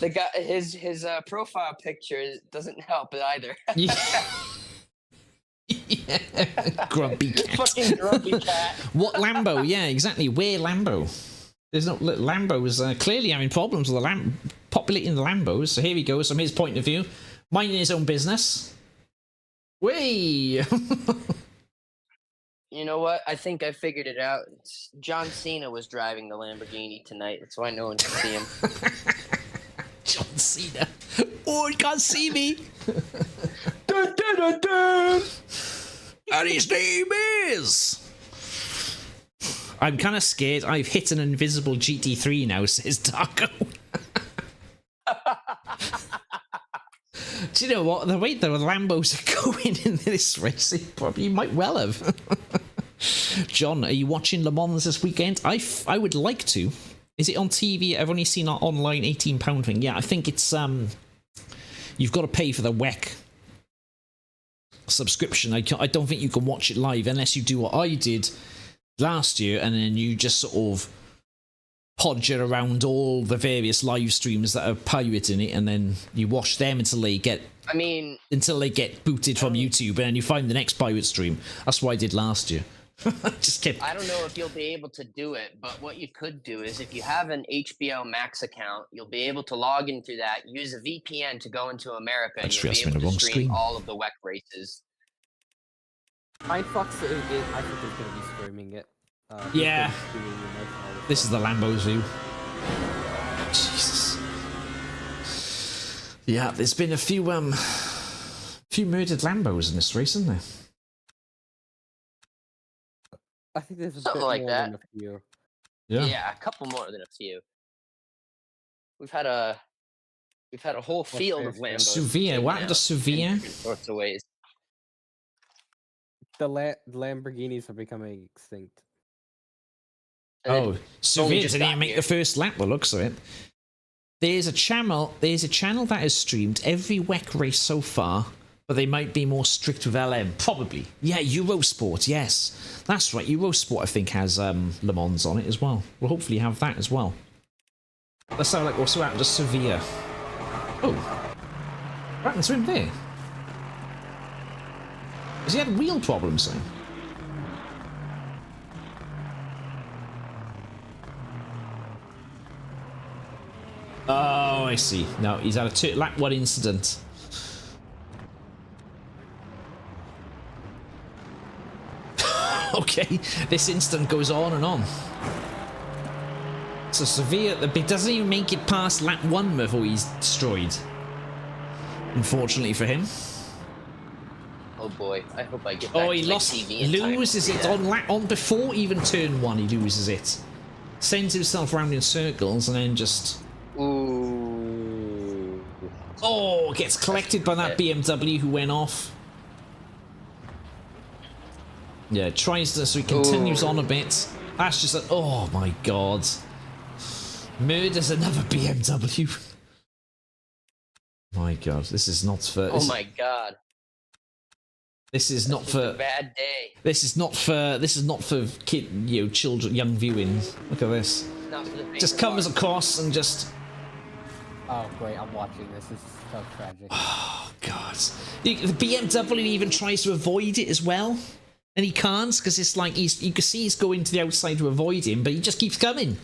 The guy, his profile picture doesn't help it either. Yeah. Grumpy cat. Fucking grumpy cat. What Lambo? Yeah, exactly. Where Lambo? There's no Lambos clearly having problems with the populating the Lambos. So here he goes from his point of view, minding his own business. Way. You know what? I think I figured it out. John Cena was driving the Lamborghini tonight. That's why no one can see him. John Cena. Oh, you can't see me. Dun, dun, dun, dun. And his name is... I'm kind of scared. I've hit an invisible GT3 now, says Darko. Do you know what? The way the Lambos are going in this race, it probably might well have. John, are you watching Le Mans this weekend? I would like to. Is it on TV? I've only seen an online £18 thing. Yeah, I think it's... You've got to pay for the WEC subscription. I don't think you can watch it live unless you do what I did last year, and then you just sort of podger around all the various live streams that are pirated in it, and then you watch them until they get booted from YouTube, and then you find the next pirate stream. That's what I did last year. Just kept... I don't know if you'll be able to do it, but what you could do is if you have an HBO Max account, you'll be able to log in through that, use a VPN to go into America, and you'll be able to stream all of the WEC races. Fox, I think is going to be streaming it. Yeah. This is the Lambo's view. Jesus. Yeah, there's been a few murdered Lambos in this race, isn't there? I think there's a something bit like more that. than a few. Yeah, a couple more than a few. We've had a whole field of Lambos. Suvia, what happened to Suvia? Sorts of ways. The Lamborghinis are becoming extinct. Oh, Suvia didn't even make the first lap, the looks of it. There's a channel that has streamed every WEC race so far, but they might be more strict with LM. Probably. Yeah, Eurosport, yes. That's right, Eurosport I think has Le Mans on it as well. We'll hopefully have that as well. Let's have a look what's happened to Suvia. Oh. What happened to him there? Has he had wheel problems then? Oh, I see. No, he's had a lap 1 incident. Okay, this incident goes on and on. So Sevilla, it doesn't even make it past lap 1 before he's destroyed. Unfortunately for him. Oh boy, I hope I get back he to lost. TV in time. Loses it on before even turn 1. He loses it. Sends himself round in circles and then just... Ooh. Oh, gets collected by that BMW who went off. Yeah, tries to, so he continues on a bit. That's just like, oh my god. Murders another BMW. My god, this is not for... Oh my god. This is not for... A bad day. This is not for kid, children, young viewing. Look at this. Not for the Just comes across and just... Oh, great, I'm watching this. This is so tragic. Oh, God. The BMW even tries to avoid it as well. And he can't, because it's like, you can see he's going to the outside to avoid him, but he just keeps coming.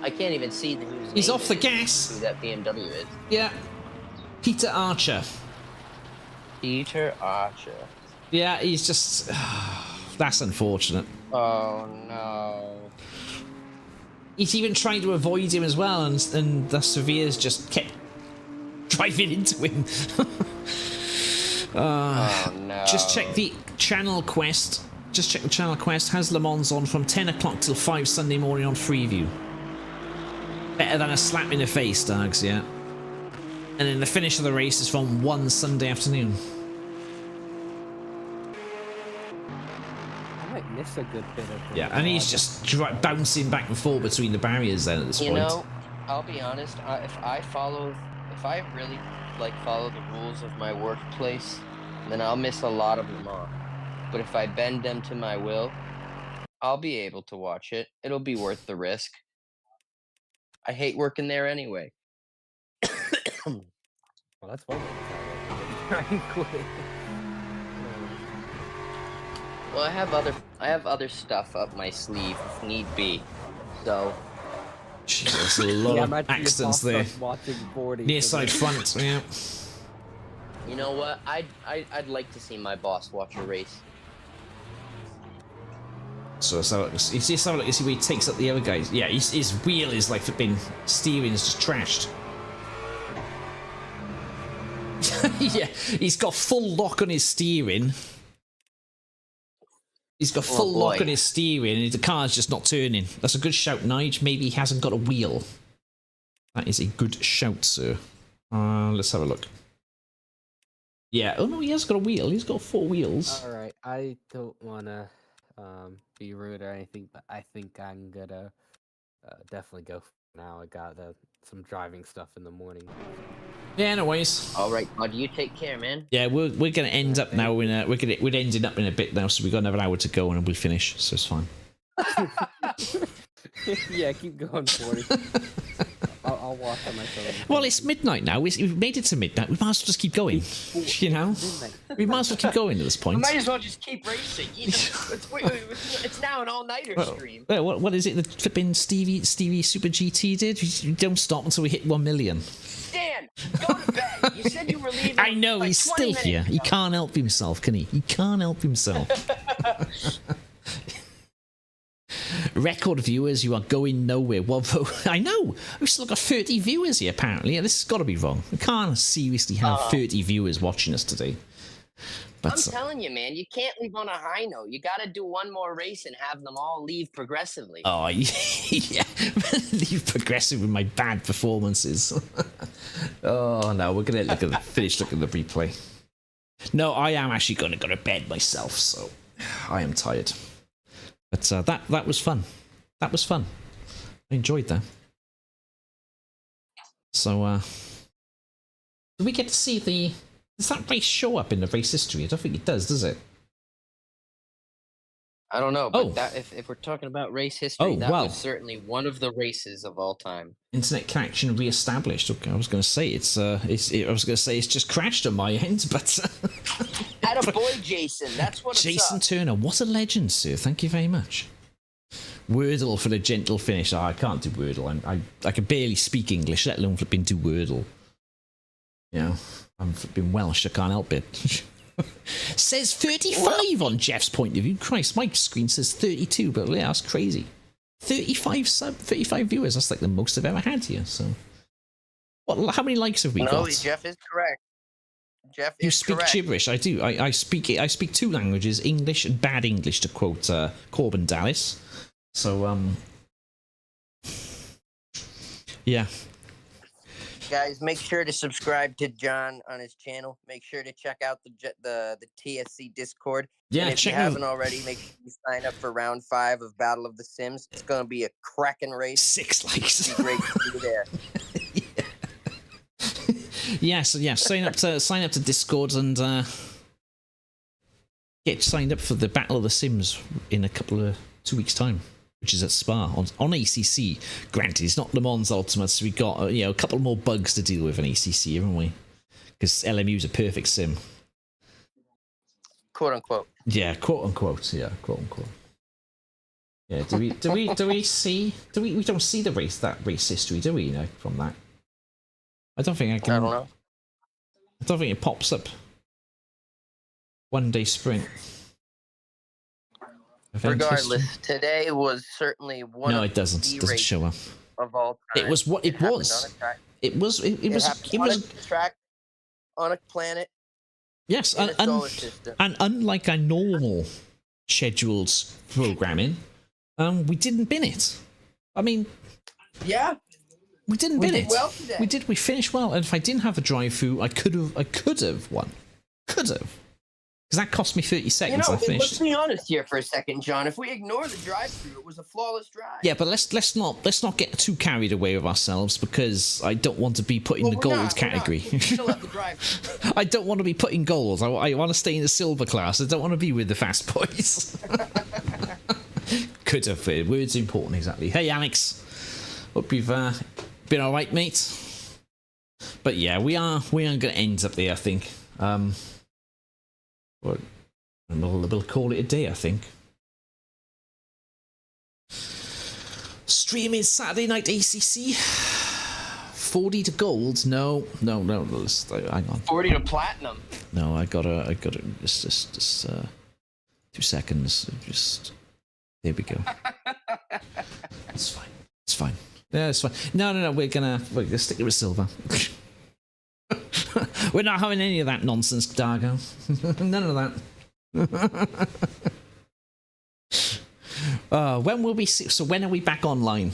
I can't even see who's He's off the gas. Who that BMW is. Yeah. Peter Archer. Peter Archer. Yeah, he's just... that's unfortunate. Oh, no. He's even trying to avoid him as well, and the Severes just kept driving into him. Oh, no. Just check the channel quest. Just check the channel quest. Has Le Mans on from 10 o'clock till 5 Sunday morning on Freeview. Better than a slap in the face, Dogs, yeah. And then the finish of the race is from 1 Sunday afternoon. I might miss a good bit of the Yeah, and he's just bouncing back and forth between the barriers then at this point. You know, I'll be honest, if I really follow the rules of my workplace, then I'll miss a lot of them off. But if I bend them to my will, I'll be able to watch it. It'll be worth the risk. I hate working there anyway. Well, that's one way to try to quit. Well, I have other stuff up my sleeve if need be. So. Jesus, a lot of accidents there. Near side front, yeah. You know what? I'd like to see my boss watch a race. So you see where he takes up the other guys. Yeah, his wheel is like flipping steering is just trashed. Yeah, he's got full lock on his steering. He's got full lock on his steering and the car's just not turning. That's a good shout, Nige. Maybe he hasn't got a wheel. That is a good shout, sir. Let's have a look. Yeah, oh no, he has got a wheel. He's got 4 wheels. Alright, I don't want to be rude or anything, but I think I'm gonna definitely go now. I got some driving stuff in the morning. Yeah, no worries. All right, bud, you take care, man. Yeah, we're gonna end up now in we're ending up in a bit now, so we got another hour to go and we'll finish, so it's fine. Yeah, keep going, 40. I'll walk on my phone. Well, it's midnight now. We've made it to midnight. We might as well just keep going. You know, we might as well keep going at this point. We might as well just keep racing. You know, it's now an all-nighter stream. What is it that flipping Stevie Super GT did? You don't stop until we hit 1 million. Dan, go to bed. You said you were leaving. I know, he's still here. He can't help himself, can he? He can't help himself. Record viewers, you are going nowhere. Well, I know. We've still got 30 viewers here, apparently. This has got to be wrong. We can't seriously have 30 viewers watching us today. But, I'm telling you, man, you can't leave on a high note. You got to do one more race and have them all leave progressively. Oh, yeah. Leave progressive with my bad performances. Oh, no, we're going to finish looking at the replay. No, I am actually going to go to bed myself, so I am tired. But that was fun. That was fun. I enjoyed that. So, do we get to see the... Does that race show up in the race history? I don't think it does it? I don't know, but if we're talking about race history, that was certainly one of the races of all time. Internet connection re-established. Okay, I was going to say it's just crashed on my end, but Attaboy, Jason. That's what. Jason Turner, what a legend, sir. Thank you very much. Wordle for the gentle finish. Oh, I can't do Wordle. I can barely speak English, let alone flipping do Wordle. You know, I'm flipping Welsh. I can't help it. Says 35 on Jeff's point of view. Christ, my screen says 32, but yeah, that's crazy. 35 viewers. That's like the most I've ever had here. So, how many likes have we got? No, Jeff is correct. Jeff you is speak correct. gibberish. I do. I speak 2 languages, English and bad English, to quote Corbin Dallas. So yeah. Guys, make sure to subscribe to John on his channel. Make sure to check out the TSC Discord. Yeah, and if you haven't already, make sure you sign up for round 5 of Battle of the Sims. It's going to be a cracking race. 6 likes. It'll be great to see you there. Yeah, so yeah, sign up to Discord and get signed up for the Battle of the Sims in 2 weeks' time, which is at Spa on ACC. Granted, it's not Le Mans Ultimate, so we got a couple more bugs to deal with in ACC, haven't we? Because LMU's a perfect sim, quote unquote. Yeah, quote unquote. Yeah, quote unquote. Yeah. We don't see the race history, do we? From that. I don't think I can. I don't know. I don't think it pops up. 1 day sprint. Regardless, today was certainly one. No, it doesn't. It doesn't show up. Of all time. It was what it was. It was. It was a track on a planet. Yes, in a solar system. And unlike our normal scheduled programming, we didn't bin it. I mean, yeah. We didn't bin it. Well today. We did. We finished well, and if I didn't have a drive-through, I could have won. Could have, because that cost me 30 seconds. I finished. Let's be honest here for a second, John. If we ignore the drive-through, it was a flawless drive. Yeah, but let's not get too carried away with ourselves, because I don't want to be put in the gold category. Still have the drive-through. I don't want to be put in gold. I want to stay in the silver class. I don't want to be with the fast boys. Could have. Words important, exactly. Hey, Alex. Hope you've been all right, mate. But yeah, we are going to end up there, I think. But we'll call it a day, I think. Stream is Saturday night ACC. 40 to gold. No. Hang on. 40 to platinum. No, I gotta. Just 2 seconds. Just there we go. It's fine. It's fine. Yeah, it's fine. No. We're gonna stick it with silver. We're not having any of that nonsense, Dargo. None of that. When will we see? So when are we back online?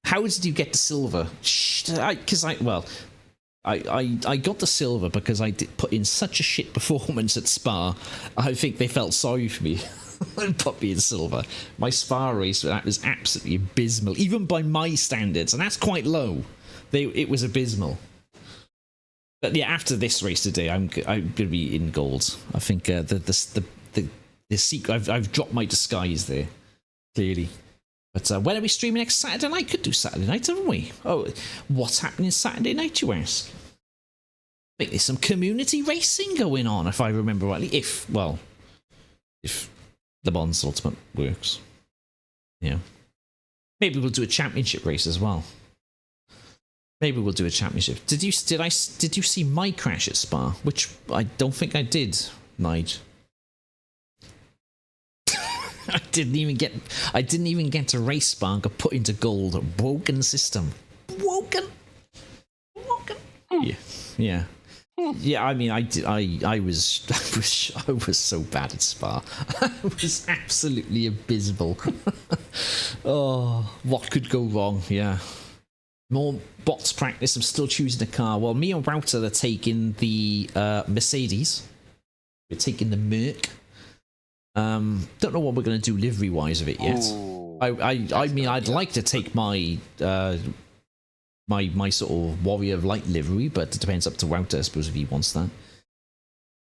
How did you get the silver? I got the silver because I did put in such a shit performance at Spa. I think they felt sorry for me and put me in silver. My Spa race, that was absolutely abysmal, even by my standards, and that's quite low. It was abysmal. But yeah, after this race today, I'm gonna be in gold. I think the secret. I've dropped my disguise there, clearly. But when are we streaming next Saturday night? Could do Saturday night, haven't we? Oh, what's happening Saturday night, you ask? I think there's some community racing going on, if I remember rightly. If the Bonds Ultimate works, yeah. Maybe we'll do a championship race as well. Maybe we'll do a championship. Did you see my crash at Spa? Which I don't think I did, Nige. I didn't even get to race Spa and got put into gold. Broken system. Broken. Yeah. I mean, I was so bad at Spa. I was absolutely abysmal. Oh, what could go wrong? Yeah. More bots practice. I'm still choosing a car. Well, me and Wouter are taking the Mercedes. We're taking the Merc. Don't know what we're going to do livery wise of it yet. Ooh, I mean, I'd like to take my my sort of Warrior of Light livery, but it depends up to Wouter, I suppose, if he wants that.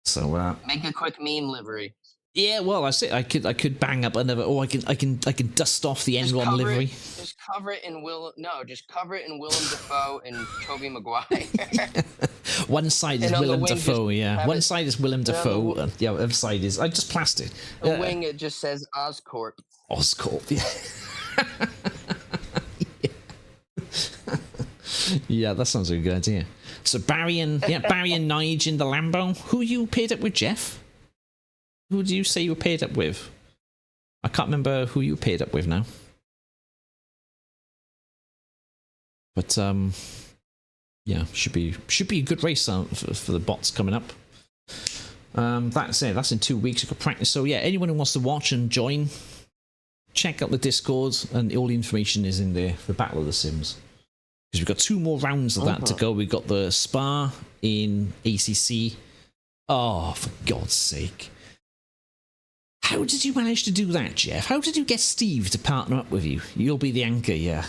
So make a quick meme livery. Yeah, well, I say I could bang up another. Oh, I can dust off the N1 livery. Just cover it in Willem Dafoe and Tobey Maguire. One side is Willem Dafoe, yeah. One side is Willem Dafoe, and the other side is I just plastered. The wing it just says Oscorp. Oscorp, yeah. Yeah, that sounds like a good idea. So Barry and Nige in the Lambo. Who you paired up with, Jeff? Who do you say you were paired up with? I can't remember who you paired up with now. But yeah, should be a good race for the bots coming up. That's it. That's in 2 weeks. You could practice. So yeah, anyone who wants to watch and join check out the Discord, and all the information is in there for Battle of the Sims. Because we've got 2 more rounds of that to go. We've got the Spa in ACC. Oh, for God's sake. How did you manage to do that, Jeff? How did you get Steve to partner up with you? You'll be the anchor, yeah.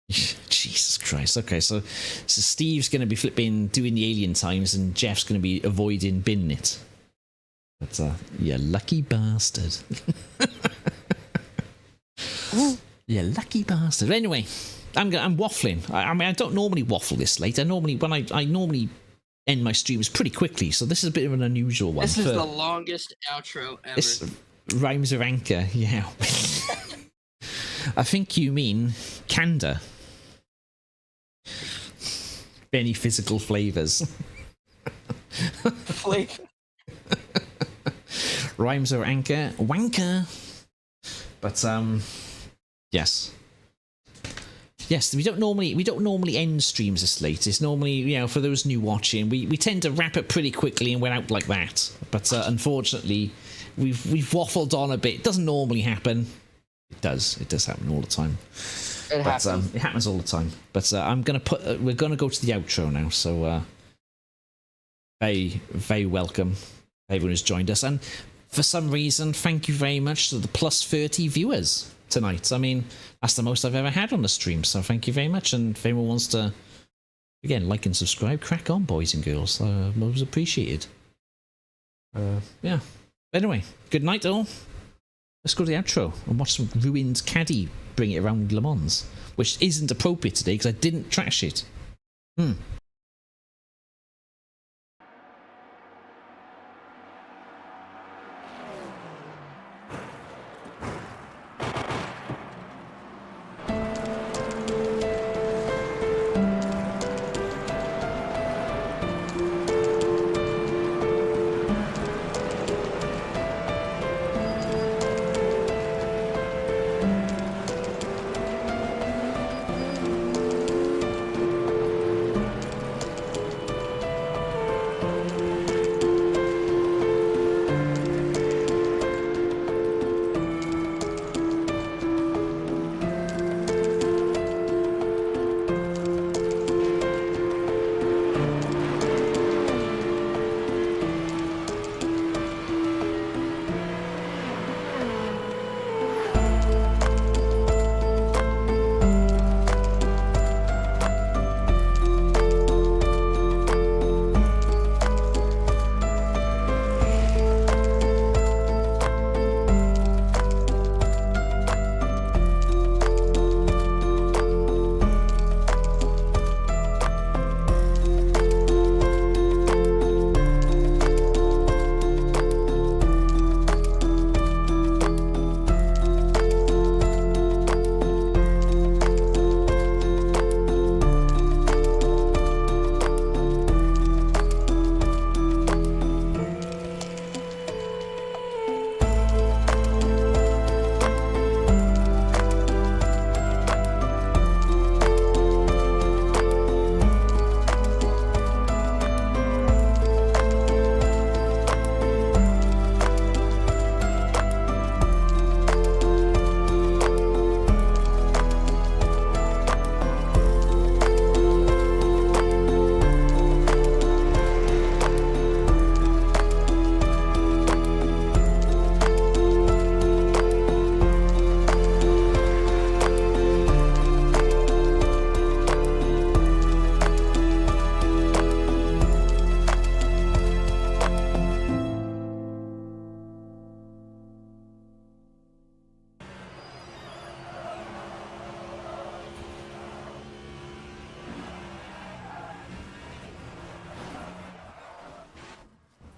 Jesus Christ. Okay, so Steve's going to be flipping doing the alien times, and Jeff's going to be avoiding binning it. But, you lucky bastard. You lucky bastard. Anyway, I'm waffling. I mean, I don't normally waffle this late. I normally end my streams pretty quickly, so this is a bit of an unusual one. This is the longest outro ever. This rhymes with anchor, yeah. I think you mean candor. Any physical flavors. Flavor. Rhymes with anchor, wanker. But yes. Yes, we don't normally end streams this late. It's normally, you know, for those new watching, we tend to wrap it pretty quickly and we're out like that. But unfortunately, we've waffled on a bit. It doesn't normally happen. It does happen all the time. It happens all the time. But we're gonna go to the outro now. So very, very welcome everyone who's joined us, and for some reason, thank you very much to the plus 30 viewers tonight. I mean, that's the most I've ever had on the stream, so thank you very much. And if anyone wants to, again, like and subscribe, crack on, boys and girls. Most appreciated. Yeah. Anyway, good night, all. Let's go to the outro and watch some ruined caddy bring it around Le Mans, which isn't appropriate today because I didn't trash it.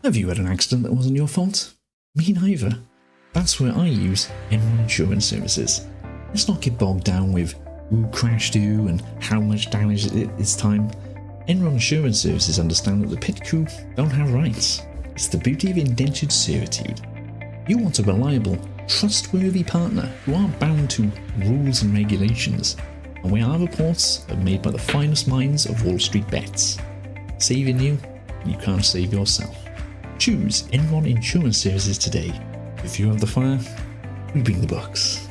Have you had an accident that wasn't your fault? Me neither. That's where I use Enron Insurance Services. Let's not get bogged down with who crashed who and how much damage it's time. Enron Insurance Services understand that the pit crew don't have rights. It's the beauty of indentured servitude. You want a reliable, trustworthy partner who aren't bound to rules and regulations, and where our reports are made by the finest minds of Wall Street bets. Saving you can't save yourself. Choose Enron Insurance Services today. If you have the fire, we bring the bucks.